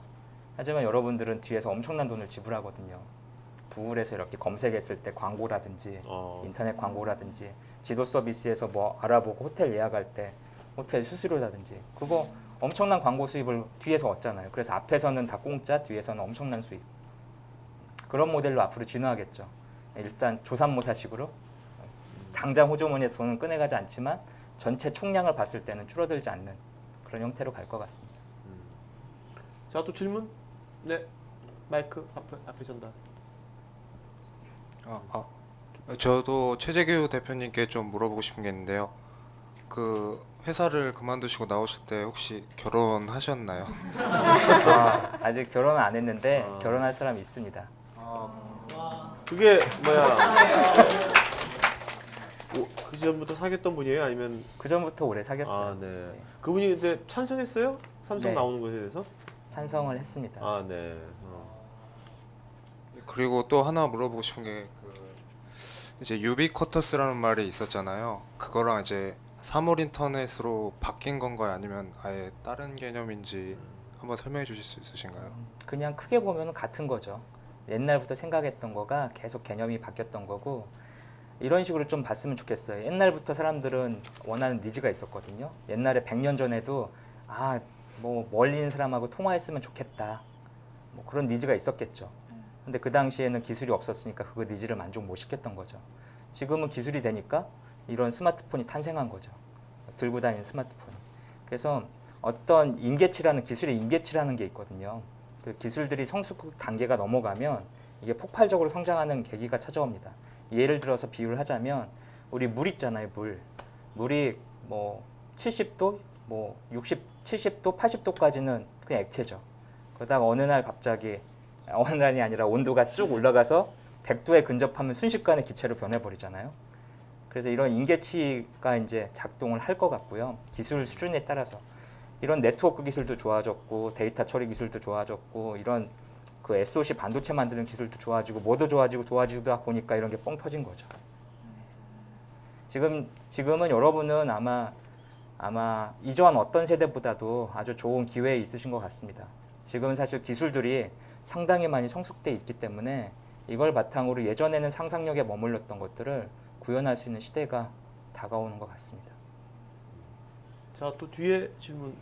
하지만 여러분들은 뒤에서 엄청난 돈을 지불하거든요. 구글에서 이렇게 검색했을 때 광고라든지 인터넷 광고라든지 지도 서비스에서 뭐 알아보고 호텔 예약할 때 호텔 수수료라든지 그거 엄청난 광고 수입을 뒤에서 얻잖아요. 그래서 앞에서는 다 공짜, 뒤에서는 엄청난 수입. 그런 모델로 앞으로 진화하겠죠. 일단 조삼모사식으로 당장 호주머니에서 돈은 꺼내가지 않지만 전체 총량을 봤을 때는 줄어들지 않는 그런 형태로 갈 것 같습니다. 자 또 질문? 네. 마이크 앞에 전달. 저도 최재규 대표님께 좀 물어보고 싶은 게 있는데요. 그 회사를 그만두시고 나오실 때 혹시 결혼하셨나요? 아직 결혼은 안 했는데 결혼할 사람이 있습니다. 그게 뭐야? 그 전부터 사귀었던 분이에요? 아니면 그 전부터 오래 사귀었어요. 네. 그분이 근데 찬성했어요? 삼성 네. 나오는 것에 대해서? 찬성을 했습니다. 네. 그리고 또 하나 물어보고 싶은 게 이제 유비쿼터스라는 말이 있었잖아요. 그거랑 이제 사물 인터넷으로 바뀐 건가요? 아니면 아예 다른 개념인지 한번 설명해 주실 수 있으신가요? 그냥 크게 보면 같은 거죠. 옛날부터 생각했던 거가 계속 개념이 바뀌었던 거고 이런 식으로 좀 봤으면 좋겠어요. 옛날부터 사람들은 원하는 니즈가 있었거든요. 옛날에 100년 전에도 뭐 멀리 있는 사람하고 통화했으면 좋겠다. 뭐 그런 니즈가 있었겠죠. 근데 그 당시에는 기술이 없었으니까 그 니즈를 만족 못 시켰던 거죠. 지금은 기술이 되니까 이런 스마트폰이 탄생한 거죠. 들고 다니는 스마트폰이. 그래서 어떤 임계치라는 기술의 임계치라는 게 있거든요. 그 기술들이 성숙 단계가 넘어가면 이게 폭발적으로 성장하는 계기가 찾아옵니다. 예를 들어서 비유를 하자면 우리 물 있잖아요. 물이 뭐 70도, 뭐 70도, 80도까지는 그냥 액체죠. 그러다가 어느 날이 아니라 온도가 쭉 올라가서 100도에 근접하면 순식간에 기체로 변해버리잖아요. 그래서 이런 임계치가 이제 작동을 할 것 같고요. 기술 수준에 따라서 이런 네트워크 기술도 좋아졌고 데이터 처리 기술도 좋아졌고 이런 그 SoC 반도체 만드는 기술도 좋아지고 뭐도 좋아지고 도와지다 보니까 이런 게 뻥 터진 거죠. 지금은 여러분은 아마 이전 어떤 세대보다도 아주 좋은 기회에 있으신 것 같습니다. 지금은 사실 기술들이 상당히 많이 성숙돼 있기 때문에 이걸 바탕으로 예전에는 상상력에 머물렀던 것들을 구현할 수 있는 시대가 다가오는 것 같습니다. 자, 또 뒤에 질문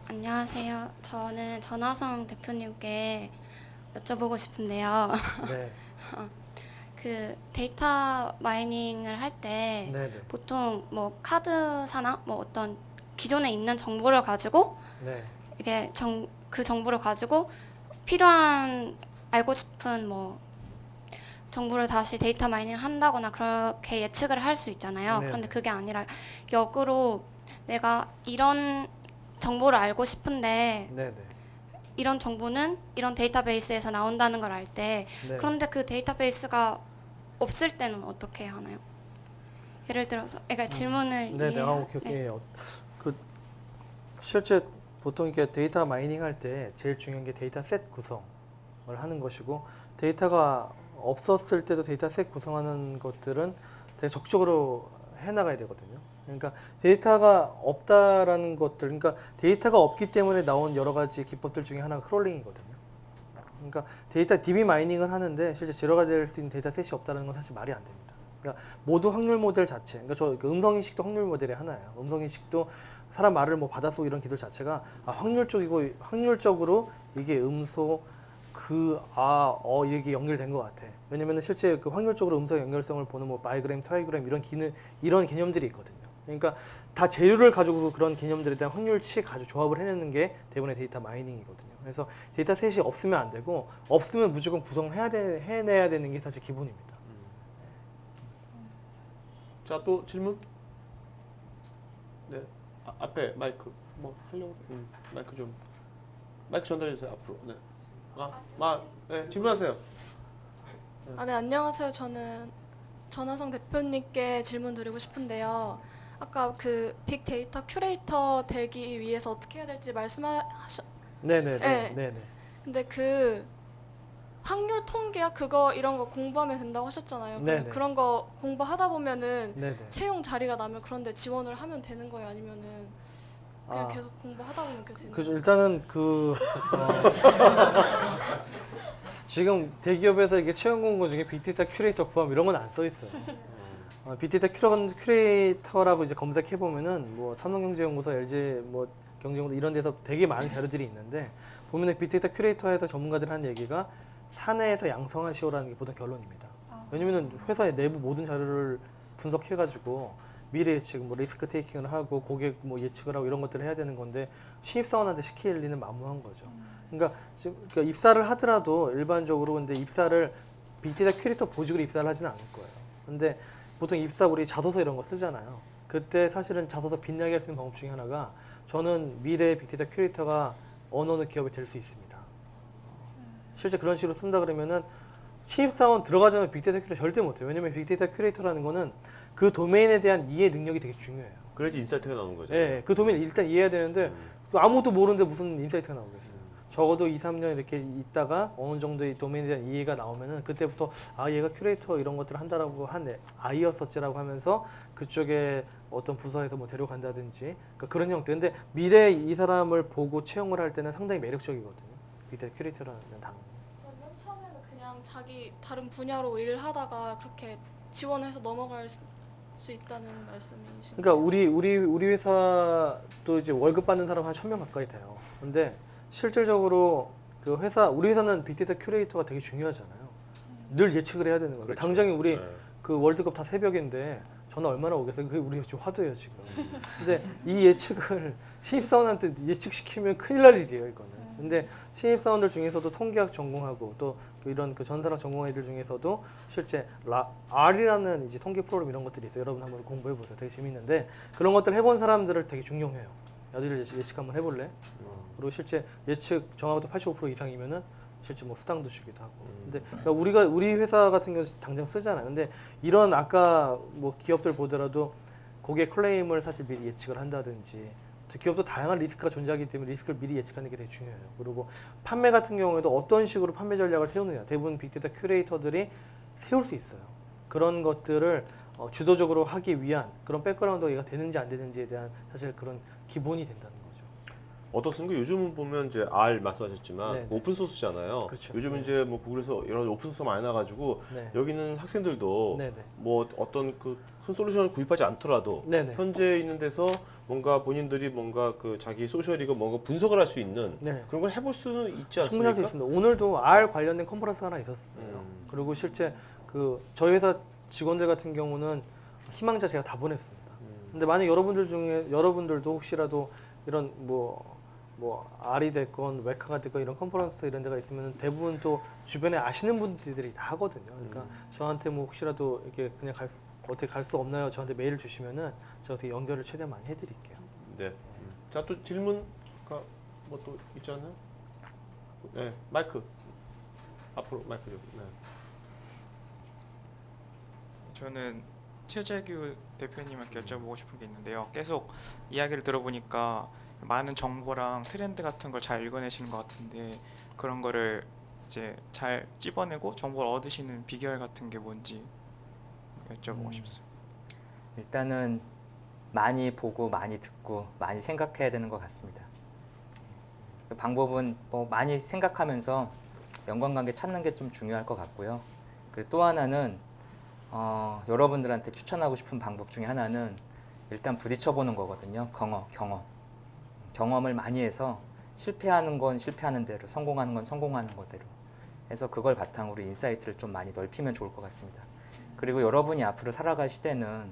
안녕하세요. 저는 전하성 대표님께 여쭤보고 싶은데요. 네. 그 데이터 마이닝을 할 때 네, 네. 보통 뭐 카드사나 뭐 어떤 기존에 있는 정보를 가지고 네. 이게 그 정보를 가지고 필요한 알고 싶은 뭐 정보를 다시 데이터 마이닝을 한다거나 그렇게 예측을 할 수 있잖아요. 네. 그런데 그게 아니라 역으로 내가 이런 정보를 알고 싶은데 네, 네. 이런 정보는 이런 데이터베이스에서 나온다는 걸 알 때 네. 그런데 그 데이터베이스가 없을 때는 어떻게 하나요? 예를 들어서 그러니까 질문을 네, 네. 이해하- 오케이, 오케이. 그 실제 보통 이렇게 데이터 마이닝 할 때 제일 중요한 게 데이터 셋 구성을 하는 것이고 데이터가 없었을 때도 데이터 셋 구성하는 것들은 되게 적극적으로 해나가야 되거든요. 그러니까 데이터가 없다라는 것들, 그러니까 데이터가 없기 때문에 나온 여러 가지 기법들 중에 하나가 크롤링이거든요. 그러니까 데이터 DB 마이닝을 하는데 실제 제로가 될 수 있는 데이터 셋이 없다는 건 사실 말이 안 됩니다. 그러니까 모두 확률 모델 자체, 그러니까 저 음성 인식도 확률 모델의 하나예요. 음성 인식도 사람 말을 뭐 받아쓰고 이런 기술 자체가 확률적이고 확률적으로 이게 음소 이게 연결된 것 같아. 왜냐면은 실제 그 확률적으로 음성 연결성을 보는 뭐 바이그램, 트라이그램 이런 개념들이 있거든요. 그러니까 다 재료를 가지고 그런 개념들에 대한 확률치 가지고 조합을 해내는 게 대부분의 데이터 마이닝이거든요. 그래서 데이터 셋이 없으면 안 되고 없으면 무조건 구성을 해내야 되는 게 사실 기본입니다. 자, 또 질문? 네. 앞에 마이크 뭐 하려고 마이크 전달해 주세요. 앞으로. 네. 네, 질문하세요. 네, 안녕하세요. 저는 전하성 대표님께 질문 드리고 싶은데요. 아까 그 빅데이터 큐레이터 되기 위해서 어떻게 해야 될지 네네네. 네. 네네. 근데 그 확률 통계학 그거 이런 거 공부하면 된다고 하셨잖아요. 네네. 그런 거 공부하다 보면은 네네. 채용 자리가 나면 그런데 지원을 하면 되는 거예요? 아니면은 그냥 아. 계속 공부하다 보면 그게 되는 그 거예요? 일단은 지금 대기업에서 이게 채용 공고 중에 빅데이터 큐레이터 구함 이런 건 안 써 있어요. 빅데이터 큐레이터라고 이제 검색해 보면은 뭐 삼성경제연구소, LG 뭐 경제연구소 이런 데서 되게 많은 자료들이 있는데 보면은 빅데이터 큐레이터에서 전문가들이 하는 얘기가 사내에서 양성하시오라는 게 보통 결론입니다. 왜냐면은 회사의 내부 모든 자료를 분석해 가지고 미래 예측, 뭐 리스크 테이킹을 하고 고객 뭐 예측을 하고 이런 것들을 해야 되는 건데 신입사원한테 시킬 리는 만무한 거죠. 그러니까 지금 입사를 하더라도 일반적으로 근데 입사를 빅데이터 큐레이터 보직으로 입사를 하지는 않을 거예요. 근데 보통 입사 우리 자소서 이런 거 쓰잖아요. 그때 사실은 자소서 빛나게 할 수 있는 방법 중에 하나가 저는 미래 빅데이터 큐레이터가 어느 기업이 될 수 있습니다. 실제 그런 식으로 쓴다 그러면은 신입사원 들어가자마자 빅데이터 큐레이터 절대 못해요. 왜냐면 빅데이터 큐레이터라는 거는 그 도메인에 대한 이해 능력이 되게 중요해요. 그래야지 인사이트가 나오는 거죠. 예, 그 도메인 일단 이해해야 되는데 아무것도 모르는데 무슨 인사이트가 나오겠어요. 적어도 2, 3년 이렇게 있다가 어느 정도의 도메인에 대한 이해가 나오면은 그때부터 얘가 큐레이터 이런 것들을 한다라고 한 아이였었지라고 하면서 그쪽에 어떤 부서에서 뭐 데려간다든지 그러니까 그런 형태. 근데 미래 이 사람을 보고 채용을 할 때는 상당히 매력적이거든요. 빅데이터 큐레이터라는 단어. 그러면 처음에는 그냥 자기 다른 분야로 일하다가 그렇게 지원해서 넘어갈 수 있다는 말씀이신가요? 그러니까 우리 회사도 이제 월급 받는 사람 한 1,000명 가까이 돼요. 근데 실질적으로 그 우리 회사는 빅데이터 큐레이터가 되게 중요하잖아요. 늘 예측을 해야 되는 거예요. 그렇죠. 당장에 우리 네. 그 월드컵 다 새벽인데 전화 얼마나 오겠어요? 그게 우리 지금 화두예요 지금. 근데 이 예측을 신입사원한테 예측시키면 큰일 날 일이에요 이거는. 근데 신입사원들 중에서도 통계학 전공하고 또 이런 그 전산학 전공한 애들 중에서도 실제 R이라는 이제 통계 프로그램 이런 것들이 있어요. 여러분 한번 공부해 보세요. 되게 재밌는데 그런 것들 해본 사람들을 되게 중용해요. 너희들 예측 한번 해볼래? 그리고 실제 예측 정확도 85% 이상이면은 실제 뭐 수당도 주기도 하고. 근데 그러니까 우리 회사 같은 경우 당장 쓰잖아요. 근데 이런 아까 뭐 기업들 보더라도 고객 클레임을 사실 미리 예측을 한다든지 기업도 다양한 리스크가 존재하기 때문에 리스크를 미리 예측하는 게 되게 중요해요. 그리고 판매 같은 경우에도 어떤 식으로 판매 전략을 세우느냐 대부분 빅데이터 큐레이터들이 세울 수 있어요. 그런 것들을 주도적으로 하기 위한 그런 백그라운드가 되는지 안 되는지에 대한 사실 그런 기본이 된다는 거죠. 어떻습니까? 요즘 보면 이제 R 말씀하셨지만 네, 네. 오픈 소스잖아요. 그렇죠. 요즘 네. 이제 뭐 구글에서 이런 오픈 소스 많이 나가지고 네. 여기는 학생들도 네, 네. 뭐 어떤 그 큰 솔루션을 구입하지 않더라도 네, 네. 현재 있는 데서 뭔가 본인들이 뭔가 그 자기 소셜이고 뭔가 분석을 할 수 있는 네. 그런 걸 해볼 수는 있지 않습니까? 충분히 할 수 있습니다. 오늘도 R 관련된 컨퍼런스 하나 있었어요. 그리고 실제 그 저희 회사 직원들 같은 경우는 희망자 제가 다 보냈습니다. 근데 만약 여러분들 중에 여러분들도 혹시라도 이런 뭐 R이 됐건 웨카가 됐건 이런 컨퍼런스 이런 데가 있으면 대부분 또 주변에 아시는 분들이 다 하거든요. 그러니까 저한테 뭐 혹시라도 이렇게 그냥 어떻게 갈 수 없나요? 저한테 메일을 주시면은 제가 어떻게 연결을 최대한 많이 해드릴게요. 네. 자, 또 질문가 뭐 또 있지 않나요? 네, 마이크 앞으로 마이크 좀. 네. 저는 최재규 대표님께 여쭤보고 싶은 게 있는데요. 계속 이야기를 들어보니까 많은 정보랑 트렌드 같은 걸 잘 읽어내시는 것 같은데 그런 거를 이제 잘 찝어내고 정보를 얻으시는 비결 같은 게 뭔지 여쭤보고 싶습니다. 일단은 많이 보고 많이 듣고 많이 생각해야 되는 것 같습니다. 그 방법은 뭐 많이 생각하면서 연관관계 찾는 게 좀 중요할 것 같고요. 그리고 또 하나는 여러분들한테 추천하고 싶은 방법 중에 하나는 일단 부딪혀보는 거거든요. 경험을 많이 해서 실패하는 건 실패하는 대로, 성공하는 건 성공하는 거대로 해서 그걸 바탕으로 인사이트를 좀 많이 넓히면 좋을 것 같습니다. 그리고 여러분이 앞으로 살아갈 시대는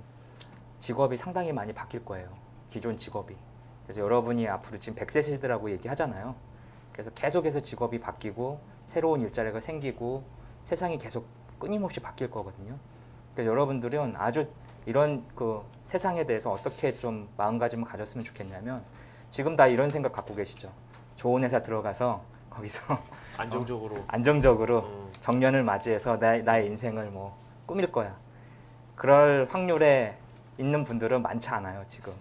직업이 상당히 많이 바뀔 거예요. 기존 직업이. 그래서 여러분이 앞으로 지금 100세 시대라고 얘기하잖아요. 그래서 계속해서 직업이 바뀌고 새로운 일자리가 생기고 세상이 계속 끊임없이 바뀔 거거든요. 그러니까 여러분들은 아주 이런 그 세상에 대해서 어떻게 좀 마음가짐을 가졌으면 좋겠냐면 지금 다 이런 생각 갖고 계시죠. 좋은 회사 들어가서 거기서 안정적으로 정년을 맞이해서 나의 인생을 뭐 꾸밀 거야. 그럴 확률에 있는 분들은 많지 않아요, 지금.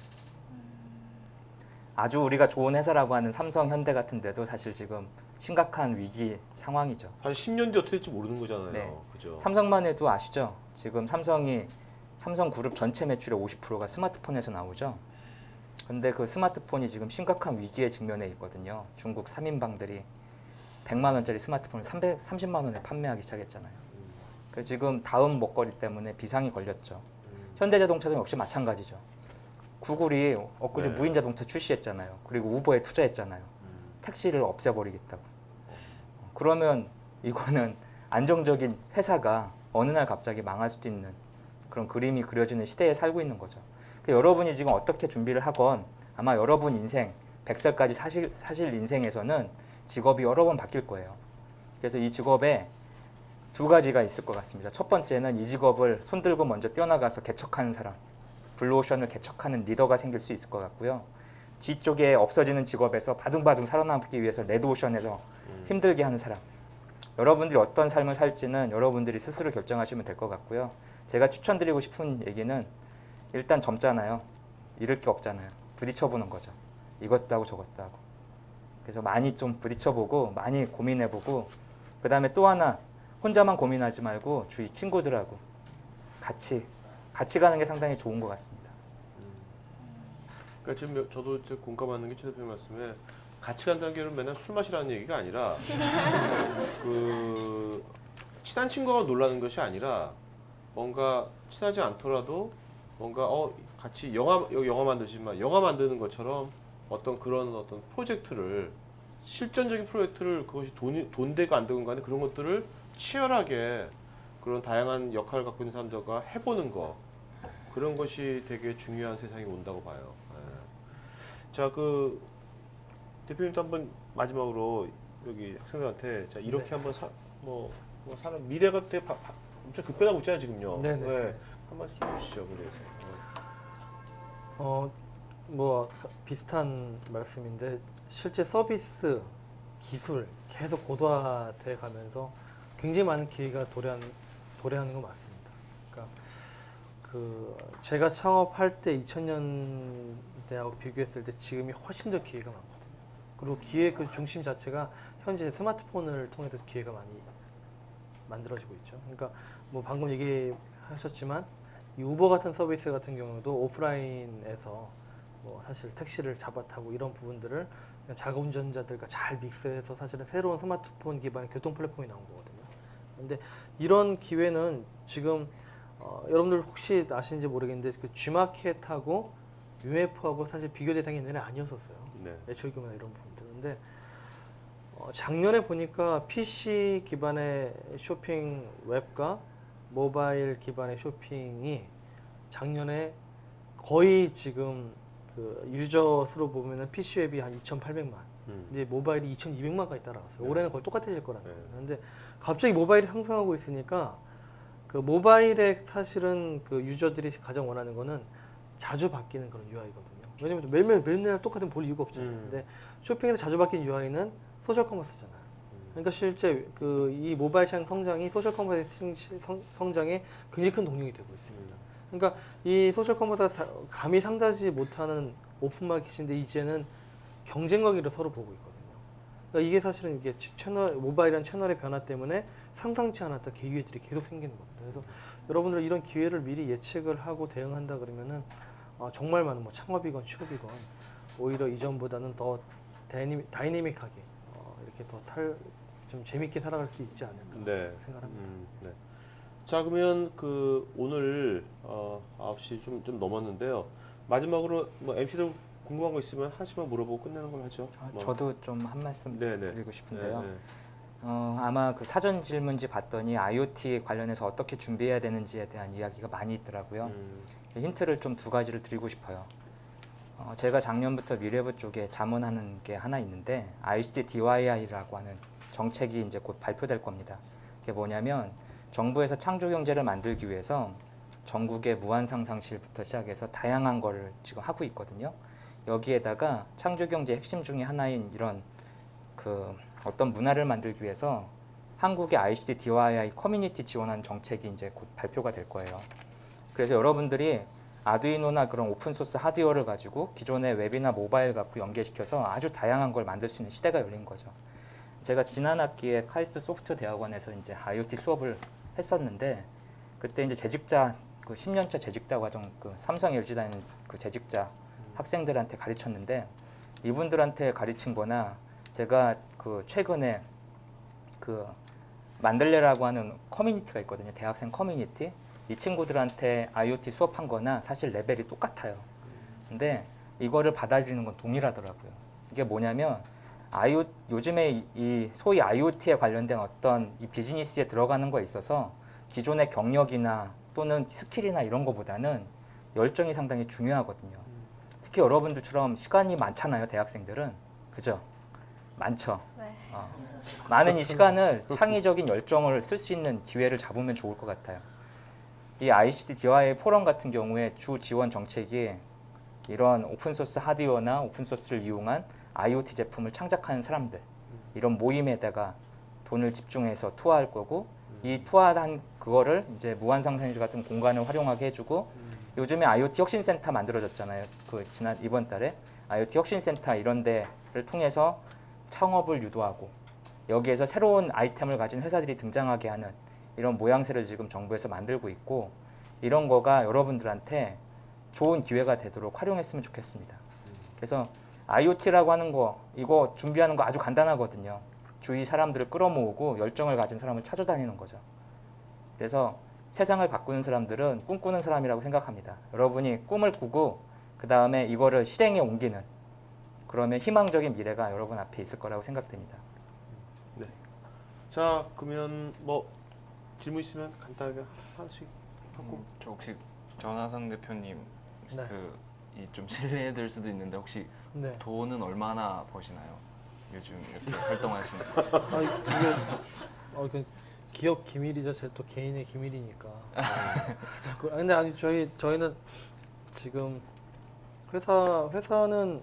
아주 우리가 좋은 회사라고 하는 삼성, 현대 같은 데도 사실 지금 심각한 위기 상황이죠. 사실 10년 뒤 어떻게 될지 모르는 거잖아요. 네. 그죠? 삼성만 해도 아시죠? 지금 삼성그룹 전체 매출의 50%가 스마트폰에서 나오죠. 근데 그 스마트폰이 지금 심각한 위기에 직면해 있거든요. 중국 3인방들이 100만 원짜리 스마트폰을 330만 원에 판매하기 시작했잖아요. 그래서 지금 다음 먹거리 때문에 비상이 걸렸죠. 현대자동차도 역시 마찬가지죠. 구글이 엊그제 네. 무인자동차 출시했잖아요. 그리고 우버에 투자했잖아요. 택시를 없애버리겠다고. 그러면 이거는 안정적인 회사가 어느 날 갑자기 망할 수도 있는 그런 그림이 그려지는 시대에 살고 있는 거죠. 그러니까 여러분이 지금 어떻게 준비를 하건 아마 여러분 인생 100살까지 사실 인생에서는 직업이 여러 번 바뀔 거예요. 그래서 이 직업에 두 가지가 있을 것 같습니다. 첫 번째는 이 직업을 손들고 먼저 뛰어나가서 개척하는 사람, 블루오션을 개척하는 리더가 생길 수 있을 것 같고요. 뒤쪽에 없어지는 직업에서 바둥바둥 살아남기 위해서 레드오션에서 힘들게 하는 사람. 여러분들이 어떤 삶을 살지는 여러분들이 스스로 결정하시면 될 것 같고요. 제가 추천드리고 싶은 얘기는 일단 젊잖아요. 잃을 게 없잖아요. 부딪혀보는 거죠. 이것도 하고 저것도 하고. 그래서 많이 좀 부딪혀보고 많이 고민해보고 그 다음에 또 하나 혼자만 고민하지 말고 주위 친구들하고 같이 가는 게 상당히 좋은 것 같습니다. 그러니까 지금 저도 이제 공감하는 게 최 대표님 말씀에 같이 간다는 게 맨날 술 마시라는 얘기가 아니라 그 친한 친구가 놀라는 것이 아니라 뭔가 친하지 않더라도 뭔가 같이 영화 만드시면 영화 만드는 것처럼 어떤 그런 어떤 프로젝트를 실전적인 프로젝트를 그것이 돈 되고 안 되고 간에 그런 것들을 치열하게 그런 다양한 역할을 갖고 있는 사람들과 해보는 거 그런 것이 되게 중요한 세상이 온다고 봐요. 예. 자, 그 대표님도 한번 마지막으로 여기 학생들한테 자 이렇게 한번 사람 미래가 되게 엄청 급변하고 있잖아요 지금요. 네네. 네. 한 말씀 해주시죠. 그래서. 뭐 비슷한 말씀인데 실제 서비스 기술 계속 고도화돼 가면서 굉장히 많은 기회가 도래하는 건 맞습니다. 그러니까 그 제가 창업할 때 2000년대하고 비교했을 때 지금이 훨씬 더 기회가 많거든요. 그리고 기회 그 중심 자체가 현재 스마트폰을 통해서 기회가 많이 만들어지고 있죠. 그러니까 뭐 방금 얘기하셨지만 이 우버 같은 서비스 같은 경우도 오프라인에서 뭐 사실 택시를 잡아 타고 이런 부분들을 자가 운전자들과 잘 믹스해서 사실은 새로운 스마트폰 기반의 교통 플랫폼이 나온 거거든요. 근데 이런 기회는 지금 여러분들 혹시 아시는지 모르겠는데 그 G마켓하고 UMF하고 사실 비교 대상이 옛날에 아니었었어요. 네. 매출 규모나 이런 부분들. 근데 작년에 보니까 PC 기반의 쇼핑 웹과 모바일 기반의 쇼핑이 작년에 거의 지금 그 유저 수로 보면은 PC 웹이 한 2,800만, 근데 모바일이 2,200만까지 따라갔어요. 네. 올해는 거의 똑같아질 거라는 네. 거예요. 근데 갑자기 모바일이 상승하고 있으니까 그 모바일에 사실은 그 유저들이 가장 원하는 거는 자주 바뀌는 그런 UI거든요. 왜냐면 매일매일 똑같은 볼 이유가 없잖아요. 근데 쇼핑에서 자주 바뀌는 UI는 소셜 커머스잖아요. 그러니까 실제 그 이 모바일 시장 성장이 소셜 커머스 성장에 굉장히 큰 동력이 되고 있습니다. 그러니까 이 소셜 커머스가 감히 상대하지 못하는 오픈마켓인데 이제는 경쟁 관계로 서로 보고 있거든요. 그러니까 이게 사실은 이게 모바일이라는 채널의 변화 때문에 상상치 않았던 기회들이 계속 생기는 겁니다. 그래서 여러분들 이런 기회를 미리 예측을 하고 대응한다 그러면은 정말 많은 뭐 창업이건 취업이건 오히려 이전보다는 더 다이내믹하게 이렇게 더 좀 재밌게 살아갈 수 있지 않을까 네. 생각합니다. 네. 자, 그러면 그 오늘 9시 좀 넘었는데요. 마지막으로 뭐 MC들 궁금한 거 있으면 하나씩만 물어보고 끝내는 걸 하죠. 뭐. 저도 좀 한 말씀 네네. 드리고 싶은데요. 네, 네. 아마 그 사전 질문지 봤더니 IoT 관련해서 어떻게 준비해야 되는지에 대한 이야기가 많이 있더라고요. 힌트를 좀 두 가지를 드리고 싶어요. 제가 작년부터 미래부 쪽에 자문하는 게 하나 있는데 ICT DIY라고 하는 정책이 이제 곧 발표될 겁니다. 그게 뭐냐면 정부에서 창조 경제를 만들기 위해서 전국의 무한상상실부터 시작해서 다양한 걸 지금 하고 있거든요. 여기에다가 창조 경제 핵심 중에 하나인 이런 그 어떤 문화를 만들기 위해서 한국의 ICT DIY 커뮤니티 지원하는 정책이 이제 곧 발표가 될 거예요. 그래서 여러분들이 아두이노나 그런 오픈소스 하드웨어를 가지고 기존의 웹이나 모바일 갖고 연계시켜서 아주 다양한 걸 만들 수 있는 시대가 열린 거죠. 제가 지난 학기에 카이스트 소프트 대학원에서 이제 IoT 수업을 했었는데 그때 이제 재직자 그 10년차 재직자 과정 그 삼성 LG 다니는 그 재직자 학생들한테 가르쳤는데 이분들한테 가르친 거나 제가 그 최근에 그 만들레라고 하는 커뮤니티가 있거든요. 대학생 커뮤니티. 이 친구들한테 IoT 수업한 거나 사실 레벨이 똑같아요. 근데 이거를 받아들이는 건 동일하더라고요. 이게 뭐냐면 요즘에 이 소위 IoT에 관련된 어떤 이 비즈니스에 들어가는 거에 있어서 기존의 경력이나 또는 스킬이나 이런 거보다는 열정이 상당히 중요하거든요. 특히 여러분들처럼 시간이 많잖아요, 대학생들은. 그죠? 많죠. 네. 많은 이 시간을 창의적인 열정을 쓸 수 있는 기회를 잡으면 좋을 것 같아요. 이 ICT DIY 포럼 같은 경우에 주 지원 정책이 이런 오픈소스 하드웨어나 오픈소스를 이용한 IoT 제품을 창작하는 사람들 이런 모임에다가 돈을 집중해서 투하할 거고 이 투하한 그거를 이제 무한상상실 같은 공간을 활용하게 해주고 요즘에 IoT 혁신센터 만들어졌잖아요. 그 이번 달에 IoT 혁신센터 이런 데를 통해서 창업을 유도하고 여기에서 새로운 아이템을 가진 회사들이 등장하게 하는 이런 모양새를 지금 정부에서 만들고 있고 이런 거가 여러분들한테 좋은 기회가 되도록 활용했으면 좋겠습니다. 그래서 IoT라고 하는 거 이거 준비하는 거 아주 간단하거든요. 주위 사람들을 끌어모으고 열정을 가진 사람을 찾아다니는 거죠. 그래서 세상을 바꾸는 사람들은 꿈꾸는 사람이라고 생각합니다. 여러분이 꿈을 꾸고 그 다음에 이거를 실행에 옮기는 그러면 희망적인 미래가 여러분 앞에 있을 거라고 생각됩니다. 네. 자, 그러면 뭐 질문 있으면 간단하게 하나씩 하고. 저 혹시 전하상 대표님 네. 이 좀 실례될 수도 있는데 혹시 네. 돈은 얼마나 버시나요? 요즘 이렇게 활동하시는 그 기업 기밀이죠. 제 또 개인의 기밀이니까. 근데 아니 저희는 지금 회사는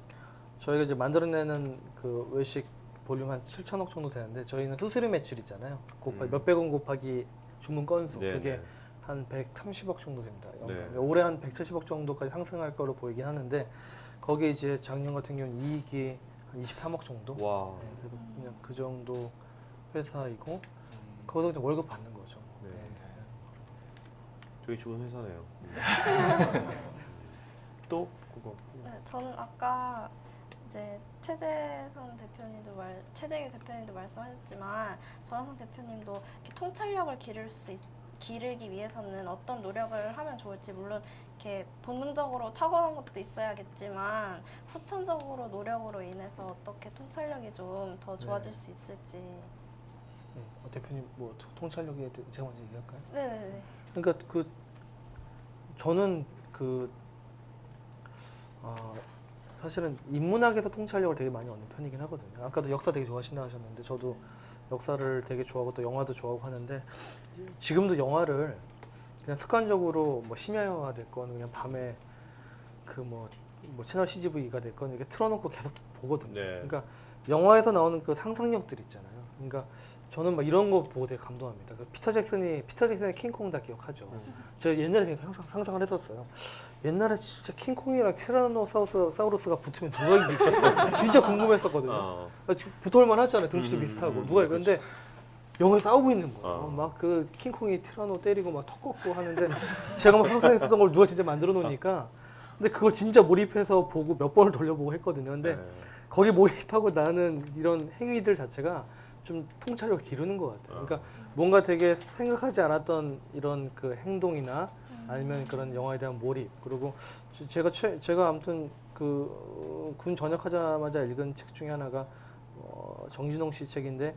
저희가 이제 만들어내는 그 외식 볼륨 한 7천억 정도 되는데 저희는 수수료 매출이잖아요. 몇백 원 곱하기 주문 건수 네, 그게 네. 한 130억 정도 됩니다. 네. 올해 한 170억 정도까지 상승할 거로 보이긴 하는데 거기에 이제 작년 같은 경우는 이익이 한 23억 정도. 와. 네, 그래서 그냥 그 정도 회사이고 거기서 그냥 월급 받는 거죠. 네. 네. 되게 좋은 회사네요. 또 그거. 네, 저는 아까 이제 최재규 대표님도 말씀하셨지만 전하성 대표님도 이렇게 통찰력을 기르기 위해서는 어떤 노력을 하면 좋을지 물론 이렇게 본능적으로 타고난 것도 있어야겠지만 후천적으로 노력으로 인해서 어떻게 통찰력이 좀 더 좋아질 수 있을지. 대표님 뭐 통찰력에 대해 제가 먼저 얘기할까요? 네. 그러니까 저는 사실은 인문학에서 통찰력을 되게 많이 얻는 편이긴 하거든요. 아까도 역사 되게 좋아하신다 하셨는데 저도 역사를 되게 좋아하고 또 영화도 좋아하고 하는데 지금도 영화를 그냥 습관적으로 뭐 심야 영화가 됐건 그냥 밤에 뭐 채널 CGV가 됐건 이렇게 틀어놓고 계속 보거든요. 네. 그러니까 영화에서 나오는 그 상상력들 있잖아요. 그러니까 저는 막 이런 거 보고 되게 감동합니다. 피터 잭슨의 킹콩 다 기억하죠. 제가 옛날에 되게 상상을 했었어요. 옛날에 진짜 킹콩이랑 티라노사우루스가 붙으면 누가 이길지 진짜 궁금했었거든요. 지금 붙을만 하잖아요. 등치도 비슷하고 누가 이건데 영화에 싸우고 있는 거예요. 막 그 킹콩이 티라노 때리고 막 턱 꺾고 하는데 제가 막 상상했었던 걸 누가 진짜 만들어 놓으니까 근데 그걸 진짜 몰입해서 보고 몇 번을 돌려보고 했거든요. 근데 거기 몰입하고 나는 이런 행위들 자체가 좀 통찰력을 기르는 것 같아요. 그러니까 뭔가 되게 생각하지 않았던 이런 그 행동이나 아니면 그런 영화에 대한 몰입 그리고 제가 아무튼 군 전역하자마자 읽은 책 중에 하나가 정진홍 씨 책인데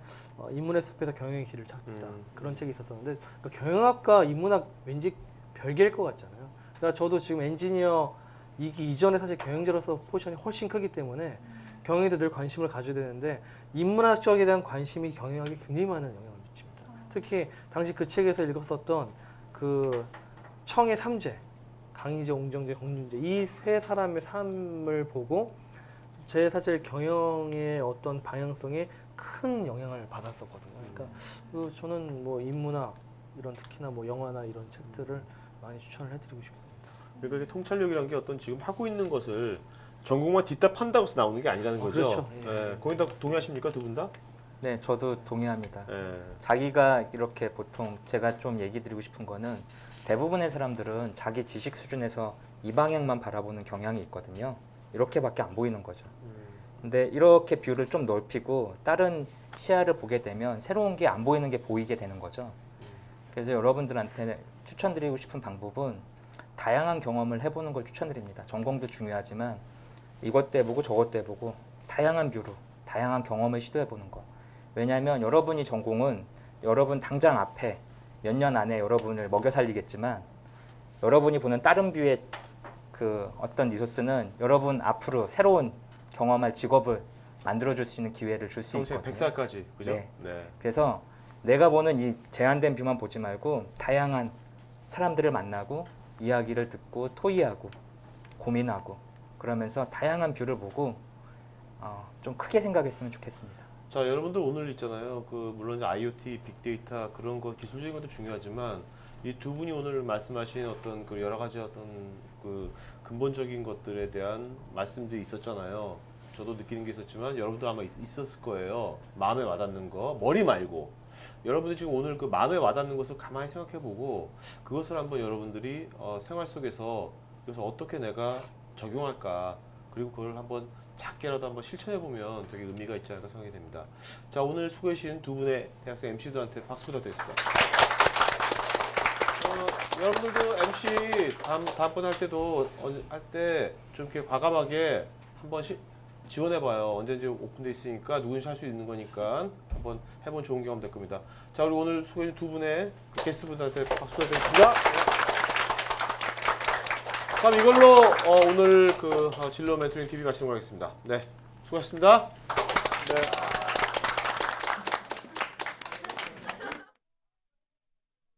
인문의 숲에서 경영의 길을 찾다 그런 책이 있었었는데 그러니까 경영학과 인문학 왠지 별개일 것 같잖아요. 그러니까 저도 지금 엔지니어이기 이전에 사실 경영자로서 포지션이 훨씬 크기 때문에 경영에도 늘 관심을 가져야 되는데 인문학 쪽에 대한 관심이 경영학에 굉장히 많은 영향을 미칩니다. 특히 당시 그 책에서 읽었었던 그 청의 삼재, 강희제, 옹정제, 공윤제 이 세 사람의 삶을 보고 제 사실 경영의 어떤 방향성에 큰 영향을 받았었거든요. 그러니까 저는 뭐 인문학 이런 특히나 뭐 영화나 이런 책들을 많이 추천을 해드리고 싶습니다. 그러니까 이게 통찰력이라는 게 어떤 지금 하고 있는 것을 전공만 뒤따판다고 해서 나오는 게 아니라는 거죠. 그렇죠. 예. 거기다 동의하십니까 두 분 다? 네, 저도 동의합니다. 예. 자기가 이렇게 보통 제가 좀 얘기 드리고 싶은 거는 대부분의 사람들은 자기 지식 수준에서 이 방향만 바라보는 경향이 있거든요. 이렇게밖에 안 보이는 거죠. 근데 이렇게 뷰를 좀 넓히고 다른 시야를 보게 되면 새로운 게 안 보이는 게 보이게 되는 거죠. 그래서 여러분들한테 추천드리고 싶은 방법은 다양한 경험을 해보는 걸 추천드립니다. 전공도 중요하지만 이것도 해보고 저것도 해보고 다양한 뷰로 다양한 경험을 시도해보는 거. 왜냐하면 여러분이 전공은 여러분 당장 앞에 몇 년 안에 여러분을 먹여 살리겠지만 여러분이 보는 다른 뷰의 그 어떤 리소스는 여러분 앞으로 새로운 경험할 직업을 만들어줄 수 있는 기회를 줄 수 평생 있거든요. 100살까지 그죠? 네. 네. 그래서 내가 보는 이 제한된 뷰만 보지 말고 다양한 사람들을 만나고 이야기를 듣고 토의하고 고민하고 그러면서 다양한 뷰를 보고 좀 크게 생각했으면 좋겠습니다. 자, 여러분들 오늘 있잖아요. 물론 이제 IoT, 빅데이터 그런 거 기술적인 것도 중요하지만 이 두 분이 오늘 말씀하신 어떤 그 여러 가지 어떤 그 근본적인 것들에 대한 말씀들이 있었잖아요. 저도 느끼는 게 있었지만 여러분도 아마 있었을 거예요. 마음에 와닿는 거, 머리 말고. 여러분들이 지금 오늘 그 마음에 와닿는 것을 가만히 생각해보고 그것을 한번 여러분들이 생활 속에서 그래서 어떻게 내가 적용할까 그리고 그걸 한번 작게라도 한번 실천해보면 되게 의미가 있지 않을까 생각이 됩니다. 자, 오늘 수고해 주신 두 분의 대학생 MC들한테 박수 부탁드리겠습니다. 여러분들도 MC 다음번에 할 때도 할 때 좀 이렇게 과감하게 한번 지원해봐요. 언제든지 오픈돼 있으니까 누구든지 할 수 있는 거니까 한번 해본 좋은 경험 될 겁니다. 자, 우리 오늘 수고해주신 두 분의 그 게스트분들한테 박수 부탁드리겠습니다. 그럼 이걸로 오늘 진로 멘토링 TV 마치도록 하겠습니다. 네, 수고하셨습니다. 네.